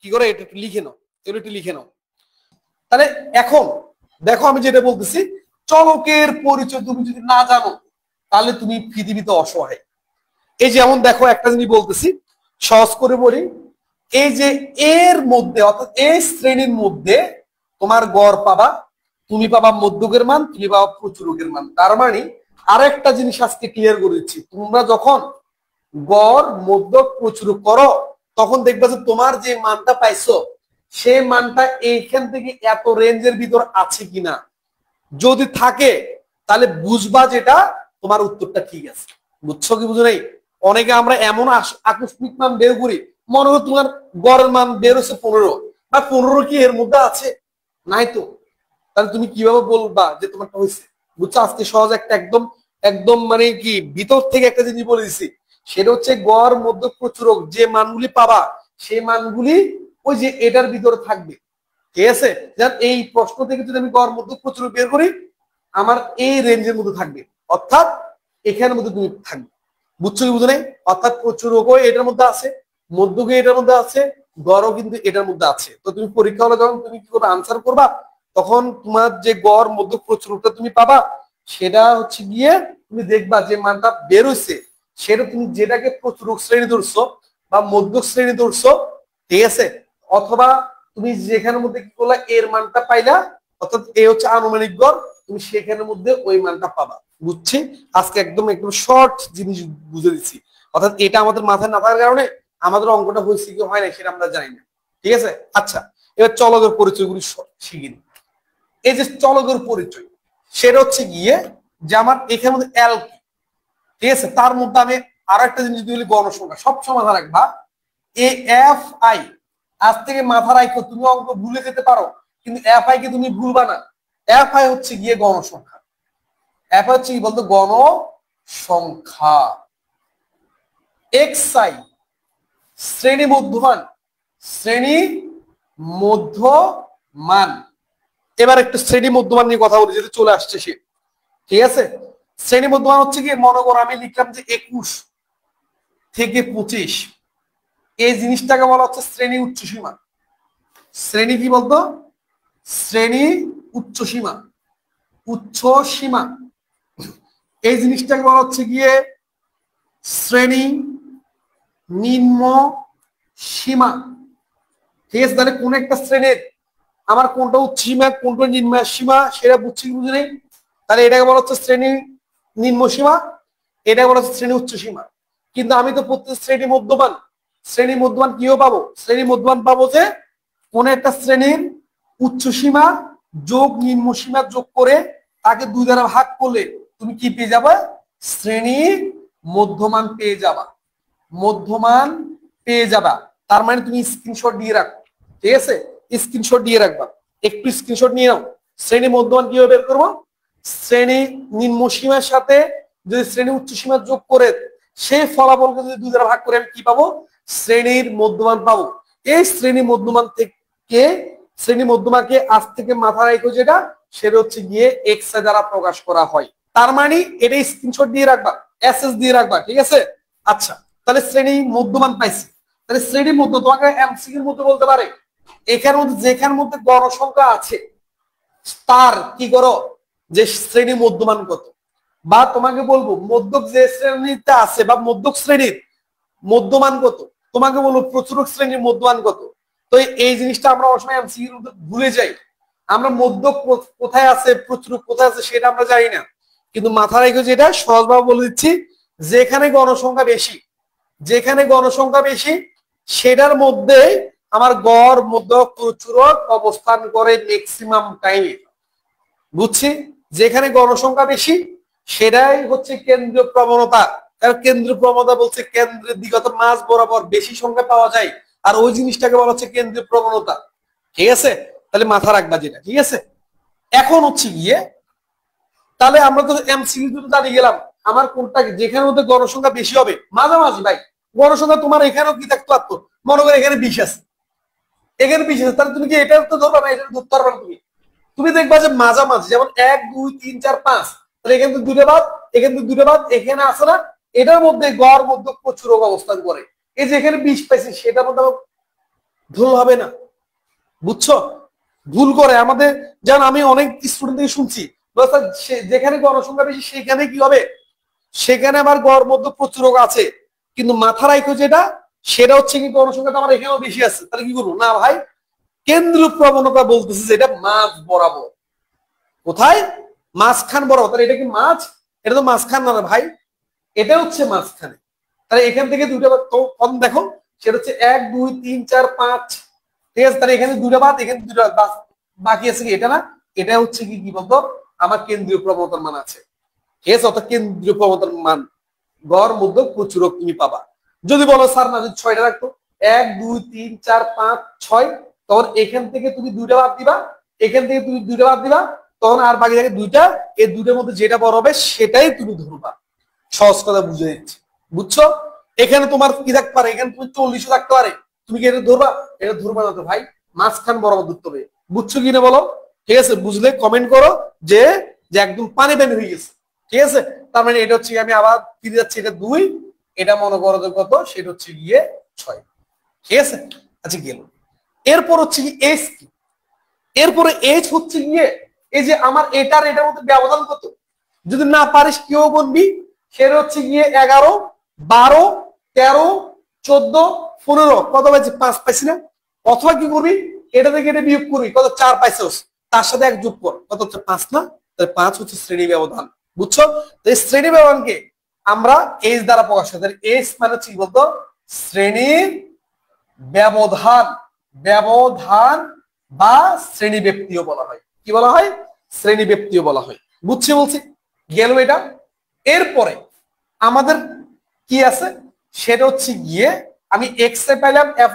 কি করে? এটা একটু লিখে নাও, এটা একটু লিখে নাও। তাহলে এখন দেখো আমি যেটা বলতেছি, চলকের পরিচয় তুমি যদি না জানো তাহলে তুমি পৃথিবীতে অসহায়। এই যেমন দেখো একটা জিনিস বলতেছি, সহজ করে বলি, এই যে এর মধ্যে অর্থাৎ এই শ্রেণীর মধ্যে তোমার গড় পাবা, তুমি পাবা মধ্যকের মান, তুমি পাবা প্রচুরকের মান। তার মানে আরেকটা জিনিস আজকে ক্লিয়ার করে দিচ্ছি, তোমরা যখন গড়, মধ্যক, প্রচুরক করো তখন দেখবা যে তোমার যে মানটা পাইছো সেই মানটা এইখান থেকে এত রেঞ্জের ভিতর আছে কিনা। যদি থাকে তাহলে বুঝবা যেটা তোমার উত্তরটা ঠিক আছে। বুঝছো কি বুঝো নাই? অনেকে আমরা এমন আকস্মিক মান বের করি, মনে হয় তোমার গড়ের মান বের হচ্ছে 15, বা 15 কি এর মধ্যে আছে? নাই তো। তাহলে তুমি কিভাবে বলবা যে তোমারটা হয়েছে? বুঝছো? আজকে সহজ একটা একদম একদম মানে কি ভিতর থেকে একটা জিনিস বলে দিচ্ছি, সেটা হচ্ছে গড়, মধ্য, প্রচুরক যে মানগুলি পাবা সেই মানগুলি ওই যে এটার ভিতরে থাকবে। ঠিক আছে, যেমন এই প্রশ্ন থেকে যদি আমি গড়, মধ্য, প্রচুরক বের করি আমার এই রেঞ্জের মধ্যে থাকবে, অর্থাৎ এখানের মধ্যে তুমি থাকবে। বুঝছো কি বুঝো নাই? অর্থাৎ প্রচুরকও এটার মধ্যে আছে, মধ্যকে এটার মধ্যে আছে, গড়ও কিন্তু এটার মধ্যে আছে। তো তুমি পরীক্ষা হলে যখন তুমি কি করবে, আনসার করবা, তখন তোমার যে গড়, মধ্য, প্রচুরকটা তুমি পাবা, সেটা হচ্ছে গিয়ে তুমি দেখবা যে মানটা বের হইছে সেটা তুমি যেটাকে প্রচুরক শ্রেণী ধরছো বা মধ্যক শ্রেণী ধরছো, ঠিক আছে, অথবা তুমি যেখানের মধ্যে কি করলা এর মানটা পাইলা, অর্থাৎ এ হচ্ছে আনুমানিক গড়, তুমি সেখানের মধ্যে ওই মানটা পাবা। বুঝছি? আজকে একদম একদম শর্ট জিনিস বুঝে দিচ্ছি, অর্থাৎ এটা আমাদের মাথায় না থাকার কারণে আমাদের অঙ্কটা হয়েছে কি হয় না সেটা আমরা জানি না। ঠিক আছে, আচ্ছা এবার চলকের পরিচয়গুলি শিখি। এই যে চলকের পরিচয় সেটা হচ্ছে গিয়ে যে আমার এখানের মধ্যে এল কি, ঠিক আছে, তার মধ্যে আমি আরো একটা জিনিস বলি, গণসংখ্যা সবসময় মাথা রাখবা। এ এফ আই আজ থেকে মাথা রাখো, তুমি অঙ্ক ভুলে যেতে পারো কিন্তু এফ আই কে তুমি ভুলবা না। এফ আই হচ্ছে গিয়ে গণসংখ্যা, এফ হচ্ছে কি বলতো গণসংখ্যা। এক্স আই শ্রেণী মধ্যমান, শ্রেণী মধ্যমান। এবার একটু শ্রেণী মধ্যমান নিয়ে কথা বলি, যেটা চলে আসছে সে। ঠিক আছে, শ্রেণী মধ্যমান হচ্ছে কি, মনে করো আমি লিখলাম যে 21 থেকে 25, এই জিনিসটাকে বলা হচ্ছে শ্রেণী উচ্চ সীমা। শ্রেণী কি বলতো? শ্রেণী উচ্চ সীমা, উচ্চ সীমা। এই জিনিসটাকে বলা হচ্ছে গিয়ে শ্রেণী নিম্ন সীমা। ঠিক আছে, তাহলে কোন একটা শ্রেণীর আমার কোনটা উচ্চ সীমা কোনটা নিম্ন সীমা সেটা বুঝছি কি বুঝি নেই, তাহলে এটাকে বলা হচ্ছে শ্রেণী নিম্ন সীমা, এটা বলা হচ্ছে শ্রেণী উচ্চ সীমা। কিন্তু আমি তো প্রত্যেক শ্রেণী মধ্যমান, শ্রেণী মধ্যমান কিও পাবো? শ্রেণী মধ্যমান পাবো যে কোন একটা শ্রেণীর উচ্চ সীমা যোগ নিম্ন সীমা যোগ করে তাকে 2 দ্বারা ভাগ করলে তুমি কি পেয়ে যাবে? শ্রেণীর মধ্যমান পেয়ে যাবা, মধ্যমান পেয়ে যাবা। তার মানে তুমি স্ক্রিনশট দিয়ে রাখো। ঠিক আছে, স্ক্রিনশট দিয়ে রাখবা, একটু স্ক্রিনশট নিয়ে নাও। শ্রেণী মধ্যমান কিভাবে বের করবো? শ্রেণী নিম্ন সীমার সাথে যদি শ্রেণী উচ্চ সীমা যোগ করে সেই ফলাফলকে যদি 2 দ্বারা ভাগ করে আমি কি পাবো? শ্রেণীর মধ্যমান পাবো। এই শ্রেণী মধ্যমান থেকে শ্রেণী মধ্যমাকে আজ থেকে মাথা রাখো যেটা, সেটা হচ্ছে গিয়ে এক্স দ্বারা প্রকাশ করা হয়। তার মানে এটা স্ক্রিনশট দিয়ে রাখবা, এসএস দিয়ে রাখবা। ঠিক আছে, আচ্ছা, তাহলে শ্রেণী মধ্যমান পাইছি। তাহলে শ্রেণী মধ্য তোমাকে এমসিকিউর মধ্যে বলতে পারে এখানের মধ্যে যেখানের মধ্যে গণসংখ্যা আছে তার কি করো যে শ্রেণী মধ্যমান কত, বা তোমাকে বলবো মধ্যক যে শ্রেণীতে আছে বা মধ্যক শ্রেণীর মধ্যমান কত, তোমাকে বলবো প্রচুরক শ্রেণীর মধ্যমান কত। তো এই জিনিসটা আমরা অনেক সময় এমসিকিউর মধ্যে ভুলে যাই। আমরা মধ্যক কোথায় আছে প্রচুরক কোথায় আছে সেটা আমরা জানি না, কিন্তু মাথায় রেখে যেটা সহজভাবে বলে দিচ্ছি, যেখানে গণসংখ্যা বেশি, যেখানে গণসংখ্যা বেশি সেটার মধ্যে আমার গড় মধ্যক প্রচুরক অবস্থান করে ম্যাক্সিমাম টাইমে। বুঝছি, যেখানে গণসংখ্যা বেশি সেটাই হচ্ছে কেন্দ্রীয় প্রবণতা। কারণ কেন্দ্রীয় প্রবণতা বলছে কেন্দ্রের দিগত মাঝ বরাবর বেশি সংখ্যা পাওয়া যায়, আর ওই জিনিসটাকে বলা হচ্ছে কেন্দ্রীয় প্রবণতা। ঠিক আছে, তাহলে মাথা রাখবা যেটা। ঠিক আছে, এখন হচ্ছে গিয়ে তাহলে আমরা তো এমসিকিউ তো জানিয়ে গেলাম আমার কোনটা যেখানে মধ্যে গণসংখ্যা বেশি হবে মাঝামাঝি। ভাই গণসংখ্যা তোমার এখানেও কি থাকতে পারতো, মনে করো এখানে 20 আছে, এখানে 20 আছে, তাহলে তুমি কি এটা তো ধরবা না, এটা ধরতে পারবা না। তুমি তুমি দেখবা যে মাঝামাঝি যেমন 1 2 3 4 5, তাহলে এখানে তো দুটো বাদ, এখানে তো দুটো বাদ, এখানে আছে না, এটার মধ্যে গড় মধ্য প্রচুরক অবস্থান করে। এই যে এখানে 20 পাইছি সেটার মধ্যে ভুল হবে না। বুঝছো, ভুল করে আমাদের। যেমন আমি অনেক স্টুডেন্ট থেকে শুনছি যেখানে গণসংখ্যা বেশি সেখানে কি হবে, সেখানে আবার গড় মধ্য প্রচুরক আছে, কিন্তু মাথা রাখো যেটা সেটা হচ্ছে কি গণসংখ্যা তো আমার এখানেও বেশি আছে, তাহলে কি করবো না ভাই, কেন্দ্র প্রবণতা বলতেছে যে এটা মাঝ বরাবর। কোথায়, মাঝখান বরাবর। তাহলে এটা কি মাঝ, এটা তো মাঝখান না ভাই, এটা হচ্ছে মাঝখানে। তাহলে এখান থেকে দুইটা কম দেখো, সেটা হচ্ছে 1 2 3 4 5। ঠিক আছে, তাহলে এখানে দুইটা বাদ, এখানে দুইটা বাদ, বাকি আছে কি এটা না, এটা হচ্ছে কি কি বলতো আমার কেন্দ্রীয় প্রবণতার মান আছে। ঠিক আছে, অর্থাৎ কেন্দ্রীয় প্রবণতার মান গড় মধ্য প্রচুরক তুমি পাবা। যদি বলো স্যার না যদি 6টা রাখতো 1 2 3 4 5 6, তখন এখান থেকে তুমি দুইটা বাদ দিবা, এখান থেকে তুমি দুইটা বাদ দিবা, তখন আর বাকি থাকে দুইটা, এই দুইটার মধ্যে যেটা বড় হবে সেটাই তুমি ধরবা। সহজ কথা বুঝে দিচ্ছি, বুঝছো। এখানে তোমার কি থাকতে পারে, এখানে তুমি 40 থাকতে পারে, তুমি কি এটা ধরবা, এটা ধরবা না তো ভাই, মাঝখান বরাবর ধরতে হবে। বুঝছো কিনা বলো। ঠিক আছে, বুঝলে কমেন্ট করো যে যে একদম পানি পানি হয়ে গেছে। ঠিক আছে, তার মানে এটা হচ্ছে আমি আবার ফিরে যাচ্ছি, এটা 2, এটা মনে করো কত, সেটা হচ্ছে গিয়ে 6। ঠিক আছে, আচ্ছা গেল। এরপর হচ্ছে কি এস কি, এরপরে এজ হচ্ছে গিয়ে এই যে আমার এটার এটার মধ্যে ব্যবধান কত, যদি না পারিস কেউ বলবি সেটা হচ্ছে গিয়ে 11 12 13 14 15, কত পাইছি 5 পাইছি না, অথবা কি করবি এটা থেকে এটা বিয়োগ করবি, কত 4 পাইছস, তার সাথে 1 যোগ কর, কত হচ্ছে 5 না, তাহলে 5 হচ্ছে শ্রেণী ব্যবধান। বুঝছো, তো এই শ্রেণী ব্যবধানকে আমরা এজ দ্বারা প্রকাশ করি। তাহলে এজ মানে হচ্ছে কি বলতো শ্রেণীর ব্যবধান, ব্যবধান বা শ্রেণী ব্যক্তিও বলা হয়। কি বলা হয়, শ্রেণী ব্যক্তিও বলা হয়। বুঝছি বলছি, গেল এটা। এরপরে আমাদের কি আছে সেটা হচ্ছে গিয়ে আমি এক্স এ পেলাম, এফ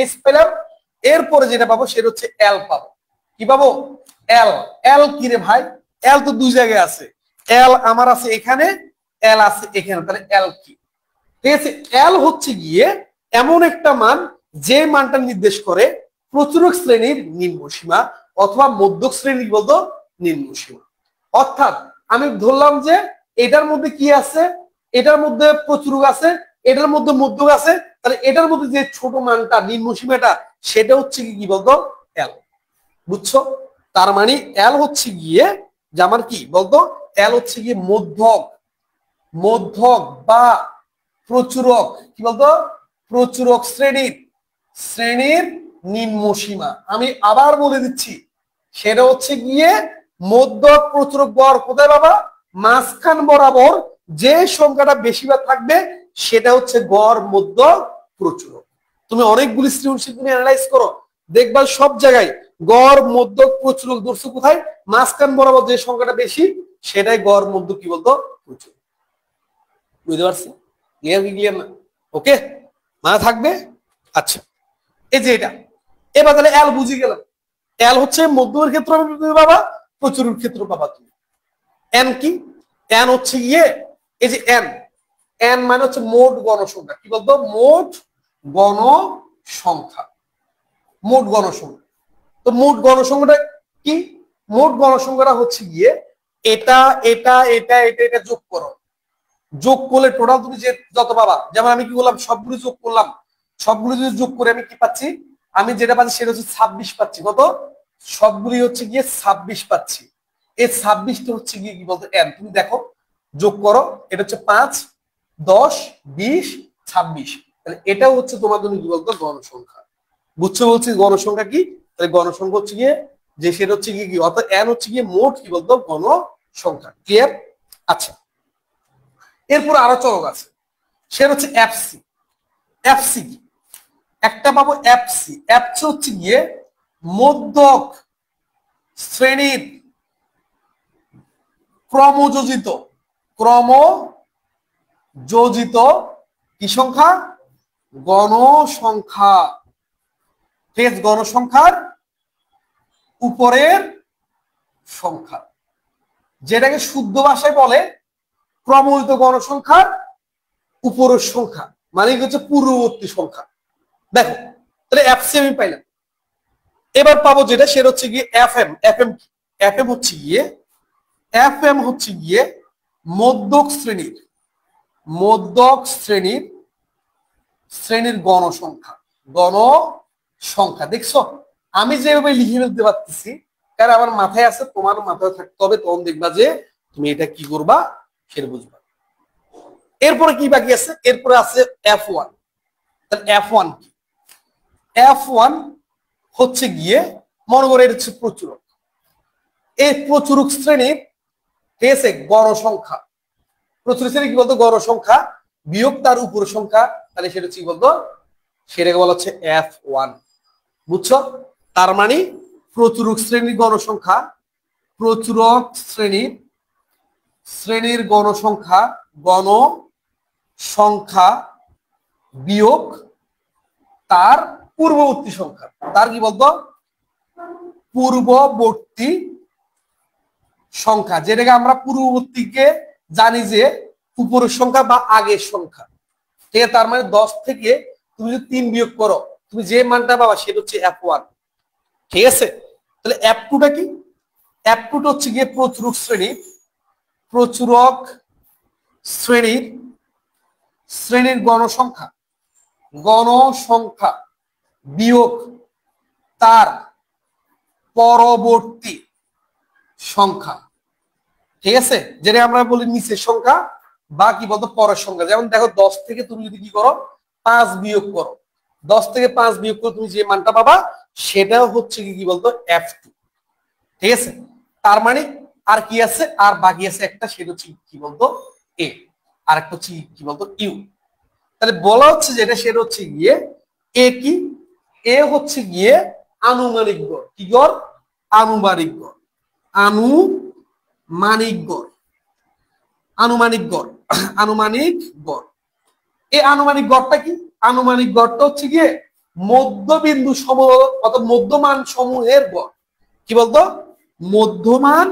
এস পেলাম, এরপরে যেটা পাবো সেটা হচ্ছে এল পাবো। কি পাবো, এল। এল কি রে ভাই, এল তো দুই জায়গায় আছে, এল আমার আছে এখানে, এল আছে এখানে, তাহলে এল কি। ঠিক আছে, এল হচ্ছে গিয়ে এমন একটা মান যে মানটা নির্দেশ করে প্রচুরক শ্রেণীর নিম্নসীমা অথবা মধ্যক শ্রেণীর বলতো নিম্নসীমা। অর্থাৎ আমি ধরলাম যে এটার মধ্যে কি আছে, এটার মধ্যে প্রচুরক আছে, এটার মধ্যে মধ্যক আছে, তাহলে এটার মধ্যে যে ছোট মানটা নিম্নসীমাটা সেটা হচ্ছে কি বলতো এল। বুঝছো, তার মানে এল হচ্ছে গিয়ে যে আমার কি বলতো এল হচ্ছে গিয়ে মধ্যক, মধ্যক বা প্রচুরক, কি বলতো প্রচুরক শ্রেণীর, শ্রেণীর নিম্নসীমা। আমি আবার বলে দিচ্ছি সেটা হচ্ছে গিয়ে মধ্যক প্রচুরক গড় কোথায় বাবা, মাঝখান বরাবর যে সংখ্যাটা বেশিরভাগ থাকবে সেটা হচ্ছে গড় মধ্য প্রচুরক। তুমি অনেকগুলি সৃজনশীল তুমি অ্যানালাইজ করো, দেখবা সব জায়গায় গড় মধ্য প্রচুরক ধরছো কোথায়, মাঝখান বরাবর যে সংখ্যাটা বেশি সেটাই গড় মধ্য কি বলতো প্রচুরক। বুঝতে পারছি, ক্লিয়ার কি ক্লিয়ার না, ওকে মাথা থাকবে। আচ্ছা, এই যে এটা এবার তাহলে এল বুঝে গেলাম, এল হচ্ছে মধ্যমের ক্ষেত্র পাবা, প্রচুরের ক্ষেত্র পাবা তুমি। এন কি, এন হচ্ছে গিয়ে এই যে এন, এন মানে হচ্ছে মোট গণসংখ্যা, কি বলতো মোট গণসংখ্যা, মোট গণসংখ্যা। তো মোট গণসংখ্যাটা কি, মোট গণসংখ্যাটা হচ্ছে গিয়ে এটা এটা এটা এটা এটা যোগ করো, যোগ করলে টোটাল তুমি যে যত পাবা, যেমন আমি কি করলাম সবগুলো যোগ করলাম, সবগুলো যদি যোগ করে আমি কি পাচ্ছি, আমি যেটা পাচ্ছি সেটা হচ্ছে 26 পাচ্ছি। কত? সবগুলি হচ্ছে গিয়ে 26 পাচ্ছি। এই 26টা হচ্ছে গিয়ে কি বলতো এন। তুমি দেখো যোগ করো, এটা হচ্ছে 5, 10, 20, 26। তাহলে এটাও হচ্ছে তোমার জন্য কি বলতো গণসংখ্যা। বুঝছো বলছি গণসংখ্যা কি? তাহলে গণসংখ্যা হচ্ছে গিয়ে যে সেটা হচ্ছে গিয়ে কি, অর্থাৎ এন হচ্ছে গিয়ে মোট কি বলতো গণসংখ্যা। ক্লিয়ার? আচ্ছা, এরপর আরো চলক আছে, সেটা হচ্ছে এফসি। এফসি কি? একটা পাবো এফসি। এফসি হচ্ছে গিয়ে মধ্যক শ্রেণীর ক্রমযোজিত, ক্রমযোজিত কি সংখ্যা? গণসংখ্যা। ঠিক আছে, গণসংখ্যার উপরের সংখ্যা, যেটাকে শুদ্ধ ভাষায় বলে ক্রমযুক্ত গণসংখ্যার উপরের সংখ্যা, মানে হচ্ছে পূর্ববর্তী সংখ্যা। দেখো তাহলে এফসি আমি পাইলাম। এবার পাবো যেটা সেটা হচ্ছে গিয়ে এফএম। এফএম এফএম হচ্ছে গিয়ে, এফএম হচ্ছে গিয়ে মধ্যক শ্রেণীর, মধ্যক শ্রেণীর শ্রেণীর গণসংখ্যা। গণসংখ্যা দেখছো আমি যেভাবে লিখে ফেলতে পারতেছি, কারণ আমার মাথায় আছে, তোমার মাথায় থাকতে হবে, তখন দেখবা যে তুমি এটা কি করবা সেটা বুঝবা। এরপরে কি বাকি আছে? এরপরে আছে F1। তাহলে F1 কি? F1 হচ্ছে গিয়ে মনে করে এটা হচ্ছে প্রচুরক। এই প্রচুরক শ্রেণীর, ঠিক আছে, গণসংখ্যা। প্রচুরক শ্রেণী কি বলতো গণসংখ্যা বিয়োগ তার উপর সংখ্যা, তাহলে সেটা কি বলতো, সেটাকে বলা হচ্ছে F1। বুঝছো? তার মানে প্রচুরক শ্রেণীর গণসংখ্যা, প্রচুরক শ্রেণীর শ্রেণীর গণসংখ্যা, গণসংখ্যা বিয়োগ তার পূর্ববর্তী সংখ্যা। তার কি বলতো পূর্ববর্তী সংখ্যা, যেটাকে আমরা পূর্ববর্তীকে জানি যে উপরের সংখ্যা বা আগের সংখ্যা। ঠিক আছে, তার মানে 10 থেকে তুমি যদি 3 বিয়োগ করো, তুমি যে মানটা পাবা সেটা হচ্ছে F1। ঠিক আছে, তাহলে F2টা কি? F2টা হচ্ছে গিয়ে প্রচুরক শ্রেণী, প্রচুরক শ্রেণীর শ্রেণীর গণসংখ্যা, গণসংখ্যা বিয়োগ তার পরবর্তী সংখ্যা। ঠিক আছে, যেটা আমরা বলি নিচের সংখ্যা বা কি বলতো পরের সংখ্যা। যেমন দেখো 10 থেকে তুমি যদি কি করো 5 বিয়োগ করো, 10 থেকে 5 বিয়োগ করে তুমি যে মানটা পাবা সেটাও হচ্ছে কি বলতো F2। ঠিক আছে, তার মানে আর কি আছে, আর বাকি আছে একটা, সেটা হচ্ছে কি বলতো এ, আর একটা হচ্ছে কি বলতো ইউ। তাহলে বলা হচ্ছে যেটা সেটা হচ্ছে গিয়ে এ কি, এ হচ্ছে গিয়ে আনুমানিক গড়। কি গড়? আনুমানিক গড়। আনুমানিক গড়, আনুমানিক গড়, আনুমানিক গড়। এই আনুমানিক গড়টা কি? আনুমানিক গড়টা হচ্ছে গিয়ে মধ্যবিন্দু সমূহ অর্থাৎ মধ্যমান সমূহের গড়। কি বলতো? মধ্যমান,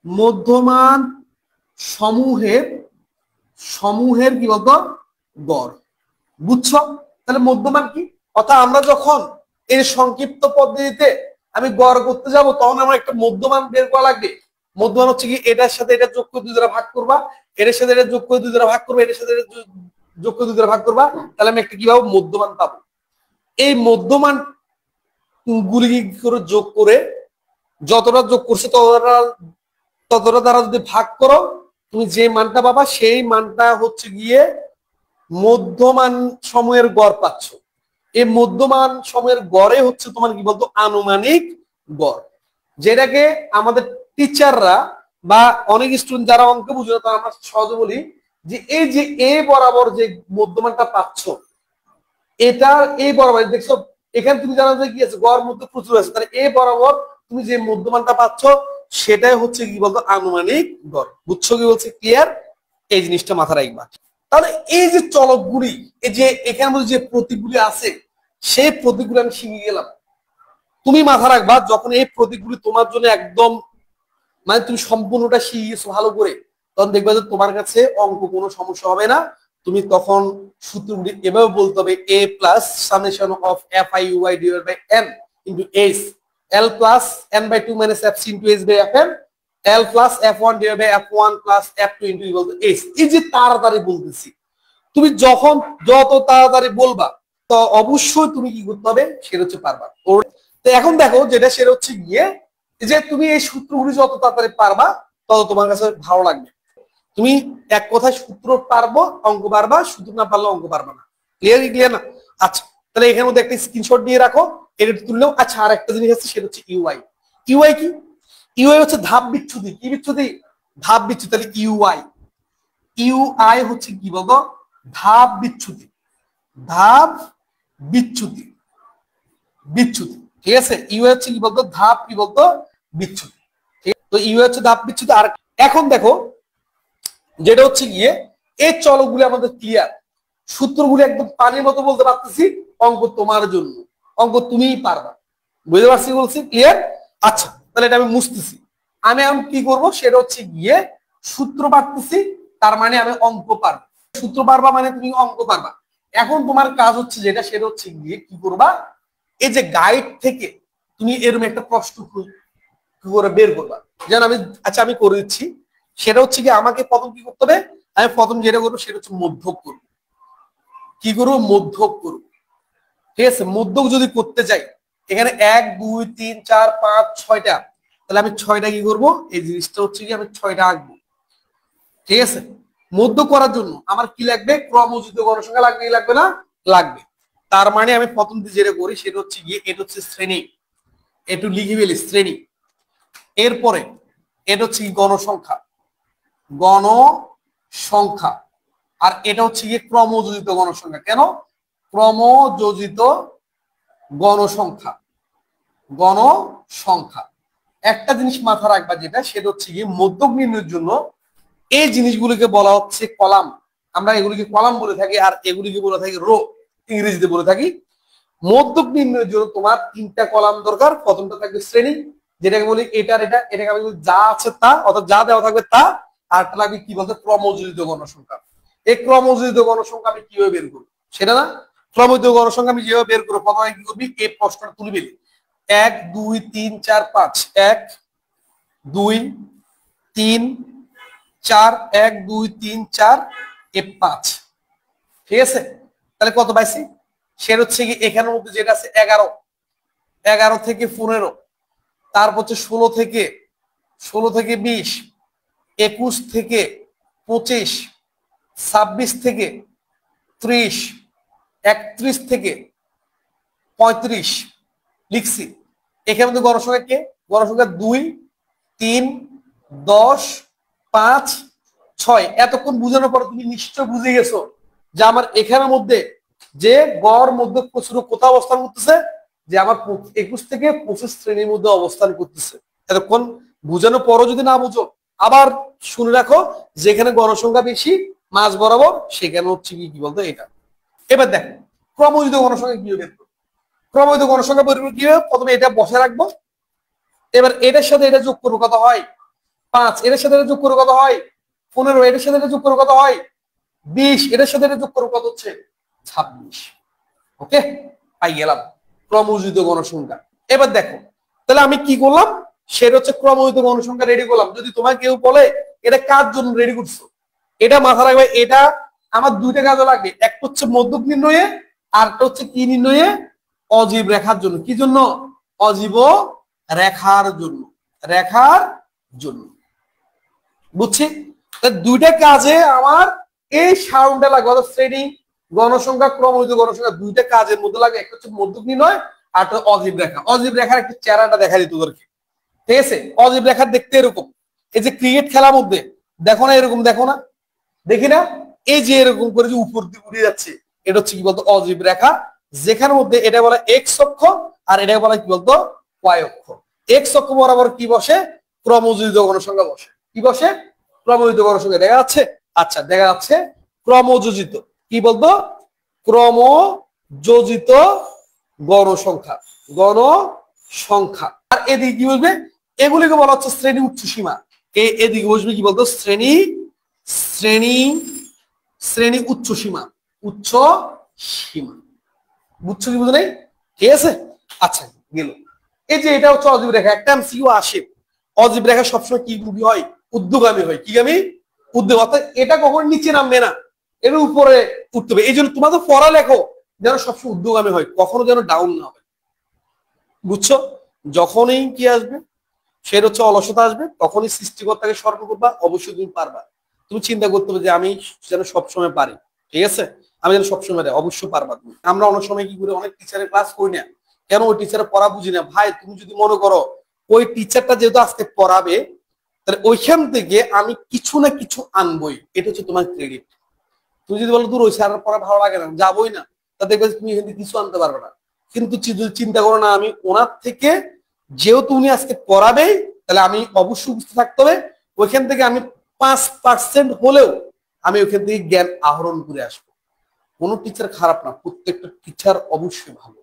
মধ্যমান সমূহের, সমূহের কি বলতো গড়। বুঝছো? তাহলে মধ্যমান কি, অর্থাৎ আমরা যখন এর সংক্ষিপ্ত পদ্ধতিতে আমি গড় করতে যাব তখন আমার একটা মধ্যমান বের করা লাগবে। মধ্যমান হচ্ছে কি এটার সাথে এটা যোগ করে 2 দ্বারা ভাগ করবা, এর সাথে এটা যোগ করে 2 দ্বারা ভাগ করবা, এর সাথে এটা যোগ করে 2 দ্বারা ভাগ করবা, তাহলে আমি একটা কি পাবো? মধ্যমান পাবো। এই মধ্যমান গুলি করে যোগ করে যতটা যোগ করছে ততটা দ্বারা যদি ভাগ করো, তুমি যে মানটা পাবা সেই মানটা হচ্ছে গিয়ে মধ্যমান সময়ের গড় পাচ্ছ। এই মধ্যমান সময়ের গড়ে হচ্ছে তোমার কি বলতো আনুমানিক গড়, যেটাকে আমাদের টিচাররা বা অনেক স্টুডেন্ট যারা অঙ্ক বুঝে না তারা আমরা সহজে বলি যে এই যে এ বরাবর যে মধ্যমানটা পাচ্ছ, এটা এ বরাবর দেখছো এখানে তুমি জানো যে কি আছে গড় মধ্যে প্রচুর আছে, তাহলে এ বরাবর তুমি যে মধ্যমানটা পাচ্ছ সেটাই হচ্ছে কি বলতো আনুমানিক গড়। বুঝছো কি বলছে? ক্লিয়ার? এই জিনিসটা মাথায় রাখবা। তাহলে এই যে চলকগুলি, এই যে এখানের মধ্যে যে প্রতীকগুলি আছে সেই প্রতীকগুলি আমি শিখে গেলাম। তুমি মাথা রাখবা যখন এই প্রতীকগুলি তোমার জন্য একদম মানে তুমি সম্পূর্ণটা শিখেছো ভালো করে, তখন দেখবা যে তোমার কাছে অঙ্ক কোনো সমস্যা হবে না। তুমি তখন সূত্রগুলি এভাবে বলতে হবে a plus summation of F I U I divide by N into H L plus N by 2 minus F C into H by F N L plus F1 divided by F1 plus F2 into equal to S। এই যে তাড়াতাড়ি বলতেছি, তুমি যখন যত তাড়াতাড়ি বলবা তো অবশ্যই তুমি কি করতে হবে সেটা হচ্ছে পারবা। তো এখন দেখো যেটা সেটা হচ্ছে গিয়ে যে তুমি এই সূত্রগুলি যত তাড়াতাড়ি পারবা তত তোমার কাছে ভালো লাগবে। তুমি এক কথায় সূত্র পারবো অঙ্ক পারবা, সূত্র না পারলে অঙ্ক পারবা না। ক্লিয়ার না? আচ্ছা, তাহলে এখানের মধ্যে একটা স্ক্রিনশট দিয়ে রাখো, এটা তুললেও। আচ্ছা, আর একটা জিনিস আছে সেটা হচ্ছে ইউআই। ইউআই কি? ইউআই হচ্ছে ধাপ বিচ্যুতি। কি বিচ্যুতি? ধাপ বিচ্যুতি। তাহলে ইউআই, ইউআই হচ্ছে কি বলতো? ধাপ বিচ্যুতি। ধাপ বিচ্যুতি, বিচ্যুতি। ঠিক আছে, ইউআই হচ্ছে কি বলতো? ধাপ কি বলতো? বিচ্যুতি। তো ইউআই হচ্ছে ধাপ বিচ্যুতি। আর এখন দেখো যেটা হচ্ছে গিয়ে এই চলকগুলি আমাদের ক্লিয়ার, সূত্রগুলি একদম পানির মতো বলতে পারতেছি। অঙ্ক তোমার জন্য, অঙ্ক তুমিই পারবা। বুঝতে পারছি বলছি? ক্লিয়ার? আচ্ছা, তাহলে এটা আমি মুছতেছি। আমি এখন কি করব সেটা হচ্ছে গিয়ে সূত্র পারতেছি, তার মানে আমি অঙ্ক পারবো। সূত্র পারবা মানে তুমি অঙ্ক পারবা। এখন তোমার কাজ হচ্ছে যেটা সেটা হচ্ছে গিয়ে কি করবা, এই যে গাইড থেকে তুমি এরকম একটা প্রশ্ন করে বের করবা। যেন আমি, আচ্ছা আমি করে দিচ্ছি। সেটা হচ্ছে কি আমাকে প্রথম কি করতে হবে, আমি প্রথম যেটা করবো সেটা হচ্ছে মধ্যক করবো। কি করবো? মধ্যক করবো। ঠিক আছে, মধ্যক যদি করতে যাই এখানে 1 2 3 4 5 6টা, তাহলে আমি 6টা কি করবো, এই জিনিসটা হচ্ছে কি আমি 6টা আঁকবো। ঠিক আছে, মধ্য করার জন্য আমার কি লাগবে? ক্রমযুক্ত গণসংখ্যা লাগবে কি লাগবে না? লাগবে। তার মানে আমি প্রথম যেটা করি সেটা হচ্ছে গিয়ে এটা হচ্ছে শ্রেণী, একটু লিখে ফেলি শ্রেণী। এরপরে এটা হচ্ছে কি গণসংখ্যা, গণসংখ্যা। আর এটা হচ্ছে গিয়ে ক্রমযোজিত গণসংখ্যা। কেন? ক্রমযোজিত গণসংখ্যা, গণসংখ্যা। একটা জিনিস মাথা রাখবা যেটা সেটা হচ্ছে গিয়ে মধ্যক নির্ণয়ের জন্য এই জিনিসগুলিকে বলা হচ্ছে কলাম। আমরা এগুলিকে কলাম বলে থাকি, আর এগুলিকে বলে থাকি রো, ইংরেজিতে বলে থাকি। মধ্যক নির্ণয়ের জন্য তোমার 3টা কলাম দরকার। প্রথমটা থাকবে শ্রেণী, যেটাকে বলি এটার এটা, এটাকে আমি যা আছে তা, অর্থাৎ যা দেওয়া থাকবে তা। আর একটা লাগবে কি বলতে? ক্রমযোজিত গণসংখ্যা। এই ক্রমযোজিত গণসংখ্যা আমি কিভাবে বের করবো সেটা না, ক্রমযোজিত গণসংখ্যা আমি যেভাবে বের করবো, প্রথমে কি করবি, এই প্রশ্নটা তুলবি 1 2 3 4 5, 1 2 3 4, 1 2 3 4 5। ঠিক আছে, তাহলে কত পাইছি? সেটা হচ্ছে কি এখানের মধ্যে যেটা আছে 11, 11 থেকে 15, তারপর হচ্ছে 16 থেকে 20, 21 থেকে 25, 26 থেকে 30, 31 থেকে 35 লিখছি। এখানে মধ্যে গণসংখ্যা কে? গণসংখ্যা 2 3 10 5 6। এতক্ষণ বুঝানোর পর তুমি নিশ্চয় বুঝে গেছো যে আমার এখানের মধ্যে যে গড় মধ্যে প্রচুর কোথাও অবস্থান করতেছে, যে আমার 21 থেকে 25 শ্রেণীর মধ্যে অবস্থান করতেছে। এতক্ষণ বুঝানোর পরও যদি না বুঝো আবার শুনে রাখো, যেখানে গণসংখ্যা বেশি মাঝ বরাবর সেখানে হচ্ছে কি বলতো এটা। এবার দেখো ক্রমযুক্ত গণসংখ্যা কি হবে। ক্রমযুক্ত গণসংখ্যা বের করব কিভাবে? প্রথমে এটা বসে রাখবো। এবার এটার সাথে এটা যোগ করবো, কত হয়? 5। এটার সাথে এটা যোগ করবো, কত হয়? 15। এটার সাথে এটা যোগ করবো, কত হয়? 20। এটার সাথে এটা যোগ করবো, কত হচ্ছে? 26। ওকে, পাই গেলাম ক্রমযুক্ত গণসংখ্যা। এবার দেখো তাহলে আমি কি করলাম, সেটা হচ্ছে ক্রমযুক্ত গণসংখ্যা রেডি করলাম। যদি তোমার কেউ বলে এটা কার জন্য রেডি করছো, এটা মাথা রাখবে, এটা আমার 2টা কাজে লাগবে। একটা হচ্ছে মধ্যক নির্ণয়ে, আর একটা হচ্ছে কি নির্ণয়ে? অজীব রেখার জন্য। কি জন্য? অজীব রেখার জন্য, রেখার জন্য। বুঝছি? 2টা কাজে আমার এই সাউন্ডটা লাগবে, অর্থাৎ শ্রেণী, গণসংখ্যা, ক্রমযুক্ত গণসংখ্যা 2টা কাজের মধ্যে লাগে। একটা হচ্ছে মধ্যক নির্ণয়, আর একটা অজীব রেখা। অজীব রেখার একটা চেহারাটা দেখা দিত তোদেরকে। ঠিক আছে, অজীব রেখার দেখতে এরকম। এই যে ক্রিকেট খেলার মধ্যে দেখো না, এরকম দেখো না, দেখি না, এই যে এরকম করে যে উপর দিয়ে উড়ে যাচ্ছে, এটা হচ্ছে কি বলতো? অজীব রেখা। যেখানে মধ্যে এটা বলা এক্স অক্ষ, আর এটা বলা কি বলতো? ওয়াই অক্ষ। এক্স অক্ষ বরাবর কি বসে? ক্রমযুক্ত গণসংখ্যা বসে। কি বসে? ক্রমযুক্ত গণসংখ্যা। দেখা যাচ্ছে? আচ্ছা, দেখা যাচ্ছে ক্রমযোজিত। কি বলতো? ক্রমযোজিত গণসংখ্যা, গণসংখ্যা। আর এদিকে কি বলবে? এগুলিকে বলা হচ্ছে শ্রেণী উচ্চ সীমা। এদিকে বসবে কি বলতো? শ্রেণী, শ্রেণী, শ্রেণী উচ্চ সীমা, উচ্চ সীমা। বুঝছো কি বুঝো নাই? ঠিক আছে, আচ্ছা গেল। এই যে এটা হচ্ছে অজীব রেখা। একটা এমসিকিউ আসে, অজীব রেখা সবসময় কি মুভি হয়, ঊর্ধ্বগামী হয়, কিগামী, ঊর্ধ্ব, অর্থাৎ এটা কখনো নিচে নামবে না, এর উপরে উঠতে হবে। এই জন্য তোমরা তো পড়া লেখো যেন সবসময় ঊর্ধ্বগামী হয়, কখনো যেন ডাউন না হয়, বুঝছো? যখনই কি আসবে, সেটা হচ্ছে অলসতা আসবে, তখনই সৃষ্টিকর্তাকে স্মরণ করবা, অবশ্যই তুমি পারবা। তুমি চিন্তা করতে হবে যে আমি যেন সবসময় পারি, ঠিক আছে, আমি যেন সবসময় পারি, অবশ্যই পারবা তুমি। আমরা অনেক সময় কি করি, অনেক টিচারের ক্লাস করি না, কেন? ওই টিচারের পড়া বুঝি না। ভাই তুমি যদি মনে করো ওই টিচারটা যেহেতু আজকে পড়াবে, তাহলে ওইখান থেকে আমি কিছু না কিছু আনবই, এটা হচ্ছে তোমার ক্রেডিট। তুমি যদি বলো দূর ওই স্যারের পড়া ভালো লাগে না, যাবোই না, তা দেখবে তুমি এখান থেকে কিছু আনতে পারবে না। কিন্তু যদি চিন্তা করো না আমি ওনার থেকে, যেহেতু উনি আজকে পড়াবেই, তাহলে আমি অবশ্যই বুঝতে থাকতে হবে, ওইখান থেকে আমি 5% হলেও আমি ওইখান থেকে জ্ঞান আহরণ করে আসবো। কোনো টিচার খারাপ না, প্রত্যেকটা টিচার অবশ্যই ভালো,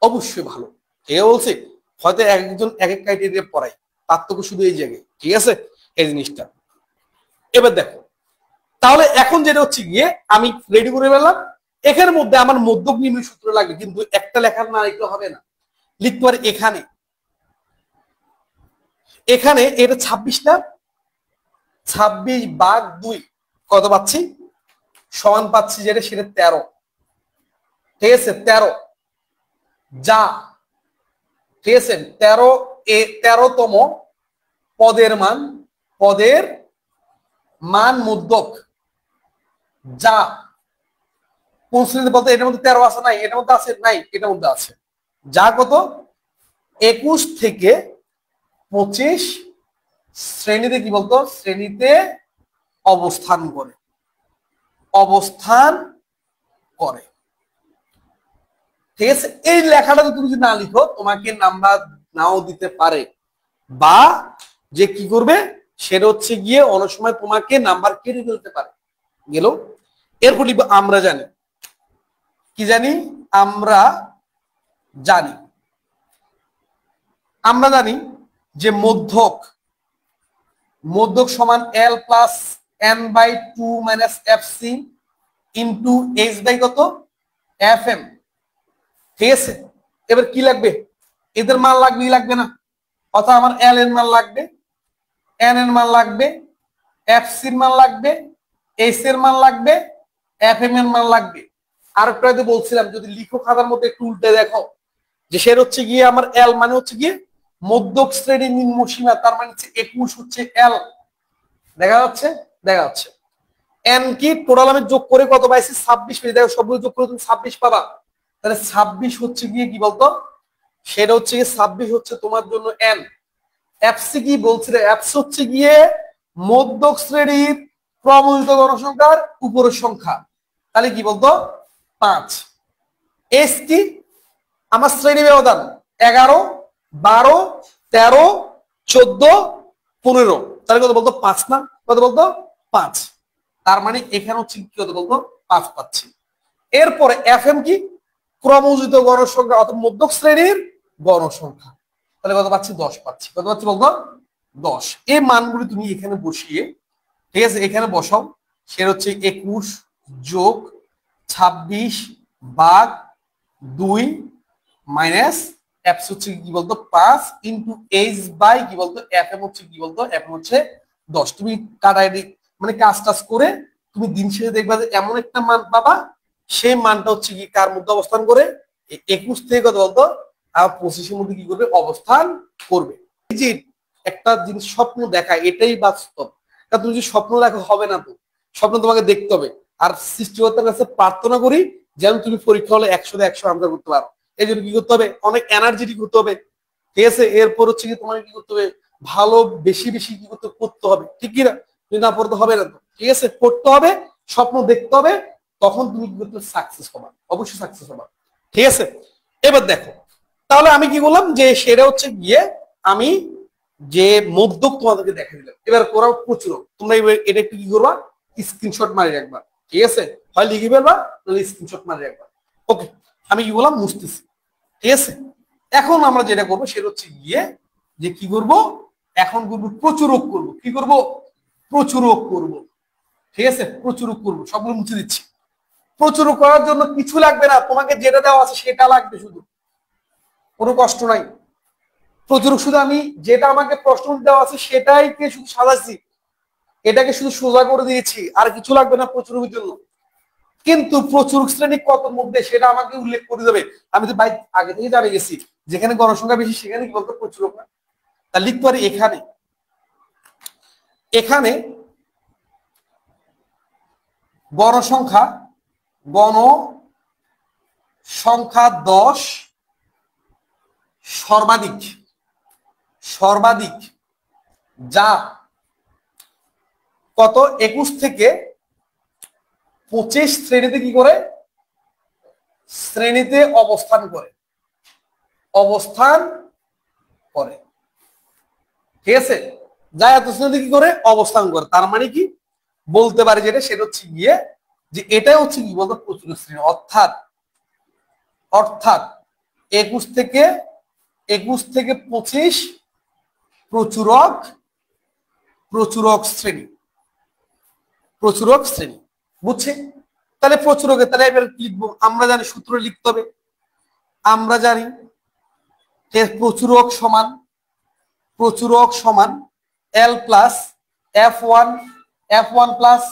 অবশ্যই ভালো। ঠিক বলছি? হয়তো একজন এক এক ক্রাইটেরিয়া পড়ায়, পার্থক্য শুধু এই জায়গায়, ঠিক আছে, এই জিনিসটা। এবার দেখো, তাহলে এখন যেটা হচ্ছে গিয়ে আমি রেডি করে ফেললাম, এখানের মধ্যে আমার মধ্যক নির্ণয় সূত্র লাগবে, কিন্তু একটা লেখার না লিখলে হবে না, লিখতে পারি এখানে, এখানে এটা 26টা, 26/2 কত পাচ্ছি, সমান পাচ্ছি যেটা, সেটা 13, ঠিক আছে, 13, যা, ঠিক আছে, 13তম পদের মান, পদের মান মধ্যক, যা কোন শ্রেণীতে বলতে, এটার মধ্যে 13 আছে নাই, এটার মধ্যে আছে নাই, এটার মধ্যে আছে, যা কত 21 থেকে 25 শ্রেণীতে কি বলতো, শ্রেণীতে অবস্থান করে, অবস্থান করে, ঠিক আছে। এই লেখাটা তুমি যদি না লিখো, তোমাকে নাম্বার নাও দিতে পারে, বা যে কি করবে সেটা হচ্ছে গিয়ে অনেক সময় তোমাকে নাম্বার কেটে ফেলতে পারে, গেল। এরপর লিখবো আমরা জানি, কি জানি, আমরা জানি, আমরা জানি যে মধ্যক, মধ্যক সমান L plus N/2 minus FC into H/, কত, FM, ঠিক আছে। এবার কি লাগবে, এদের মান লাগবে, ই লাগবে না, অর্থাৎ আমার L এর মান লাগবে, N এর মান লাগবে, FC এর মান লাগবে, H এর মান লাগবে, FM এর মান লাগবে। আর একটা বলছিলাম, যদি লিখো খাতার মধ্যে একটু উল্টে দেখো, যে সেটা হচ্ছে গিয়ে আমার L মানে হচ্ছে গিয়ে মধ্যক শ্রেণী নিম্ন সীমা, তার মানে হচ্ছে 21 হচ্ছে L, দেখা যাচ্ছে, দেখা যাচ্ছে। N কি টোটাল আমি যোগ করে কত পাইছি, 26 পেয়েছি, দেখো সবগুলো যোগ করে তুমি 26 পাবা, তাহলে 26 হচ্ছে গিয়ে কি বলতো, সেটা হচ্ছে গিয়ে 26 হচ্ছে তোমার জন্য N। এফসি কি বলছিল, এফসি হচ্ছে গিয়ে মধ্যক শ্রেণীর প্রবলিত গণসংখ্যার উপরের সংখ্যা, তাহলে কি বলতো 5। এস কি আমার শ্রেণী ব্যবধান 11, 12, 13, 14, 15, তাহলে কত বলতো 5 না, কত বলতো 5, তার মানে এখানে হচ্ছে কি কত বলতো 5 পাচ্ছি। এরপরে এফএম কি ক্রমোজিত গণসংখ্যা, অর্থাৎ মধ্যক শ্রেণীর গণসংখ্যা, তাহলে কত পাচ্ছি 10 পাচ্ছি, কত পাচ্ছি বলতো 10। এই মানগুলি তুমি এখানে বসিয়ে, ঠিক আছে, এখানে বসাও, সেটা হচ্ছে 21 যোগ 26/2 মাইনাস এফ হচ্ছে কি বলতো 5 ইন্টু H/, কি বলতো এফএম হচ্ছে কি বলতো, এফএম হচ্ছে 10। তুমি কাটাই মানে কাজ টাজ করে তুমি দিন শেষে দেখবা যে এমন একটা মান পাবা, সেই মানটা হচ্ছে কি কার মধ্যে অবস্থান করে, 21 থেকে কত বলতো আর 25 এর মধ্যে কি করবে, অবস্থান করবে। এই যে একটা জিনিস স্বপ্ন দেখা, এটাই বাস্তব। কারণ তুমি যদি স্বপ্ন দেখো হবে না, তো স্বপ্ন তোমাকে দেখতে হবে। আর সৃষ্টিকর্তার কাছে প্রার্থনা করি যেন তুমি পরীক্ষা হলে 100 তে 100 আনসার করতে পারো। এই জন্য কি করতে হবে, অনেক এনার্জেটিক হতে হবে, ঠিক আছে। এরপর হচ্ছে কি তোমাকে কি করতে হবে, ভালো বেশি বেশি কি করতে হবে, ঠিক কিনা, যদি না পড়তে হবে না, তো ঠিক আছে, পড়তে হবে, স্বপ্ন দেখতে হবে, তখন তুমি কি করতে সাকসেস হবা, অবশ্যই সাকসেস হবা, ঠিক আছে। এবার দেখো, তাহলে আমি কি বললাম যে সেটা হচ্ছে গিয়ে আমি যে মধ্যক তোমাদেরকে দেখা দিলাম, এবার করা প্রচুর, তোমরা এটা একটু কি করবা, স্ক্রিনশট মারি রাখবা, ঠিক আছে, হয় লিখে ফেলবা নাহলে স্ক্রিনশট মারি রাখবা। ওকে, আমি কি বললাম মুছতেছি, ঠিক আছে। এখন আমরা যেটা করবো সেটা হচ্ছে গিয়ে যে কি করব, এখন করবো প্রচুরক করব, কি করব, প্রচুরক করব, ঠিক আছে, প্রচুরক করব, সবগুলো মুছে দিচ্ছি। প্রচুরক করার জন্য কিছু লাগবে না, তোমাকে যেটা দেওয়া আছে সেটা লাগবে শুধু, কোনো কষ্ট নাই। প্রচুরক শুধু আমি যেটা আমাকে প্রশ্ন দেওয়া আছে সেটাইকে শুধু সাজাচ্ছি, এটাকে শুধু সোজা করে দিয়েছি, আর কিছু লাগবে না প্রচুরকের জন্য। কিন্তু প্রচুরক শ্রেণী কত মধ্যে সেটা আমাকে উল্লেখ করে দেবে। আমি তো ভাই আগে থেকে জানে গেছি যেখানে গণসংখ্যা বেশি সেখানে কি বলতো প্রচুরক না। তা লিখতে পারি এখানে, এখানে গণসংখ্যা 10 সর্বাধিক, সর্বাধিক যা কত 21 থেকে 25 শ্রেণীতে কি করে, শ্রেণীতে অবস্থান করে, অবস্থান করে। ঠিক আছে, যা এত শ্রেণীতে কি করে অবস্থান করে, তার মানে কি বলতে পারি যেটা সেটা হচ্ছে গিয়ে যে এটাই হচ্ছে কি বলতো প্রচুরক শ্রেণী। অর্থাৎ অর্থাৎ 21 থেকে 25 প্রচুরক, প্রচুরক শ্রেণী, প্রচুরক শ্রেণী। বুঝছি? তাহলে প্রচুরকে তাহলে এবার লিখবো, আমরা জানি সূত্র লিখতে হবে। আমরা জানি প্রচুরক সমান, প্রচুরক সমান L plus F1 plus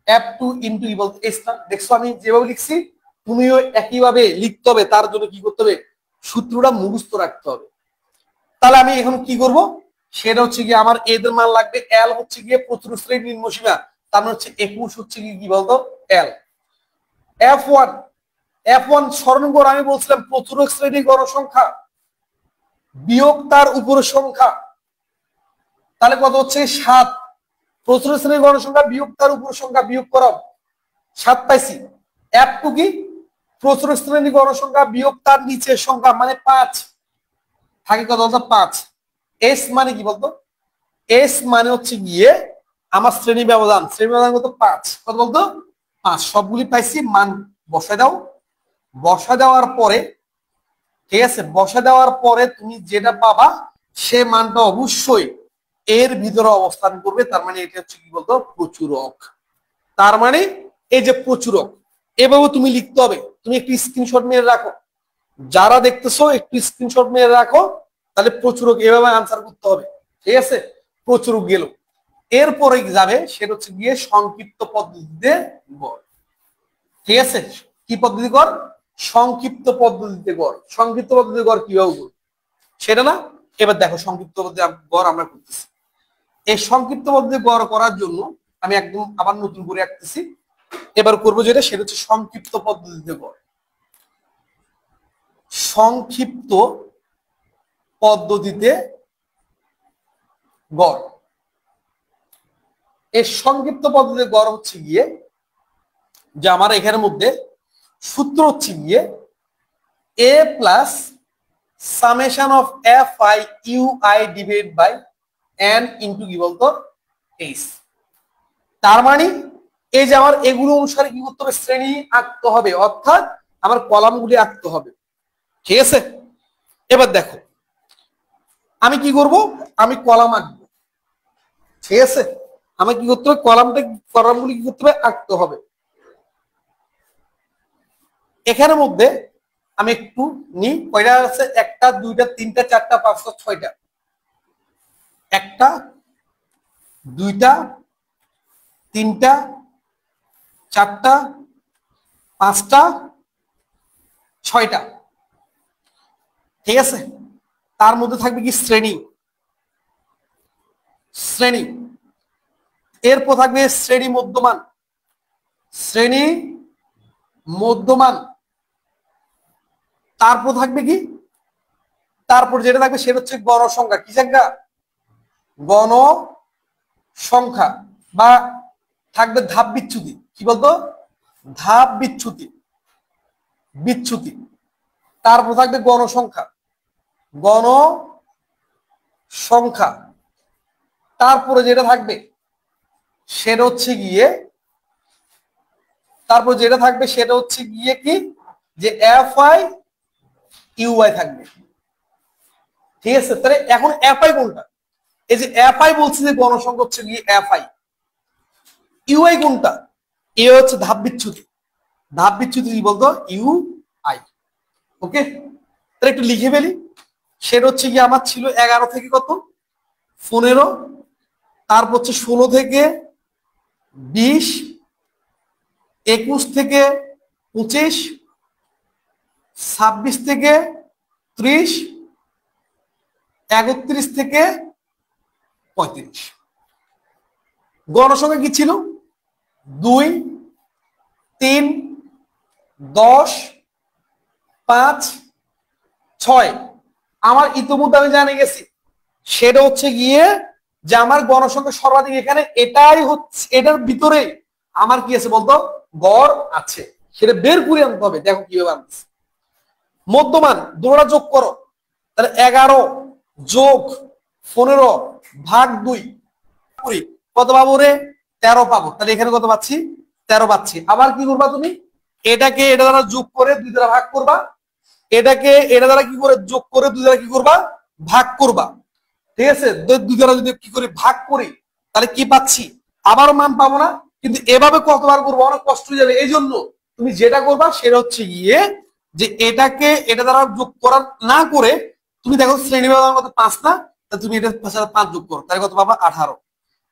F2 into E বলতে এস না। দেখছো আমি যেভাবে লিখছি তুমিও একইভাবে লিখতে হবে, তার জন্য কি করতে হবে সূত্রটা মুখস্থ রাখতে হবে। তাহলে আমি এখন কি করব সেটা হচ্ছে গিয়ে আমার এদের মান লাগবে, L হচ্ছে গিয়ে প্রচুরক শ্রেণীর নিম্নসীমা, তার মানে হচ্ছে 21 হচ্ছে কি বলতো L। F1 স্মরণ করো আমি বলছিলাম প্রচুরক শ্রেণীর গণসংখ্যা বিয়োগ তার উপরের সংখ্যা, তাহলে কত হচ্ছে 7। প্রচুরক শ্রেণীর গণসংখ্যা বিয়োগ তার উপরের সংখ্যা বিয়োগ করো 7 পাইছি। F2 কি প্রচুরক শ্রেণীর গণসংখ্যা বিয়োগ তার নিচের সংখ্যা মানে 5, থাকে কত বলতো 5। S মানে কি বলতো, S মানে হচ্ছে গিয়ে আমার শ্রেণী ব্যবধান, শ্রেণী ব্যবধান কত 5, কত বলতো 5। সবগুলি পাইছি, মান বসায় দাও। বসা দেওয়ার পরে ঠিক আছে, বসা দেওয়ার পরে তুমি যেটা পাবা সে মানটা অবশ্যই এর ভিতরে অবস্থান করবে, তার মানে এটা হচ্ছে কি বলতো প্রচুরক। তার মানে এই যে প্রচুরক এভাবে তুমি লিখতে হবে। তুমি একটু স্ক্রিনশট মেরে রাখো, যারা দেখতেছো একটু স্ক্রিনশট মেরে রাখো, তাহলে প্রচুরক এভাবে আনসার করতে হবে। ঠিক আছে, প্রচুরক গেল, এরপরে যাবে সেটা হচ্ছে গিয়ে সংক্ষিপ্ত পদ্ধতিতে গড়। ঠিক আছে, কি পদ্ধতি গড়, সংক্ষিপ্ত পদ্ধতিতে গড়। সংক্ষিপ্ত পদ্ধতিতে গড় কিভাবে করব সেটা না, এবার দেখো সংক্ষিপ্ত পদ্ধতি গড় আমরা করতেছি। এই সংক্ষিপ্ত পদ্ধতি গড় করার জন্য আমি একদম আবার নতুন করে আঁকতেছি। এবার করবো যেটা সেটা হচ্ছে সংক্ষিপ্ত পদ্ধতিতে গড়। সংক্ষিপ্ত পদ্ধতিতে গড়, এই সংক্ষিপ্ত পদ্ধতিতে গড় হচ্ছে গিয়ে যে আমার এখানের মধ্যে সূত্র হচ্ছে গিয়ে a plus summation of fi ui divide by n into কি বলতো h। তার মানে এই যে আমার এগুলো অনুসারে কি করতে হবে শ্রেণী আঁকতে হবে, অর্থাৎ আমার কলামগুলি আঁকতে হবে। ঠিক আছে, এবার দেখো আমি কি করব, আমি কলাম আঁকবো। ঠিক আছে, আমি কি করতে হবে কলামগুলি কি করতে হবে আঁকতে হবে। এখানের মধ্যে আমি একটু নি কয়টা আছে, 1টা 2টা 3টা 4টা 5টা 6টা, 1টা 2টা 3টা 4টা 5টা 6টা। ঠিক আছে, তার মধ্যে থাকবে কি শ্রেণী, শ্রেণী, এরপর থাকবে শ্রেণী মধ্যমান, শ্রেণী মধ্যমান, তারপর থাকবে কি, তারপর যেটা থাকবে সেটা হচ্ছে গণসংখ্যা। কি সংখ্যা, গণ সংখ্যা, বা থাকবে ধাপ বিচ্যুতি। কি বলতো ধাপ বিচ্যুতি, বিচ্যুতি। তারপর থাকবে গণসংখ্যা, গণসংখ্যা। তারপরে যেটা থাকবে সেটা হচ্ছে গিয়ে, তারপর যেটা থাকবে সেটা হচ্ছে গিয়ে কি যে fi ui থাকবে। ঠিক আছে, তাহলে এখন fi কোনটা, এই যে fi বলছে যে গণসংখ্যা হচ্ছে গিয়ে fi, ui কোনটা, এ হচ্ছে ধাপ বিচ্যুতি, ধাপ বিচ্যুতি কি বলতো ইউ আই। ওকে, তাহলে একটু লিখে ফেলি সেটা হচ্ছে গিয়ে আমার ছিল 11 থেকে কত 15, তারপর হচ্ছে 16 থেকে 20, 21 থেকে 25, 26 থেকে 30, 31 থেকে 35। গণসংখ্যা কি ছিল 2, 3, 10, 5, 6। আমার ইতিমধ্যে আমি জানে গেছি সেটা হচ্ছে গিয়ে যে আমার গণসংখ্যা সর্বাধিক এখানে, এটাই হচ্ছে এটার ভিতরে আমার কি আছে বলতো গড় আছে, সেটা বের করে আনতে হবে। দেখো কিভাবে আনতেছে, মধ্যমান দুটোটা যোগ করো, তাহলে 11 যোগ 15 ভাগ 2 কত পাবো রে 13 পাবো। তাহলে এখানে কত পাচ্ছি 13 পাচ্ছি। আবার কি করবা তুমি, এটাকে এটা দ্বারা যোগ করে 2 দ্বারা ভাগ করবা, এটাকে এটা দ্বারা কি করে যোগ করে 2 দ্বারা কি করবা ভাগ করবা, ঠিক আছে। 2 দ্বারা যদি কি করে ভাগ করি তাহলে কি পাচ্ছি, আবারও মান পাবো না, কিন্তু এভাবে কতবার করবো অনেক কষ্ট হয়ে যাবে। এই জন্য তুমি যেটা করবা সেটা হচ্ছে গিয়ে যে এটাকে এটা দ্বারা যোগ করা না করে তুমি দেখো শ্রেণী ব্যবধান কত 5 না, তা তুমি এটা 5 যোগ করো, তাহলে কত পাবা 18।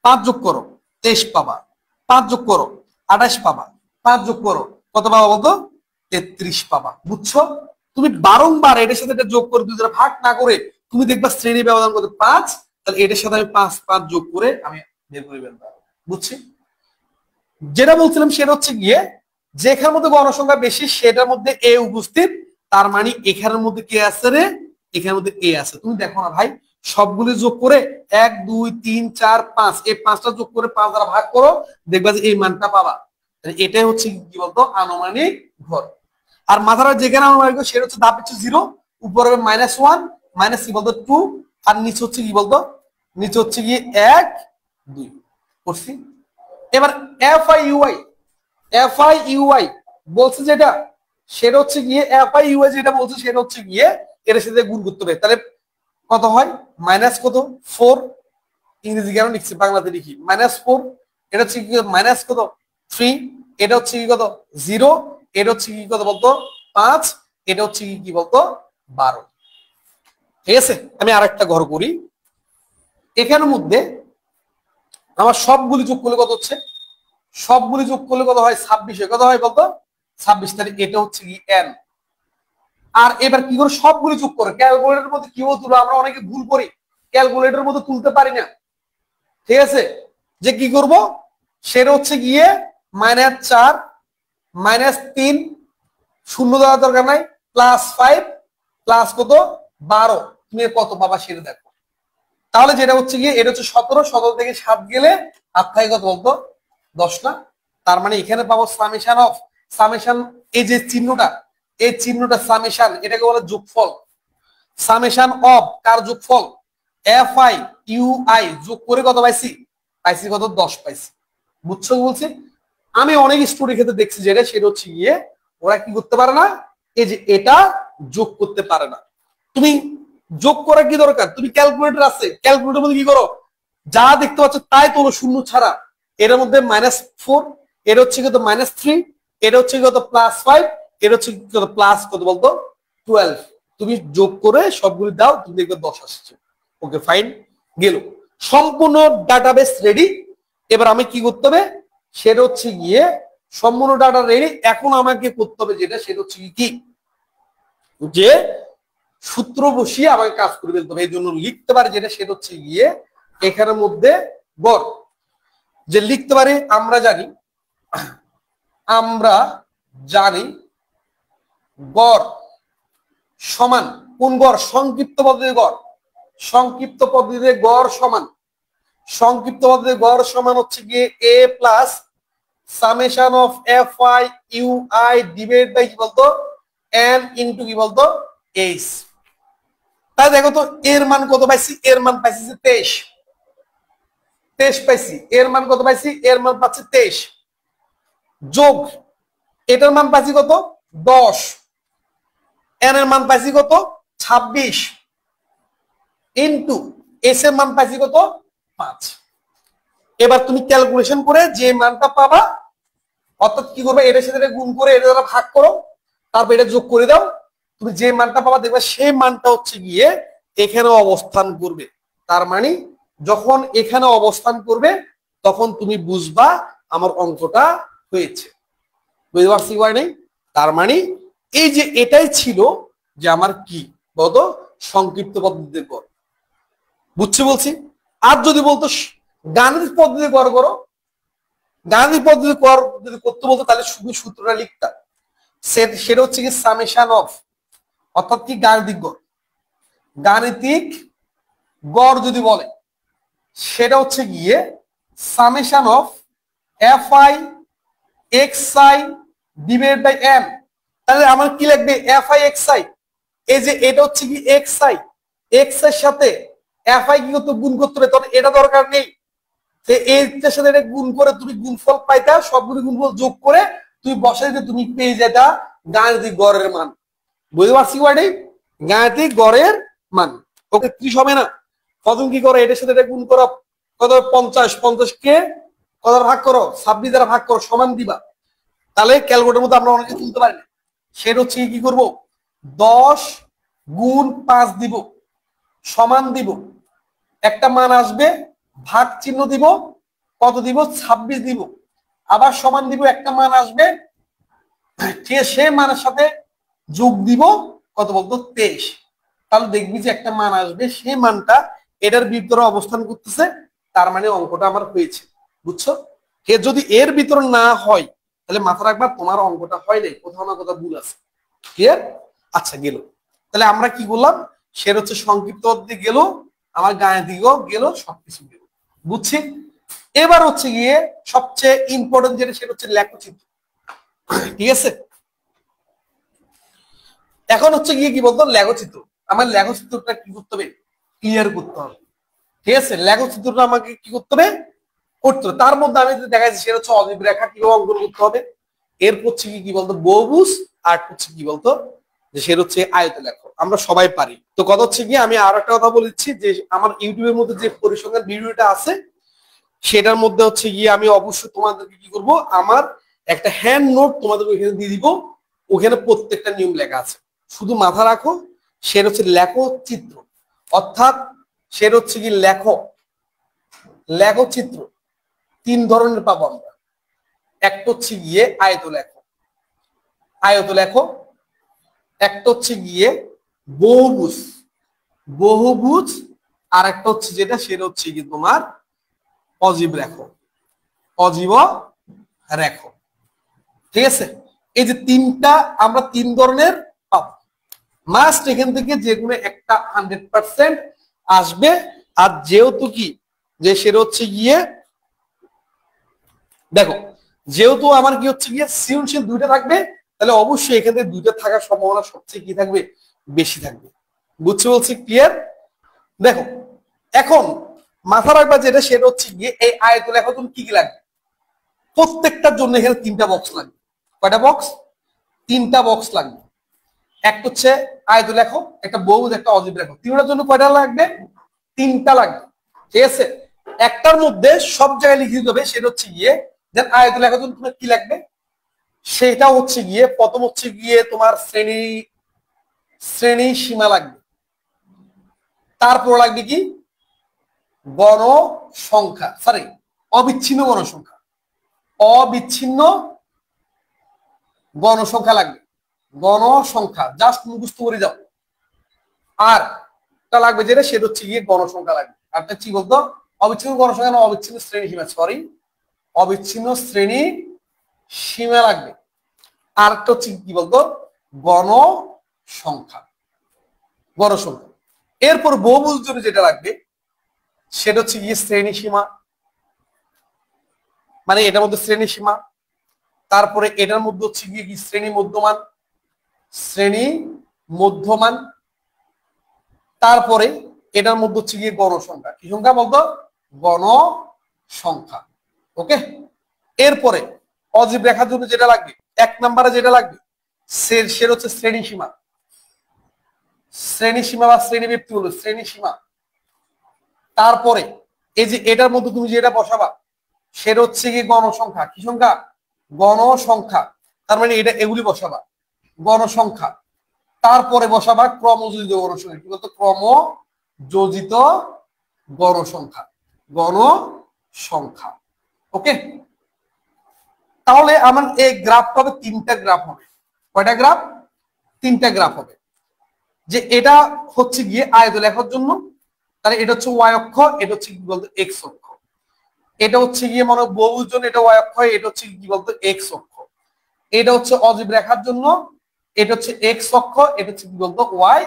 5 যোগ করো 23 পাবা, 5 যোগ করো 28 পাবা, 5 যোগ করো কত পাবা বলতো 33 পাবা। বুঝছো, তুমি বারংবার এটার সাথে এটা যোগ করে 2 দ্বারা ভাগ না করে তুমি দেখবা শ্রেণী ব্যবধান কত 5, তাহলে এটার সাথে আমি 5 যোগ করে আমি বের করে ফেলবো। বুঝছি, যেটা বলছিলাম সেটা হচ্ছে গিয়ে যেখানের মধ্যে গণসংখ্যা বেশি সেটার মধ্যে এ উপস্থিত, তার মানে এখানের মধ্যে কে আছে রে, এখানের মধ্যে এ আছে। তুমি দেখো না ভাই, সবগুলি যোগ করে 1 2 3 4 5, এই 5টা যোগ করে 5 দ্বারা ভাগ করো, দেখবা যে এই মানটা পাবা। এটাই হচ্ছে কি বলতো আনুমানিক ভর। আর মাথাটা যেখানে আনুমানিক সেটা হচ্ছে ধাপ হচ্ছে 0, উপরে -1, মাইনাস কি বলতো 2, আর নিচে হচ্ছে কি বলতো নিচে হচ্ছে কি 1 2 করছি। এবার FIUI বলছে যেটা সেটা হচ্ছে গিয়ে FIUI যেটা বলছে সেটা হচ্ছে গিয়ে এর সাথে গুণ করতে হবে, তাহলে কত হয় মাইনাস কত 4, ইংরেজি কেন লিখছি বাংলাতে লিখি -4, এটা হচ্ছে কি মাইনাস কত 3, এটা হচ্ছে কি কত 0, এটা হচ্ছে কি কত বলতো 5, এটা হচ্ছে কি বলতো 12। ঠিক আছে, আমি আরেকটা ঘর করি। এখানের মধ্যে আমার সবগুলি যোগ করলে কত হচ্ছে, সবগুলি যোগ করলে কত হয় 26, কত হয় বলতো 26, তারিখ এটা হচ্ছে কি n। আর এবার কি করে সবগুলি যোগ করে ক্যালকুলেটরের মধ্যে কিভাবে তুলো, আমরা অনেকে ভুল করি, ক্যালকুলেটরের মধ্যে তুলতে পারি না। ঠিক আছে, যে কি করব সেটা হচ্ছে গিয়ে -4 -3, শূন্য দেওয়ার দরকার নাই, +5 প্লাস কত 12, তুমি কত পাবা সেটা দেখো। তাহলে যেটা হচ্ছে গিয়ে এটা হচ্ছে 17, 17 থেকে 7 গেলে আর থাকে কত বলতো 10 না। তার মানে এখানে পাবো সামেশন অফ, সামেশন এই যে চিহ্নটা, এই চিহ্নটা সামেশন, এটাকে বলে যোগফল। সামেশন অফ কার যোগফল FIUI যোগ করে কত পাইছি, পাইছি কত 10 পাইছি। বুঝছো বলছি, আমি অনেক স্টুডেন্টের ক্ষেত্রে দেখছি যেটা সেটা হচ্ছে গিয়ে ওরা কি করতে পারে না, এই যে এটা যোগ করতে পারে না। তুমি যোগ করার কি দরকার, তুমি ক্যালকুলেটর আছে, ক্যালকুলেটর মধ্যে কি করো যা দেখতে পাচ্ছ তাই তোলো শূন্য ছাড়া। এর মধ্যে -4, এটা হচ্ছে কত -3, এটা হচ্ছে কত +5, এটা হচ্ছে কত প্লাস কত বলতো 12। তুমি যোগ করে সবগুলি দাও, তুমি দেখবে 10 আসছে। ওকে ফাইন, গেল সম্পূর্ণ ডাটাবেস রেডি। এবার আমি কি করতে হবে সেটা হচ্ছে গিয়ে সম্পূর্ণ ডাটা রেডি, এখন আমাকে করতে হবে যেটা সেটা হচ্ছে কি যে সূত্র বসিয়ে আমাকে কাজ করে ফেলতে হবে। এই জন্য লিখতে পারি যেটা সেটা হচ্ছে গিয়ে এখানের মধ্যে গড় যে লিখতে পারি, আমরা জানি গড় সমান কোন গড়, সংক্ষিপ্ত পদ্ধতির গড়, সংক্ষিপ্ত পদ্ধতিতে গড় সমান, সংক্ষিপ্ত পদ্ধতিতে গড় সমান হচ্ছে গিয়ে a plus summation of FIUI divide by কি বলতো n ইনটু কি বলতো h। তাই দেখো তো এর মান কত পাইছি, এর মান পাইছি 23, 23 পাইছি। এর মান কত পাইছি, এর মান পাচ্ছি 23, যোগ এটার মান পাইছি কত 10, n এর মান পাইছি কত 26, ইনটু s এর মান পাইছি কত 5। এবার তুমি ক্যালকুলেশন করে যে মানটা পাবা, অর্থাৎ কি করবে এটার সাথে গুণ করে এটা দ্বারা ভাগ করো, তারপর এটা যোগ করে দাও, তুমি যে মানটা পাবা দেখবে সেই মানটা হচ্ছে গিয়ে এখানে অবস্থান করবে। তার মানে যখন এখানে অবস্থান করবে তখন তুমি বুঝবা আমার অঙ্কটা হয়েছে। বুঝতে পারছি হয় নাই? তার মানে এই যে এটাই ছিল যে আমার কি বলতো সংক্ষিপ্ত পদ্ধতিতে গড়। বুঝছি বলছি। আর যদি বলতো গাণিতিক পদ্ধতি গড় করো, গাণিতিক পদ্ধতি গড় যদি করতে বলতো তাহলে শুধু সূত্রটা লিখতাম। সেটা হচ্ছে কি সামেশন অফ, অর্থাৎ কি গাণিতিক গড়। গাণিতিক গড় যদি বলে সেটা হচ্ছে গিয়ে summation of F I X I divided by M. তাহলে আমার কি লাগবে এফ আই এক্স আই, এই যে এটা হচ্ছে কি এক্স আই, এক্স এর সাথে এফ আই কি করতে গুণ করতে হবে, তখন এটা দরকার নেই। এর সাথে এটা গুণ করে তুমি গুণফল পাইতা, সবগুলো গুণফল যোগ করে তুমি বসাই দিতে তুমি পেয়ে যেটা গাণিতিক গড়ের মান। বুঝতে পারছি ওয়ার্ডে গাণিতিক গড়ের মান। ওকে 30 হবে না, প্রথম কি করো এটার সাথে এটা গুণ করো, কত 50, 50 কে কত ভাগ করো 26 দ্বারা ভাগ করো সমান দিবা। তাহলে ক্যালকুলেটরের মধ্যে আমরা অনেকে তুলতে পারি না, সেটা হচ্ছে কি করব 10 গুণ 5 দিব সমান দিব, একটা মান আসবে ভাগ চিহ্ন দিব, কত দিব 26 দিব, আবার সমান দিব, একটা মান আসবে ঠিক সে মানের সাথে যোগ দিব কত বলতো 23। তাহলে দেখবি যে একটা মান আসবে সেই মানটা এটার ভিতরে অবস্থান করতেছে, তার মানে অঙ্কটা আমার হয়েছে। বুঝছো? যদি এর ভিতরে না হয় তাহলে মাথা রাখবা তোমার অঙ্কটা হয় নাই, কোথাও না কোথাও ভুল আছে। ক্লিয়ার? আচ্ছা গেল। তাহলে আমরা কি বললাম, সেটা হচ্ছে সংক্ষিপ্ত পদ্ধতি গেল, আমার গাণিতিকও গেল, সবকিছু গেল। বুঝছি? এবার হচ্ছে গিয়ে সবচেয়ে ইম্পর্টেন্ট যেটা সেটা হচ্ছে লেখচিত্র। ঠিক আছে? এখন হচ্ছে গিয়ে কি বলতো লেখচিত্র। আমার লেখচিত্রটা কি করতে হবে, ক্লিয়ার করতে হবে। ঠিক আছে? লেখচিত্রটা আমাকে কি করতে হবে, করতে হবে। তার মধ্যে আমি দেখা যাচ্ছে সেটা হচ্ছে অজীব রেখা কিভাবে অঙ্কন করতে হবে, এরপর হচ্ছে কি বলতো বহুভুজ, আর হচ্ছে কি বলতো যে সেটা হচ্ছে আয়ত লেখো, আমরা সবাই পারি। তো কথা হচ্ছে কি আমি আর একটা কথা বলেছি যে আমার ইউটিউবের মধ্যে যে পরিসংখ্যান ভিডিওটা আছে সেটার মধ্যে হচ্ছে গিয়ে আমি অবশ্যই তোমাদেরকে কি করব, আমার একটা হ্যান্ড নোট তোমাদের ওইখানে দিয়ে দিব, ওখানে প্রত্যেকটা নিয়ম লেখা আছে। শুধু মাথা রাখো সেটা হচ্ছে লেখো চিত্র, অর্থাৎ সেটা হচ্ছে কি লেখো, লেখো চিত্র 3 ধরনের পাবো আমরা। একটা হচ্ছে গিয়ে আয়ত লেখো, আয়ত লেখো। একটা হচ্ছে গিয়ে বহুভুজ, বহুভুজ। আর একটা হচ্ছে যেটা সেটা হচ্ছে কি তোমার অজীব রেখো, অজীব রেখো। ঠিক আছে? এই যে তিনটা আমরা 3 ধরনের পাবো, মাস্ট এখান থেকে যে কোনো একটা 100% আসবে। আর যেহেতু কি যে সেটা হচ্ছে গিয়ে দেখো, যেহেতু আমার কি হচ্ছে গিয়ে সৃজনশীল 2টা থাকবে, তাহলে অবশ্যই এখান থেকে 2টা থাকার সম্ভাবনা সবচেয়ে কি থাকবে, বেশি থাকবে। বুঝতে বলছি? ক্লিয়ার? দেখো এখন মাথা রাখবা যেটা সেটা হচ্ছে গিয়ে এই আয়ত লেখা তুমি কি কি লাগবে, প্রত্যেকটার জন্য এখানে 3টা বক্স লাগবে। কয়টা বক্স? 3টা বক্স লাগবে। একটা হচ্ছে আয়ত লেখো, একটা বহুভুজ, একটা অজীব লেখো। তিনটার জন্য কয়টা লাগবে? 3টা লাগবে। ঠিক আছে? একটার মধ্যে সব জায়গায় লিখে দিতে হবে, সেটা হচ্ছে গিয়ে দেন আয়ত লেখার জন্য তোমার কি লাগবে, সেটা হচ্ছে গিয়ে প্রথম হচ্ছে গিয়ে তোমার শ্রেণী সীমা লাগবে। তারপর লাগবে কি গণ সংখ্যা, সরি অবিচ্ছিন্ন গণসংখ্যা, অবিচ্ছিন্ন গণসংখ্যা লাগবে, গণসংখ্যা জাস্ট মুখস্থ করে যাও। আর তা লাগবে যেটা সেটা হচ্ছে গিয়ে গণসংখ্যা লাগবে। আপনার কি বলতো অবিচ্ছিন্ন গণসংখ্যা না অবিচ্ছিন্ন শ্রেণী সীমা, সরি অবিচ্ছিন্ন শ্রেণী সীমা লাগবে। আর একটা হচ্ছে কি বলতো গণসংখ্যা, গণসংখ্যা। এরপর বহুভুজ জন্য যেটা লাগবে সেটা হচ্ছে গিয়ে শ্রেণী সীমা, মানে এটার মধ্যে শ্রেণী সীমা। তারপরে এটার মধ্যে হচ্ছে গিয়ে কি শ্রেণী মধ্যমান, শ্রেণী মধ্যমান। তারপরে এটার মধ্যে হচ্ছে গিয়ে গণসংখ্যা, কি সংখ্যা বলতো গণসংখ্যা। ওকে? এরপরে অজীব রেখার জন্য যেটা লাগবে 1 নম্বরে যেটা লাগবে সেটা হচ্ছে শ্রেণী সীমা, শ্রেণী সীমা বা শ্রেণী ব্যক্তি হলো শ্রেণী সীমা। তারপরে এই যে এটার মধ্যে তুমি যেটা বসাবা সেটা হচ্ছে কি গণসংখ্যা, কি সংখ্যা গণসংখ্যা। তার মানে এটা এগুলি বসাবা গণসংখ্যা। তারপরে বসাবা ক্রমযোজিত গণসংখ্যা। কি বলতো? ক্রমযোজিত গণসংখ্যা, গণসংখ্যা। ওকে, তাহলে আমার এই গ্রাফটা হবে 3টা গ্রাফ হবে। কয়টা গ্রাফ? 3টা গ্রাফ হবে। যে এটা হচ্ছে গিয়ে আয়ত লেখার জন্য, তাহলে এটা হচ্ছে ওয়াই অক্ষ, এটা হচ্ছে কি বলতো এক্স অক্ষ। এটা হচ্ছে গিয়ে মনে বহুর জন্য এটা ওয়াই অক্ষ, এটা হচ্ছে কি বলতো এক্স অক্ষ। এটা হচ্ছে অজীব রেখার জন্য, এটা হচ্ছে এক্স অক্ষ, এটা হচ্ছে কি বলতো ওয়াই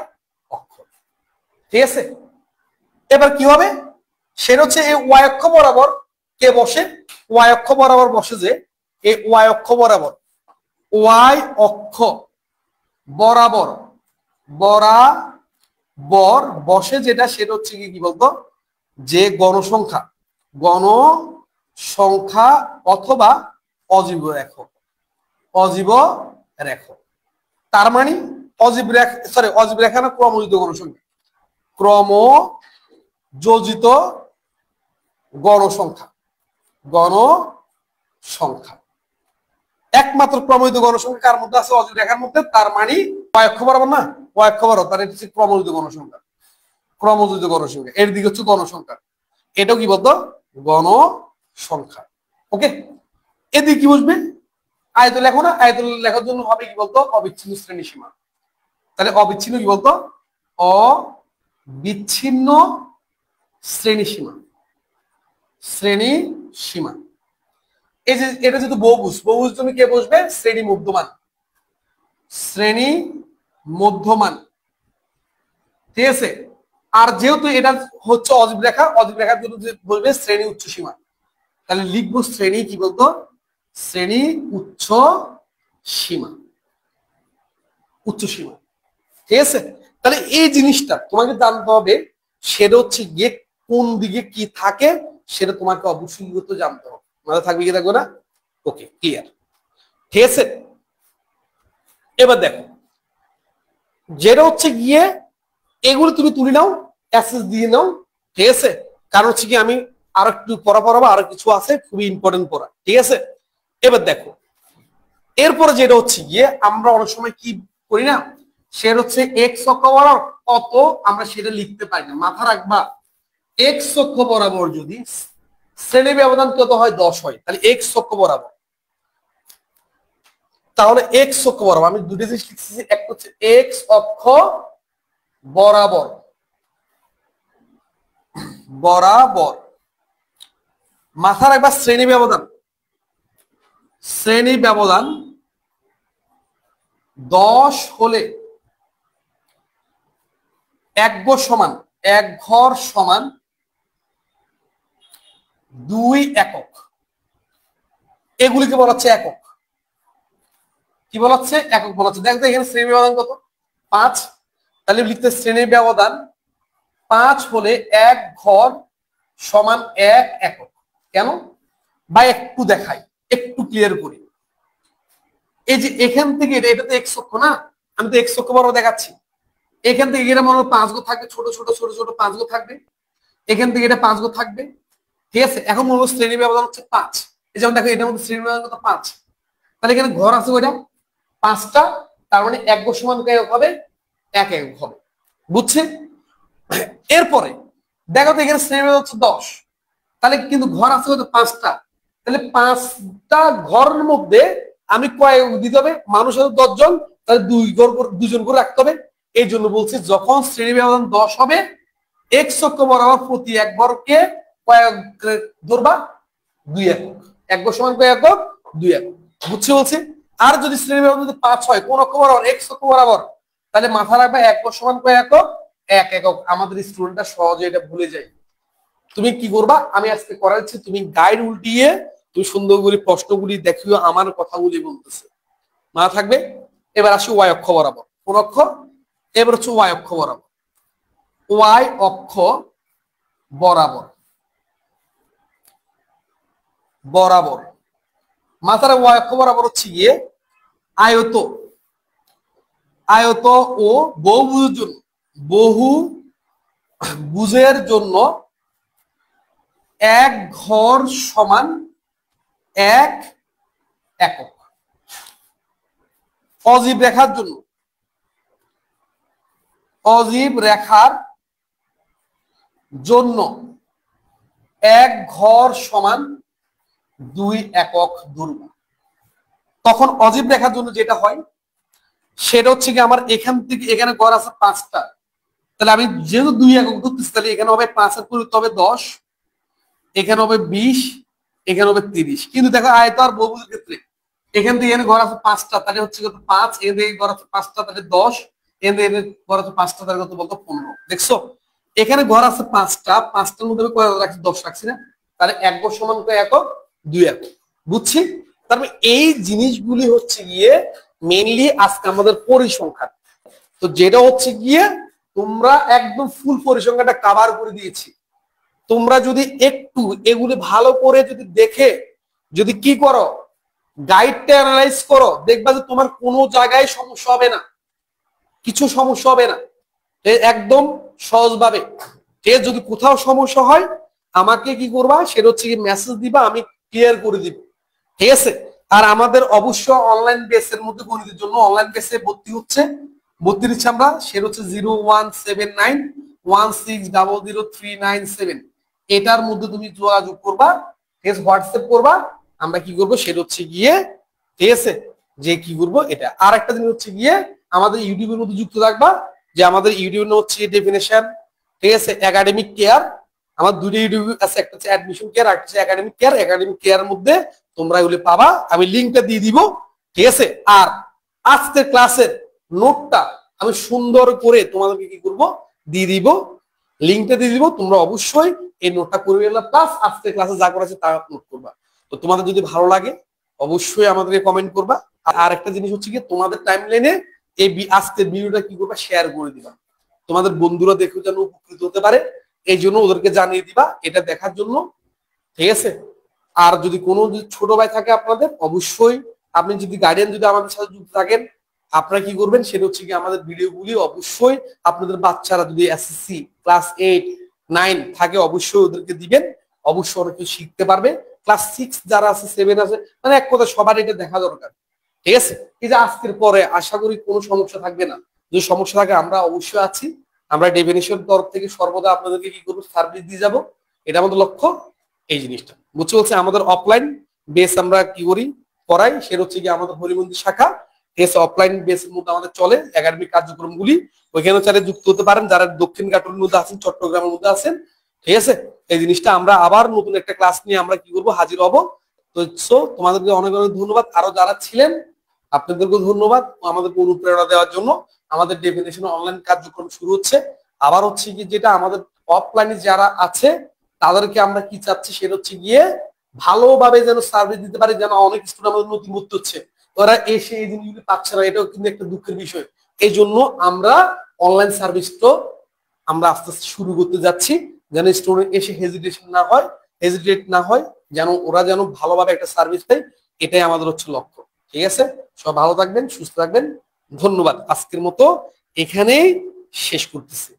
অক্ষ। ঠিক আছে, এবার কি হবে? সেটা হচ্ছে এই ওয়াই অক্ষ বরাবর কে বসে? ওয়াই অক্ষ বরাবর বসে যে এই ওয়াই অক্ষ বরাবর, ওয়াই অক্ষ বরাবর বরাবর বসে যেটা, সেটা হচ্ছে কি বলতো যে গণসংখ্যা, গণসংখ্যা অথবা অজীব রেখ, অজীব রেখ। তার মানে অজীব রেখা, সরি অজীব রেখা না, ক্রমযোজিত গণসংখ্যা, ক্রমযোজিত গণসংখ্যা, গণসংখ্যা। একমাত্র ক্রমযোজিত গণসংখ্যা কার মধ্যে আছে? অজীব রেখার মধ্যে। তার মানে ওয়াই অক্ষ বরাবর না, ওয়াই অক্ষ বরাবর, তার এটা হচ্ছে ক্রমযোজিত গণসংখ্যা, ক্রমযোজিত গণসংখ্যা। এর দিকে হচ্ছে গণসংখ্যা, এটাও কি বলতো গণসংখ্যা। ওকে, এদিকে কি বুঝবে? আয়ত লেখো না, আয়ত লেখার জন্য হবে কি বলতো অবিচ্ছিন্ন শ্রেণী সীমা। তাহলে অবিচ্ছিন্ন কি বলতো? অবিচ্ছিন্ন শ্রেণী সীমা, শ্রেণী সীমা। এই যে এটা যেহেতু বহুভুজ, বহুভুজ তুমি কে বসবে? শ্রেণী মধ্যমান, শ্রেণী মধ্যমান। ঠিক আছে, আর যেহেতু এটা হচ্ছে অজীব রেখা, অজীব রেখার জন্য বলবে শ্রেণী উচ্চ সীমা। তাহলে লিখবো শ্রেণী কি বলতো? শ্রেণী উচ্চ সীমা, উচ্চ সীমা। ঠিক আছে, তাহলে এই জিনিসটা তোমাকে জানতে হবে। সেটা হচ্ছে গিয়ে কোন দিকে কি থাকে, সেটা তোমাকে অবশ্যই জানতে হবে। মাথায় থাকবে কি থাকবে না? ওকে, ক্লিয়ার। ঠিক আছে, এবার দেখো, যেটা হচ্ছে গিয়ে এগুলো তুমি তুলে নাও, অ্যাক্সেস দিয়ে নাও। ঠিক আছে, কারণ হচ্ছে কি আমি আর একটু পড়াবো, আরো কিছু আছে খুবই ইম্পর্টেন্ট পড়া। ঠিক আছে, এবার দেখো, এরপরে যেটা হচ্ছে গিয়ে আমরা অনেক সময় কি করি না, সেটা হচ্ছে এক্স অক্ষ বরাবর কত, আমরা সেটা লিখতে পারি না। মাথা রাখবা, এক্স অক্ষ বরাবর যদি শ্রেণী ব্যবধান কত হয়? 10 হয়। তাহলে এক্স অক্ষ বরাবর, তাহলে এক্স অক্ষ বরাবর আমি দুটো জিনিস লিখছি। একটা হচ্ছে এক্স অক্ষ বরাবর, বরাবর মাথা রাখবা শ্রেণী ব্যবধান, শ্রেণী ব্যবধান 10 হলে এক ঘর সমান, এক ঘর সমান 2 একক। এগুলিকে বলা হচ্ছে একক। কি বলা হচ্ছে? একক বলা হচ্ছে। দেখো এখানে শ্রেণী ব্যবধান কত? 5। তাহলে লিখতে শ্রেণী ব্যবধান 5 হলে এক ঘর সমান 1 একক। কেন? বা একটু দেখাই, একটু ক্লিয়ার করি। এই যে এখান থেকে এটা তো এক্স অক্ষ না, আমি তো এক্স অক্ষ বরাবর দেখাচ্ছি। এখান থেকে এটা মনে হয় 5 গো থাকবে, ছোট ছোট ছোট ছোট 5 গো থাকবে। এখান থেকে এটা 5 গো থাকবে। ঠিক আছে, এখন মনে হয় শ্রেণী ব্যবধান হচ্ছে 5। এই যেমন দেখো এটার মধ্যে শ্রেণী ব্যবধান কত? 5। তাহলে এখানে ঘর আছে ওইটা 5টা, তার মানে এক ঘর সমান কয় একক হবে? 1 একক হবে। বুঝছে? এরপরে দেখো তো এখানে শ্রেণী ব্যবধান হচ্ছে 10, তাহলে কিন্তু ঘর আছে হয়তো 5টা। তাহলে 5টা ঘরের মধ্যে আমি কয় দিতে হবে? মানুষ হয়তো 10 জন, তাহলে 2 জন করে রাখতে হবে। এই জন্য বলছি যখন শ্রেণী ব্যবধান 10 হবে, এক্স অক্ষ বরাবর প্রতি এক ঘরকে কয় ধরবা? 2 একক। এক ঘর সমান কয় একক? 2 একক। বুঝছে বলছি? আর যদি শ্রেণী ব্যবধান যদি 5 হয় কোন অক্ষ বরাবর? এক্স অক্ষ বরাবর, তাহলে মাথা রাখবে এক ঘর সমান কয় একক? 1 একক। আমাদের স্টুডেন্টরা সহজে এটা ভুলে যায়। তুমি কি করবা? আমি আজকে করাচ্ছি, তুমি গাইড উল্টিয়ে তুমি সুন্দর করে প্রশ্নগুলি দেখিও, আমার কথাগুলি বলতেছে। মাথা থাকবে। এবার আসি ওয়াই অক্ষ বরাবর। কোন অক্ষ? এবার হচ্ছে ওয়াই অক্ষ বরাবর, ওয়াই অক্ষ বরাবর, বরাবর মাথার ওয়াই অক্ষ বরাবর হচ্ছে গিয়ে আয়ত, আয়ত ও বহুভুজের জন্য, বহু বুঝের জন্য এক ঘর সমান 1 একক। অজীব রেখার জন্য অজীব রেখার জন্য এক ঘর সমান 2 একক দৈর্ঘ্য। তখন অজীব রেখার জন্য যেটা হয় সেটা হচ্ছে কি আমার এখান থেকে এখানে ঘর আছে 5টা, তাহলে আমি যেহেতু 2 একক ধরতেছি তাহলে এখানে হবে 5 এর পরিবর্তে হবে 10, এখানে হবে 20, এখানে হবে 30। কিন্তু দেখো আয়ত আর বহুভুজের ক্ষেত্রে এখান থেকে এখানে ঘর আছে 5টা, তাহলে হচ্ছে কত 5, এখান থেকে ঘর আছে 5টা তাহলে 10, এখান থেকে ঘর আছে 5টা তাহলে কত বলতো 15। দেখছো এখানে ঘর আছে 5টা, 5টার মধ্যে কয় রাখছি 10 রাখছি না, তাহলে এক ঘর সমান কয় একক 2 একক। বুঝছি? তারপরে এই জিনিসগুলি হচ্ছে গিয়ে মেইনলি আজকে আমাদের পরিসংখ্যান। তো যেটা হচ্ছে গিয়ে তোমরা একদম ফুল পরিসংখ্যানটা কভার করে দিয়েছি। তোমরা যদি একটু এগুলি ভালো করে যদি দেখে যদি কি করো গাইডটা অ্যানালাইজ করো, দেখবা যে তোমার কোনো জায়গায় সমস্যা হবে না, কিছু সমস্যা হবে না, একদম সহজভাবে। যদি কোথাও সমস্যা হয় আমাকে কি করবা সেটা হচ্ছে কি মেসেজ দিবা, আমি ক্লিয়ার করে দিব। ঠিক আছে? আর আমাদের অবশ্য অনলাইন বেসের মধ্যে গণিতের জন্য অনলাইন বেসে ভর্তি দিচ্ছি আমরা, সেটা হচ্ছে 017916000397। এটার মধ্যে তুমি যোগাযোগ করবা, হোয়াটসঅ্যাপ করবা, আমরা কি করবো সেটা হচ্ছে গিয়ে ঠিক আছে যে কি করবো এটা। আর একটা জিনিস হচ্ছে গিয়ে আমাদের ইউটিউবের মধ্যে যুক্ত থাকবা, যে আমাদের ইউটিউবের হচ্ছে ডেফিনেশন, ঠিক আছে, একাডেমিক কেয়ার। আমার দুটো ইউটিউব আছে, একটা হচ্ছে অ্যাডমিশন কেয়ার, একটা হচ্ছে একাডেমিক কেয়ার। একাডেমিক কেয়ার মধ্যে তোমরা এগুলো পাবা, আমি লিঙ্কটা দিয়ে দিব। ঠিক আছে? আর আজকের ক্লাসের নোটটা আমি সুন্দর করে তোমাদেরকে কি করব দিয়ে দিব, লিঙ্কটা দিয়ে দিব। তোমরা অবশ্যই এই নোটটা করবে, প্লাস আজকের ক্লাসে যা করা আছে তা নোট করবা। তো তোমাদের যদি ভালো লাগে অবশ্যই আমাদেরকে কমেন্ট করবা। আর একটা জিনিস হচ্ছে কি তোমাদের টাইমলাইনে এই আজকের ভিডিওটা কি করবা শেয়ার করে দিবা, তোমাদের বন্ধুরা দেখে যেন উপকৃত হতে পারে, এই জন্য ওদেরকে জানিয়ে দিবা এটা দেখার জন্য। ঠিক আছে? আর যদি কোনো ছোট ভাই থাকে আপনাদের, অবশ্যই আপনি যদি গার্ডিয়ান যদি আমাদের সাথে যুক্ত থাকেন, আপনারা কি করবেন সেটা হচ্ছে কি আমাদের ভিডিওগুলি অবশ্যই আপনাদের বাচ্চারা যদি এসএসসি ক্লাস 8, 9 থাকে অবশ্যই ওদেরকে দিবেন, অবশ্যই অনেক কিছু শিখতে পারবে। ক্লাস 6 যারা আছে, 7 আছে, মানে এক কথা সবার এটা দেখা দরকার। ঠিক আছে? এই যে আজকের পরে আশা করি কোনো সমস্যা থাকবে না। যদি সমস্যা থাকে আমরা অবশ্যই আছি, আমরা ডেফিনেশন তরফ থেকে সর্বদা আপনাদেরকে কি করবো সার্ভিস দিয়ে যাব, এটা আমাদের লক্ষ্য। এই জিনিসটা বুঝতে বলছে আমাদের অফলাইন বেস আমরা কি করি করাই, সেটা হচ্ছে কি আমাদের হরিমন্দির শাখা। ঠিক আছে? অফলাইন বেসের মধ্যে আমাদের চলে একাডেমিক কার্যক্রমগুলি, ওইখানে চাইলে যুক্ত হতে পারেন যারা দক্ষিণ কাটুরের মধ্যে আছেন, চট্টগ্রামের মধ্যে আছেন। ঠিক আছে? এই জিনিসটা আমরা আবার নতুন একটা ক্লাস নিয়ে আমরা কি করবো হাজির হব। তো তোমাদেরকে অনেক অনেক ধন্যবাদ, আরো যারা ছিলেন আপনাদেরকেও ধন্যবাদ আমাদেরকে অনুপ্রেরণা দেওয়ার জন্য। আমাদের ডেফিনেশন অনলাইন কার্যক্রম শুরু হচ্ছে। আবার হচ্ছে কি যেটা আমাদের অফলাইনে যারা আছে তাদেরকে আমরা কি চাচ্ছি সেটা হচ্ছে গিয়ে ভালোভাবে যেন সার্ভিস দিতে পারি, যেন অনেক স্টুডেন্ট আমাদের নতুন ভর্তি হচ্ছে, ওরা এসে এই জিনিসগুলি পাচ্ছে না, এটাও কিন্তু একটা দুঃখের বিষয়। এই জন্য আমরা অনলাইন সার্ভিসটা আমরা আস্তে আস্তে শুরু করতে যাচ্ছি, যেন স্টুডেন্ট এসে হেজিটেট না হয়, যেন ওরা যেন ভালোভাবে একটা সার্ভিস পায়, এটাই আমাদের হচ্ছে লক্ষ্য। ঠিক আছে? সব ভালো থাকবেন, সুস্থ থাকবেন, ধন্যবাদ। আজকের মতো এখানেই শেষ করতেছি।